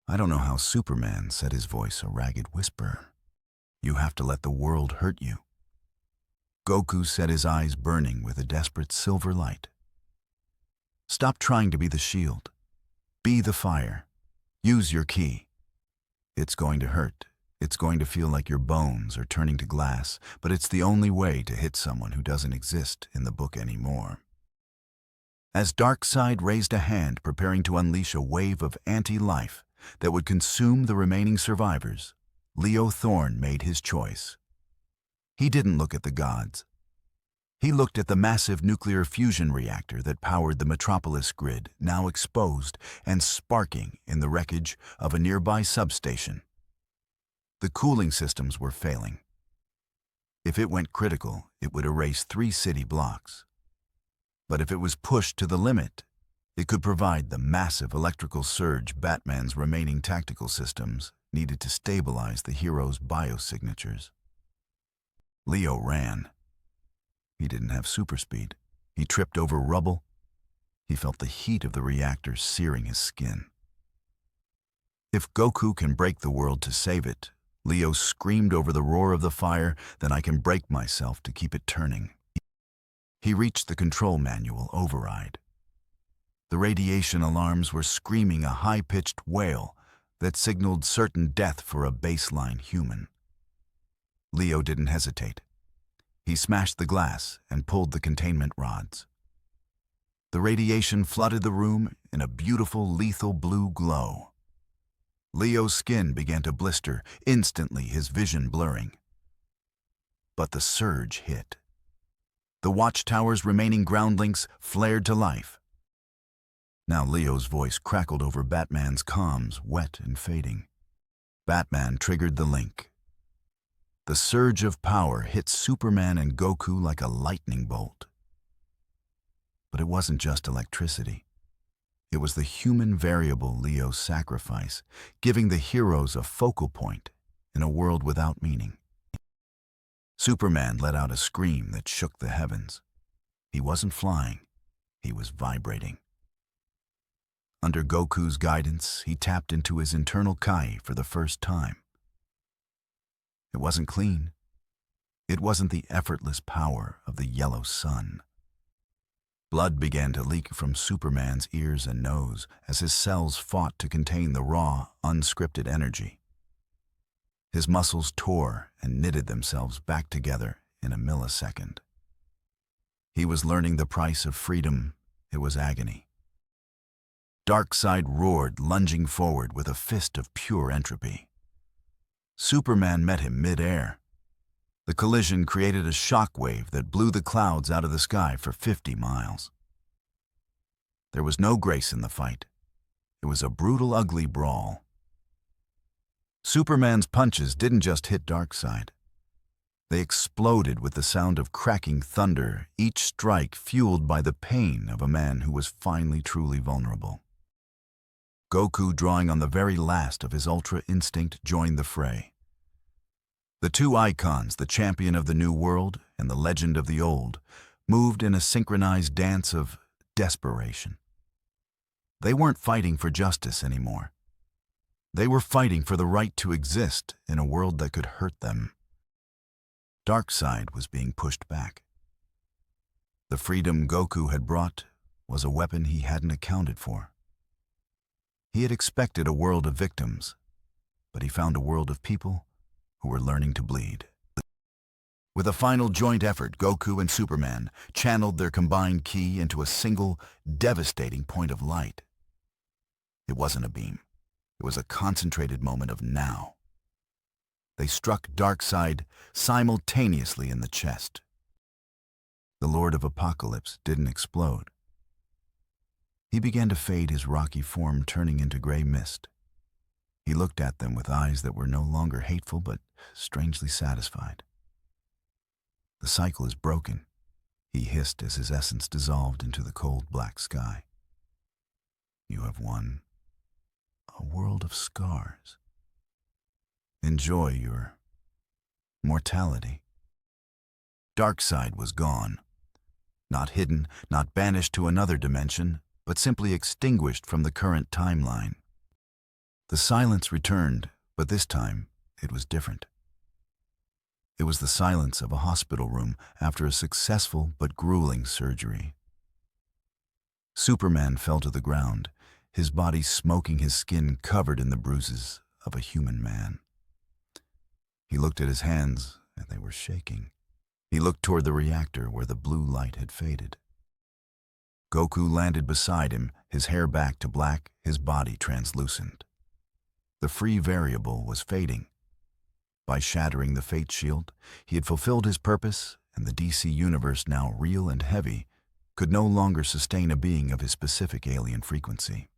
Speaker 1: "I don't know how," Superman said, his voice a ragged whisper. "You have to let the world hurt you." Goku set his eyes burning with a desperate silver light. "Stop trying to be the shield. Be the fire. Use your ki. It's going to hurt. It's going to feel like your bones are turning to glass, but it's the only way to hit someone who doesn't exist in the book anymore." As Darkseid raised a hand, preparing to unleash a wave of anti-life that would consume the remaining survivors, Leo Thorne made his choice. He didn't look at the gods. He looked at the massive nuclear fusion reactor that powered the Metropolis grid, now exposed and sparking in the wreckage of a nearby substation. The cooling systems were failing. If it went critical, it would erase 3 city blocks. But if it was pushed to the limit, it could provide the massive electrical surge Batman's remaining tactical systems needed to stabilize the hero's biosignatures. Leo ran. He didn't have super speed. He tripped over rubble. He felt the heat of the reactor searing his skin. If Goku can break the world to save it, Leo screamed over the roar of the fire, then I can break myself to keep it turning. He reached the control manual override. The radiation alarms were screaming a high-pitched wail that signaled certain death for a baseline human. Leo didn't hesitate. He smashed the glass and pulled the containment rods. The radiation flooded the room in a beautiful, lethal blue glow. Leo's skin began to blister, instantly his vision blurring. But the surge hit. The watchtower's remaining groundlinks flared to life. Now Leo's voice crackled over Batman's comms, wet and fading. Batman triggered the link. The surge of power hit Superman and Goku like a lightning bolt. But it wasn't just electricity. It was the human variable Leo's sacrifice, giving the heroes a focal point in a world without meaning. Superman let out a scream that shook the heavens. He wasn't flying, he was vibrating. Under Goku's guidance, he tapped into his internal Kai for the first time. It wasn't clean. It wasn't the effortless power of the yellow sun. Blood began to leak from Superman's ears and nose as his cells fought to contain the raw, unscripted energy. His muscles tore and knitted themselves back together in a millisecond. He was learning the price of freedom. It was agony. Darkseid roared, lunging forward with a fist of pure entropy. Superman met him mid-air. The collision created a shockwave that blew the clouds out of the sky for 50 miles. There was no grace in the fight. It was a brutal, ugly brawl. Superman's punches didn't just hit Darkseid. They exploded with the sound of cracking thunder, each strike fueled by the pain of a man who was finally truly vulnerable. Goku, drawing on the very last of his Ultra Instinct, joined the fray. The two icons, the champion of the new world and the legend of the old, moved in a synchronized dance of desperation. They weren't fighting for justice anymore. They were fighting for the right to exist in a world that could hurt them. Darkseid was being pushed back. The freedom Goku had brought was a weapon he hadn't accounted for. He had expected a world of victims, but he found a world of people who were learning to bleed. With a final joint effort, Goku and Superman channeled their combined ki into a single, devastating point of light. It wasn't a beam. It was a concentrated moment of now. They struck Darkseid simultaneously in the chest. The Lord of Apocalypse didn't explode. He began to fade, his rocky form turning into gray mist. He looked at them with eyes that were no longer hateful but strangely satisfied. The cycle is broken, he hissed as his essence dissolved into the cold black sky. You have won a world of scars. Enjoy your mortality. Darkseid was gone. Not hidden, not banished to another dimension, but simply extinguished from the current timeline. The silence returned, but this time it was different. It was the silence of a hospital room after a successful but grueling surgery. Superman fell to the ground, his body smoking, his skin covered in the bruises of a human man. He looked at his hands, and they were shaking. He looked toward the reactor where the blue light had faded. Goku landed beside him, his hair back to black, his body translucent. The free variable was fading. By shattering the fate shield, he had fulfilled his purpose, and the DC universe, now real and heavy, could no longer sustain a being of his specific alien frequency.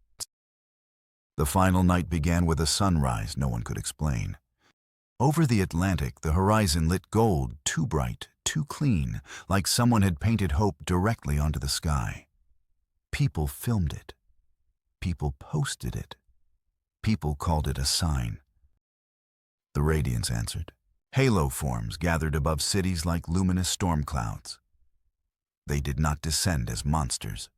Speaker 1: The final night began with a sunrise no one could explain. Over the Atlantic, the horizon lit gold, too bright, too clean, like someone had painted hope directly onto the sky. People filmed it. People posted it. People called it a sign. The radiance answered. Halo forms gathered above cities like luminous storm clouds. They did not descend as monsters.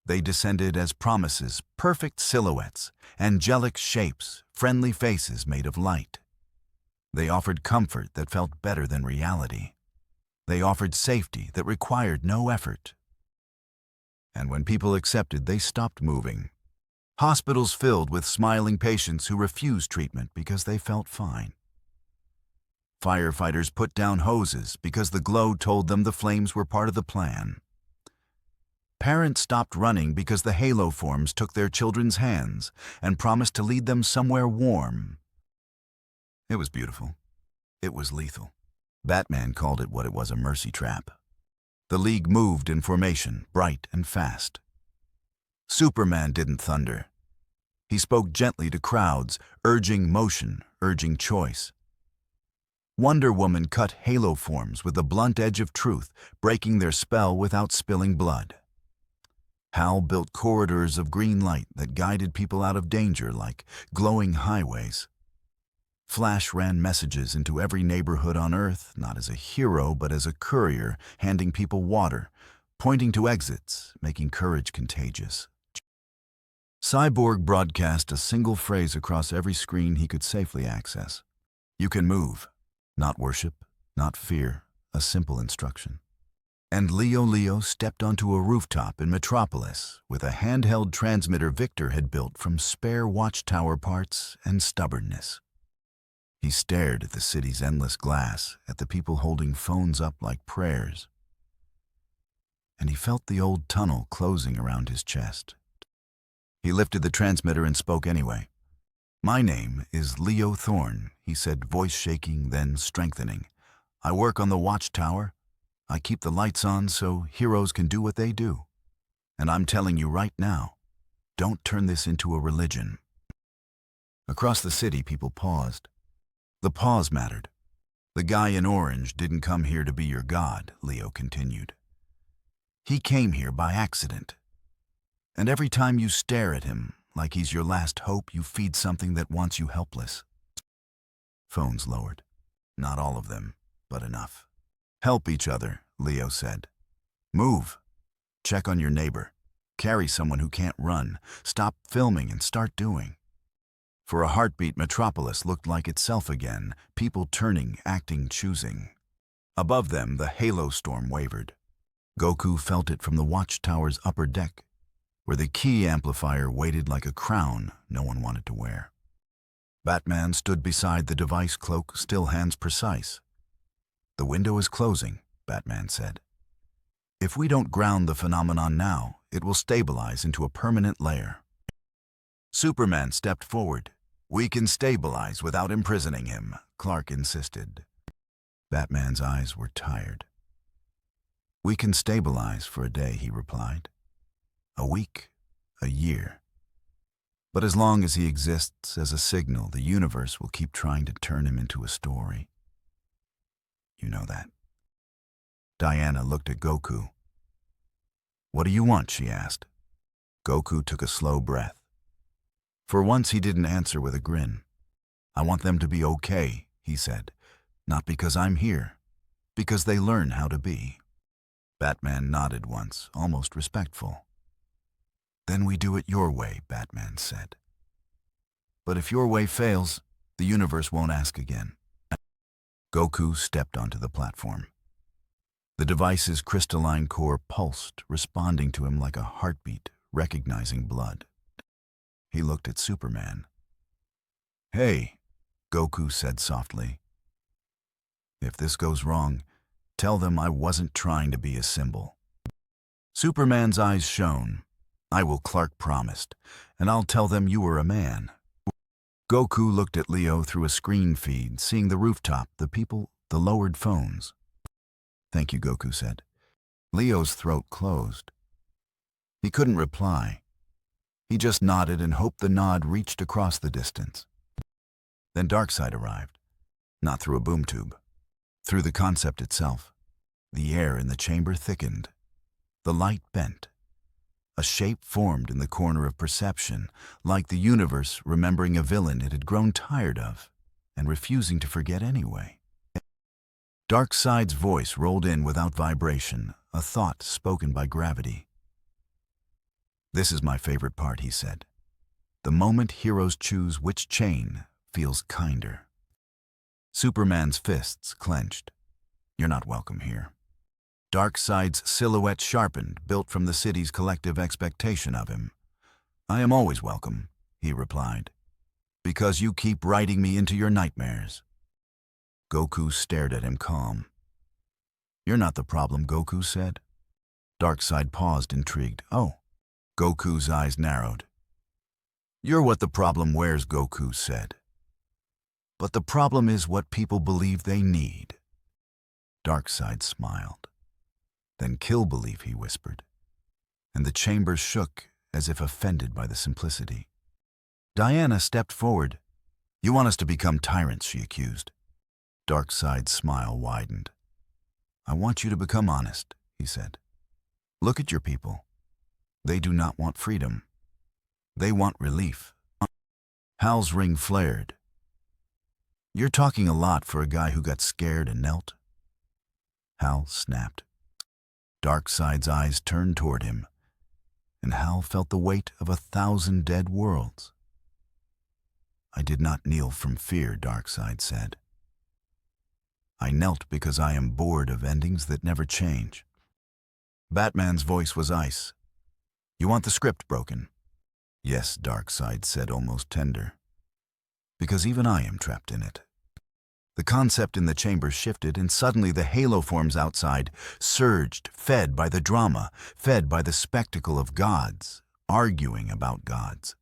Speaker 1: They descended as promises, perfect silhouettes, angelic shapes, friendly faces made of light. They offered comfort that felt better than reality. They offered safety that required no effort. And when people accepted, they stopped moving. Hospitals filled with smiling patients who refused treatment because they felt fine. Firefighters put down hoses because the glow told them the flames were part of the plan. Parents stopped running because the halo forms took their children's hands and promised to lead them somewhere warm. It was beautiful. It was lethal. Batman called it what it was, a mercy trap. The League moved in formation, bright and fast. Superman didn't thunder. He spoke gently to crowds, urging motion, urging choice. Wonder Woman cut halo forms with the blunt edge of truth, breaking their spell without spilling blood. Hal built corridors of green light that guided people out of danger like glowing highways. Flash ran messages into every neighborhood on Earth, not as a hero, but as a courier, handing people water, pointing to exits, making courage contagious. Cyborg broadcast a single phrase across every screen he could safely access. You can move. Not worship, not fear, a simple instruction. And Leo stepped onto a rooftop in Metropolis with a handheld transmitter Victor had built from spare watchtower parts and stubbornness. He stared at the city's endless glass, at the people holding phones up like prayers. And he felt the old tunnel closing around his chest. He lifted the transmitter and spoke anyway. "My name is Leo Thorne," he said, voice shaking, then strengthening. "I work on the watchtower. I keep the lights on so heroes can do what they do. And I'm telling you right now, don't turn this into a religion." Across the city, people paused. The pause mattered. "The guy in orange didn't come here to be your god," Leo continued. "He came here by accident. And every time you stare at him, like he's your last hope, you feed something that wants you helpless." Phones lowered. Not all of them, but enough. "Help each other," Leo said. "Move. Check on your neighbor. Carry someone who can't run. Stop filming and start doing." For a heartbeat, Metropolis looked like itself again, people turning, acting, choosing. Above them, the halo storm wavered. Goku felt it from the watchtower's upper deck, where the key amplifier waited like a crown no one wanted to wear. Batman stood beside the device cloak, still hands precise. "The window is closing," Batman said. "If we don't ground the phenomenon now, it will stabilize into a permanent layer." Superman stepped forward. "We can stabilize without imprisoning him," Clark insisted. Batman's eyes were tired. "We can stabilize for a day," he replied. "A week, a year. But as long as he exists as a signal, the universe will keep trying to turn him into a story. You know that." Diana looked at Goku. "What do you want?" she asked. Goku took a slow breath. For once, he didn't answer with a grin. "I want them to be okay," he said. "Not because I'm here, because they learn how to be." Batman nodded once, almost respectful. "Then we do it your way," Batman said. "But if your way fails, the universe won't ask again." Goku stepped onto the platform. The device's crystalline core pulsed, responding to him like a heartbeat, recognizing blood. He looked at Superman. "Hey," Goku said softly. "If this goes wrong, tell them I wasn't trying to be a symbol." Superman's eyes shone. "I will," Clark promised, "and I'll tell them you were a man." Goku looked at Leo through a screen feed, seeing the rooftop, the people, the lowered phones. "Thank you," Goku said. Leo's throat closed. He couldn't reply. He just nodded and hoped the nod reached across the distance. Then Darkseid arrived. Not through a boom tube. Through the concept itself. The air in the chamber thickened. The light bent. A shape formed in the corner of perception, like the universe remembering a villain it had grown tired of and refusing to forget anyway. Darkseid's voice rolled in without vibration, a thought spoken by gravity. "This is my favorite part," he said. "The moment heroes choose which chain feels kinder." Superman's fists clenched. "You're not welcome here." Darkseid's silhouette sharpened, built from the city's collective expectation of him. "I am always welcome," he replied, "because you keep writing me into your nightmares." Goku stared at him calm. "You're not the problem," Goku said. Darkseid paused, intrigued. "Oh." Goku's eyes narrowed. "You're what the problem wears," Goku said. "But the problem is what people believe they need." Darkseid smiled. "Then kill belief," he whispered. And the chamber shook as if offended by the simplicity. Diana stepped forward. "You want us to become tyrants," she accused. Darkseid's smile widened. "I want you to become honest," he said. "Look at your people. They do not want freedom. They want relief." Hal's ring flared. "You're talking a lot for a guy who got scared and knelt." Hal snapped. Darkseid's eyes turned toward him, and Hal felt the weight of 1,000 dead worlds. "I did not kneel from fear," Darkseid said. "I knelt because I am bored of endings that never change." Batman's voice was ice. "You want the script broken?" "Yes," Darkseid said, almost tender. "Because even I am trapped in it." The concept in the chamber shifted, and suddenly the halo forms outside surged, fed by the drama, fed by the spectacle of gods, arguing about gods.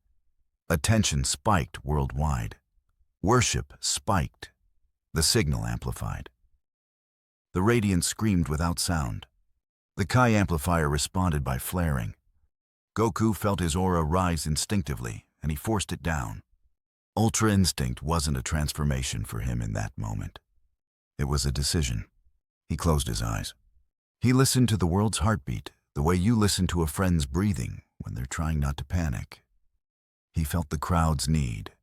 Speaker 1: Attention spiked worldwide. Worship spiked. The signal amplified. The radiance screamed without sound. The Kai amplifier responded by flaring. Goku felt his aura rise instinctively, and he forced it down. Ultra instinct wasn't a transformation for him in that moment. It was a decision. He closed his eyes. He listened to the world's heartbeat, the way you listen to a friend's breathing when they're trying not to panic. He felt the crowd's need.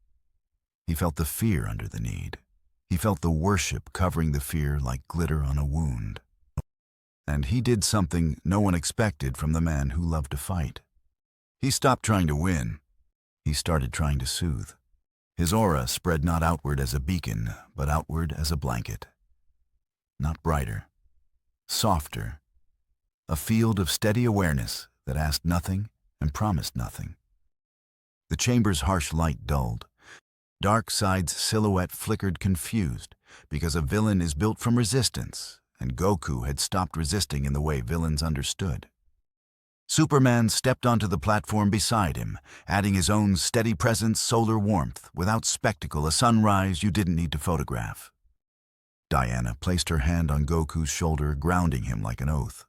Speaker 1: He felt the fear under the need. He felt the worship covering the fear like glitter on a wound. And he did something no one expected from the man who loved to fight. He stopped trying to win. He started trying to soothe. His aura spread not outward as a beacon, but outward as a blanket. Not brighter, softer, a field of steady awareness that asked nothing and promised nothing. The chamber's harsh light dulled. Darkseid's silhouette flickered confused, because a villain is built from resistance, and Goku had stopped resisting in the way villains understood. Superman stepped onto the platform beside him, adding his own steady presence, solar warmth, without spectacle, a sunrise you didn't need to photograph. Diana placed her hand on Goku's shoulder, grounding him like an oath.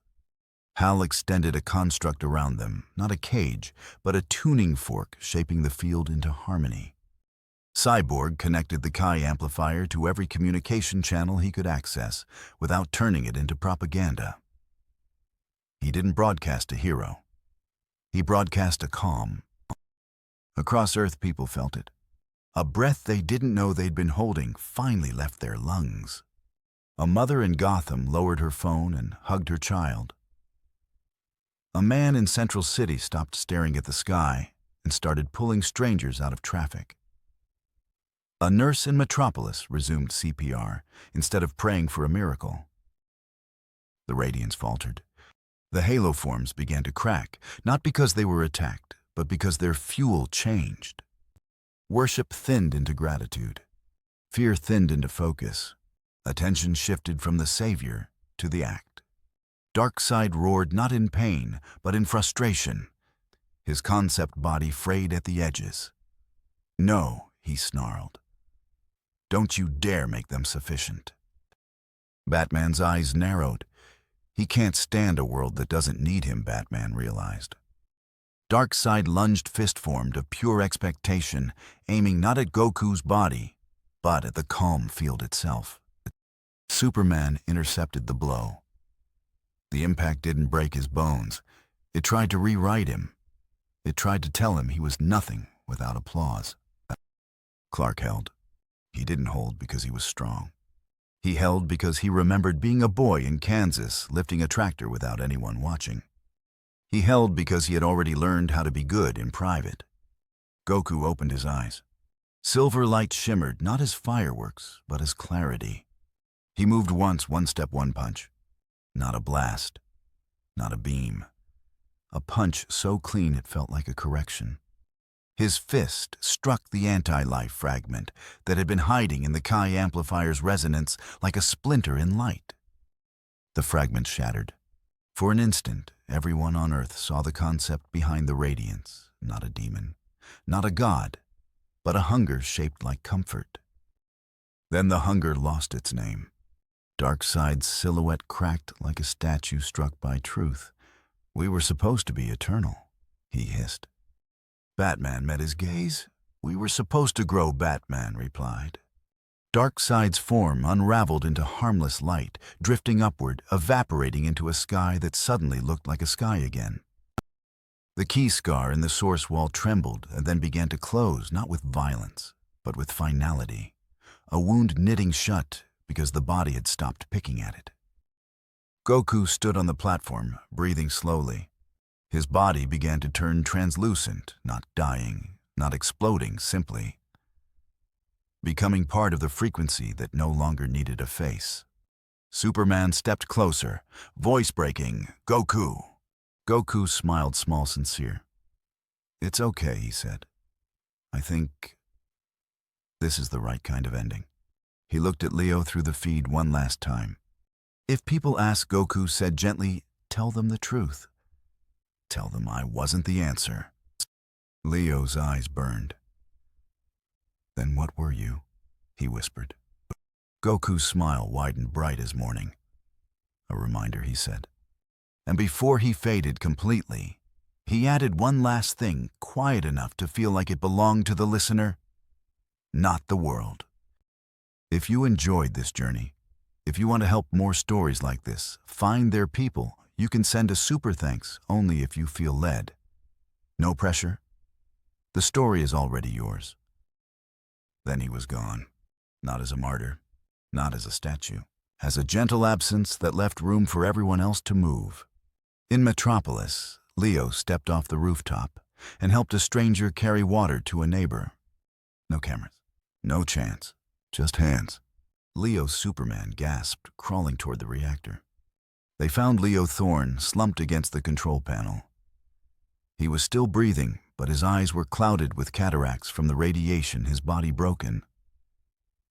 Speaker 1: Hal extended a construct around them, not a cage, but a tuning fork shaping the field into harmony. Cyborg connected the Kai amplifier to every communication channel he could access, without turning it into propaganda. He didn't broadcast a hero. He broadcast a calm. Across Earth, people felt it. A breath they didn't know they'd been holding finally left their lungs. A mother in Gotham lowered her phone and hugged her child. A man in Central City stopped staring at the sky and started pulling strangers out of traffic. A nurse in Metropolis resumed CPR instead of praying for a miracle. The radiance faltered. The halo forms began to crack, not because they were attacked, but because their fuel changed. Worship thinned into gratitude. Fear thinned into focus. Attention shifted from the savior to the act. Darkseid roared not in pain, but in frustration. His concept body frayed at the edges. "No," he snarled. "Don't you dare make them sufficient." Batman's eyes narrowed. He can't stand a world that doesn't need him, Batman realized. Darkseid lunged fist-formed of pure expectation, aiming not at Goku's body, but at the calm field itself. Superman intercepted the blow. The impact didn't break his bones. It tried to rewrite him. It tried to tell him he was nothing without applause. Clark held. He didn't hold because he was strong. He held because he remembered being a boy in Kansas lifting a tractor without anyone watching. He held because he had already learned how to be good in private. Goku opened his eyes. Silver light shimmered not as fireworks, but as clarity. He moved once, one step, one punch. Not a blast. Not a beam. A punch so clean it felt like a correction. His fist struck the anti-life fragment that had been hiding in the Chi amplifier's resonance like a splinter in light. The fragment shattered. For an instant, everyone on Earth saw the concept behind the radiance, not a demon, not a god, but a hunger shaped like comfort. Then the hunger lost its name. Darkseid's silhouette cracked like a statue struck by truth. "We were supposed to be eternal," he hissed. Batman met his gaze. "We were supposed to grow," Batman replied. Darkseid's form unraveled into harmless light, drifting upward, evaporating into a sky that suddenly looked like a sky again. The key scar in the source wall trembled and then began to close, not with violence, but with finality. A wound knitting shut because the body had stopped picking at it. Goku stood on the platform, breathing slowly. His body began to turn translucent, not dying, not exploding, simply becoming part of the frequency that no longer needed a face. Superman stepped closer, voice breaking, "Goku!" Goku smiled small, sincere. "It's okay," he said. "I think this is the right kind of ending." He looked at Leo through the feed one last time. "If people ask," Goku said gently, "tell them the truth. Tell them I wasn't the answer." Leo's eyes burned. "Then what were you?" he whispered. Goku's smile widened bright as morning. "A reminder," he said. And before he faded completely, he added one last thing, quiet enough to feel like it belonged to the listener. Not the world. If you enjoyed this journey, if you want to help more stories like this find their people, you can send a super thanks only if you feel led. No pressure. The story is already yours. Then he was gone, not as a martyr, not as a statue, as a gentle absence that left room for everyone else to move. In Metropolis, Leo stepped off the rooftop and helped a stranger carry water to a neighbor. No cameras, no chance, just hands. Leo's Superman gasped, crawling toward the reactor. They found Leo Thorne slumped against the control panel. He was still breathing, but his eyes were clouded with cataracts from the radiation, his body broken.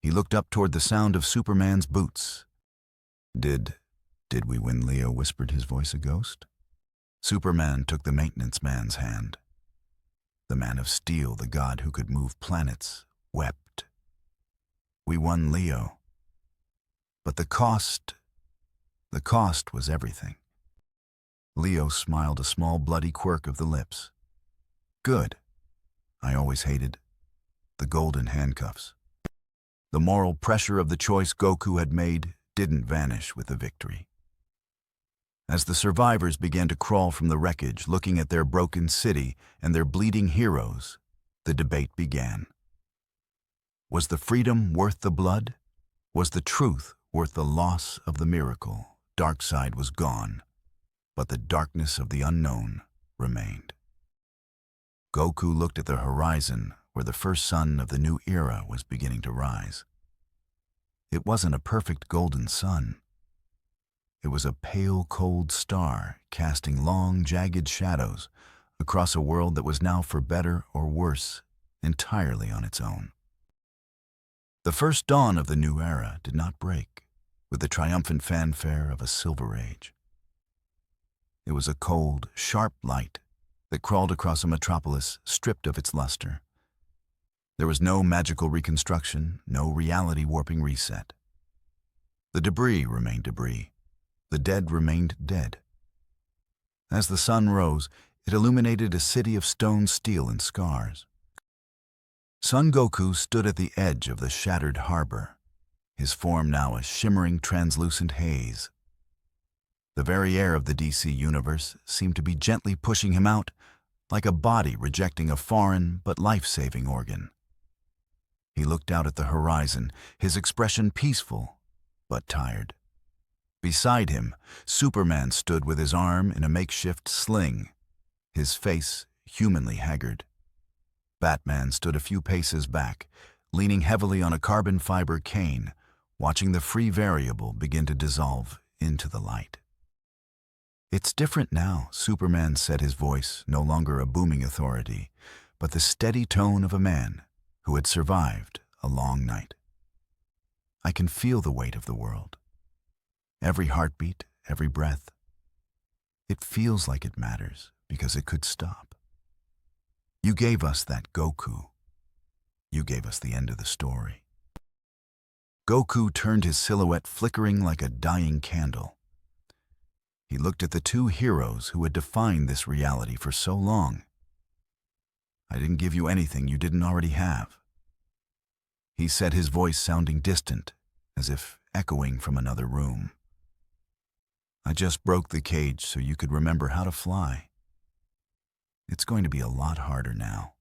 Speaker 1: He looked up toward the sound of Superman's boots. Did we win, Leo whispered, his voice a ghost. Superman took the maintenance man's hand. The man of steel, the god who could move planets, wept. "We won, Leo. But the cost was everything." Leo smiled, a small bloody quirk of the lips. "Good. I always hated the golden handcuffs." The moral pressure of the choice Goku had made didn't vanish with the victory. As the survivors began to crawl from the wreckage, looking at their broken city and their bleeding heroes, the debate began. Was the freedom worth the blood? Was the truth worth the loss of the miracle? Darkseid was gone, but the darkness of the unknown remained. Goku looked at the horizon where the first sun of the new era was beginning to rise. It wasn't a perfect golden sun. It was a pale, cold star casting long, jagged shadows across a world that was now, for better or worse, entirely on its own. The first dawn of the new era did not break with the triumphant fanfare of a silver age. It was a cold, sharp light that crawled across a metropolis stripped of its luster. There was no magical reconstruction, no reality warping reset. The debris remained debris. The dead remained dead. As the sun rose, it illuminated a city of stone, steel, and scars. Son Goku stood at the edge of the shattered harbor, his form now a shimmering, translucent haze. The very air of the DC universe seemed to be gently pushing him out, like a body rejecting a foreign but life-saving organ. He looked out at the horizon, his expression peaceful but tired. Beside him, Superman stood with his arm in a makeshift sling, his face humanly haggard. Batman stood a few paces back, leaning heavily on a carbon fiber cane, watching the free variable begin to dissolve into the light. "It's different now," Superman said, his voice no longer a booming authority, but the steady tone of a man who had survived a long night. "I can feel the weight of the world. Every heartbeat, every breath. It feels like it matters because it could stop. You gave us that, Goku. You gave us the end of the story." Goku turned, his silhouette flickering like a dying candle. He looked at the two heroes who had defined this reality for so long. "I didn't give you anything you didn't already have," he said, his voice sounding distant, as if echoing from another room. "I just broke the cage so you could remember how to fly. It's going to be a lot harder now.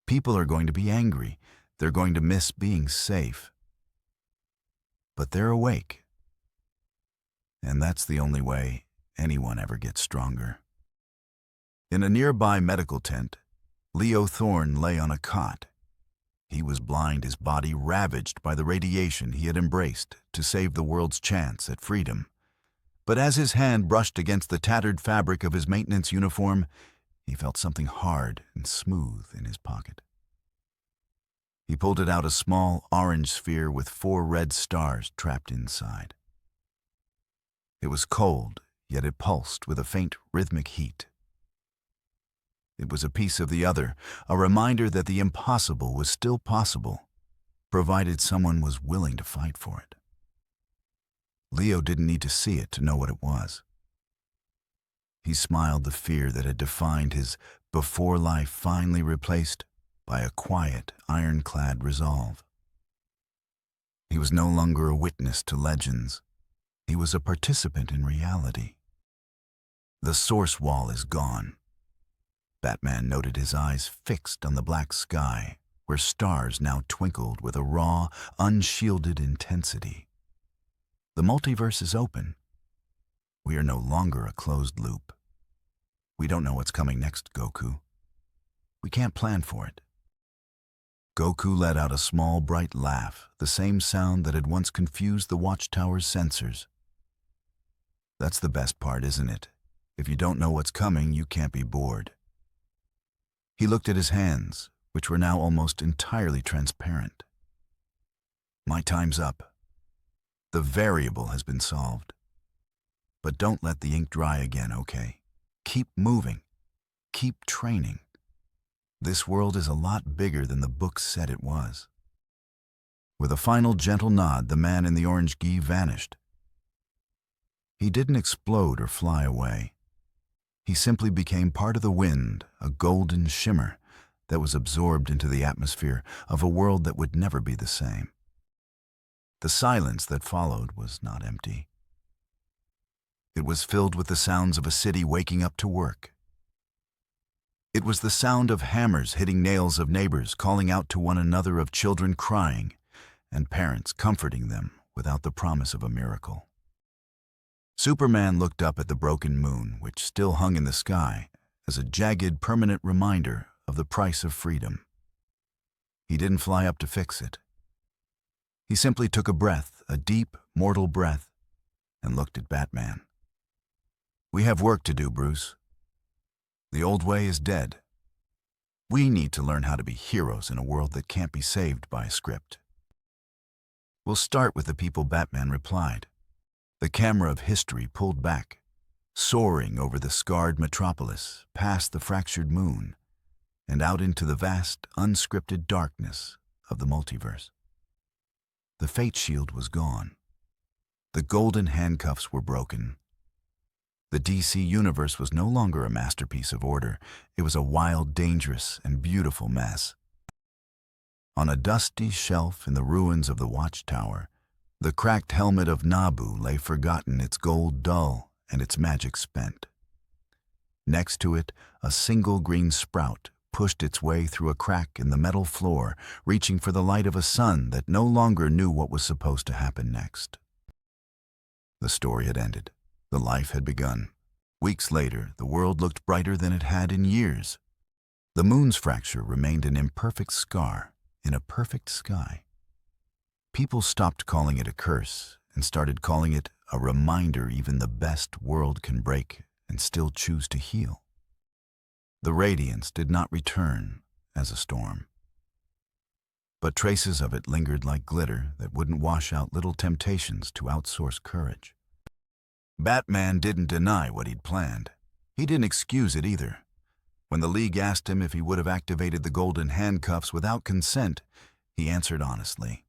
Speaker 1: People are going to be angry. They're going to miss being safe. But they're awake. And that's the only way anyone ever gets stronger." In a nearby medical tent, Leo Thorne lay on a cot. He was blind, his body ravaged by the radiation he had embraced to save the world's chance at freedom. But as his hand brushed against the tattered fabric of his maintenance uniform, he felt something hard and smooth in his pocket. He pulled it out, a small orange sphere with 4 red stars trapped inside. It was cold, yet it pulsed with a faint rhythmic heat. It was a piece of the other, a reminder that the impossible was still possible, provided someone was willing to fight for it. Leo didn't need to see it to know what it was. He smiled, the fear that had defined his before life finally replaced by a quiet, ironclad resolve. He was no longer a witness to legends. He was a participant in reality. "The source wall is gone." Batman noted, his eyes fixed on the black sky, where stars now twinkled with a raw, unshielded intensity. "The multiverse is open. We are no longer a closed loop. We don't know what's coming next, Goku. We can't plan for it." Goku let out a small, bright laugh, the same sound that had once confused the Watchtower's sensors. "That's the best part, isn't it? If you don't know what's coming, you can't be bored." He looked at his hands, which were now almost entirely transparent. "My time's up. The variable has been solved. But don't let the ink dry again, okay? Keep moving. Keep training. This world is a lot bigger than the books said it was." With a final gentle nod, the man in the orange gi vanished. He didn't explode or fly away. He simply became part of the wind, a golden shimmer that was absorbed into the atmosphere of a world that would never be the same. The silence that followed was not empty. It was filled with the sounds of a city waking up to work. It was the sound of hammers hitting nails, of neighbors calling out to one another, of children crying, and parents comforting them without the promise of a miracle. Superman looked up at the broken moon, which still hung in the sky, as a jagged, permanent reminder of the price of freedom. He didn't fly up to fix it. He simply took a breath, a deep, mortal breath, and looked at Batman. "We have work to do, Bruce. The old way is dead. We need to learn how to be heroes in a world that can't be saved by a script." "We'll start with the people," Batman replied. The camera of history pulled back, soaring over the scarred metropolis, past the fractured moon, and out into the vast, unscripted darkness of the multiverse. The fate shield was gone. The golden handcuffs were broken. The DC universe was no longer a masterpiece of order. It was a wild, dangerous, and beautiful mess. On a dusty shelf in the ruins of the watchtower, the cracked helmet of Nabu lay forgotten, its gold dull and its magic spent. Next to it, a single green sprout pushed its way through a crack in the metal floor, reaching for the light of a sun that no longer knew what was supposed to happen next. The story had ended. The life had begun. Weeks later, the world looked brighter than it had in years. The moon's fracture remained an imperfect scar in a perfect sky. People stopped calling it a curse and started calling it a reminder even the best world can break and still choose to heal. The radiance did not return as a storm, but traces of it lingered like glitter that wouldn't wash out little temptations to outsource courage. Batman didn't deny what he'd planned. He didn't excuse it either. When the League asked him if he would have activated the golden handcuffs without consent, he answered honestly.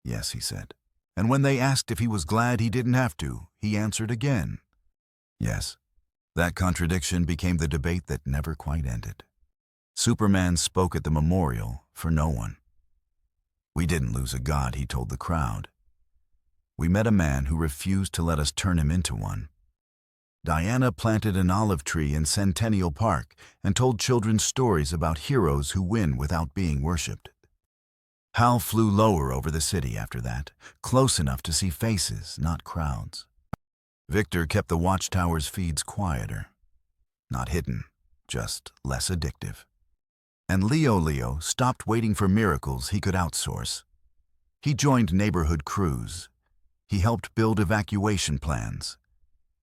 Speaker 1: Yes, he said. And when they asked if he was glad he didn't have to, he answered again. Yes. That contradiction became the debate that never quite ended. Superman spoke at the memorial for no one. We didn't lose a god, he told the crowd. We met a man who refused to let us turn him into one. Diana planted an olive tree in Centennial Park and told children stories about heroes who win without being worshipped. Hal flew lower over the city after that, close enough to see faces, not crowds. Victor kept the watchtower's feeds quieter. Not hidden, just less addictive. And Leo stopped waiting for miracles he could outsource. He joined neighborhood crews. He helped build evacuation plans.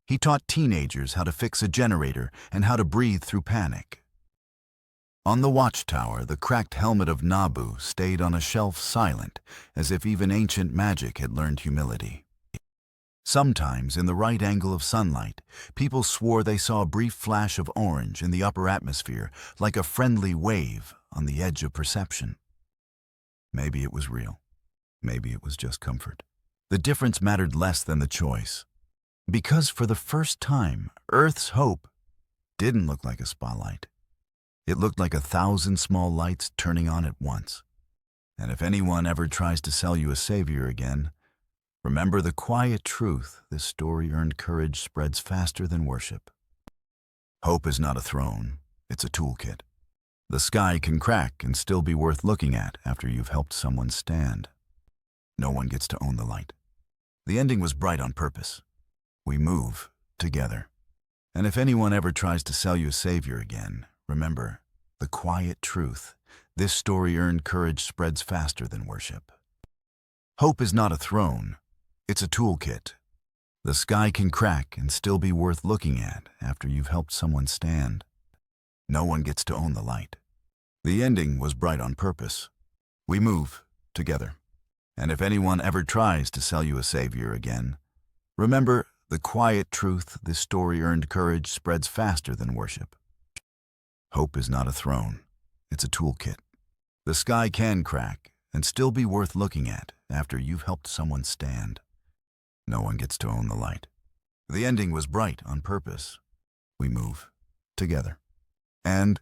Speaker 1: He taught teenagers how to fix a generator and how to breathe through panic. On the watchtower, the cracked helmet of Nabu stayed on a shelf silent, as if even ancient magic had learned humility. Sometimes, in the right angle of sunlight, people swore they saw a brief flash of orange in the upper atmosphere, like a friendly wave on the edge of perception. Maybe it was real. Maybe it was just comfort. The difference mattered less than the choice. Because for the first time, Earth's hope didn't look like a spotlight. It looked like 1,000 small lights turning on at once. And if anyone ever tries to sell you a savior again, remember the quiet truth: this story-earned courage spreads faster than worship. Hope is not a throne, it's a toolkit. The sky can crack and still be worth looking at after you've helped someone stand. No one gets to own the light. The ending was bright on purpose. We move together. And if anyone ever tries to sell you a savior again, remember the quiet truth: this story-earned courage spreads faster than worship. Hope is not a throne, it's a toolkit. The sky can crack and still be worth looking at after you've helped someone stand. No one gets to own the light. The ending was bright on purpose. We move together. And if anyone ever tries to sell you a savior again, remember the quiet truth: this story-earned courage spreads faster than worship. Hope is not a throne, it's a toolkit. The sky can crack and still be worth looking at after you've helped someone stand. No one gets to own the light. The ending was bright on purpose. We move together. And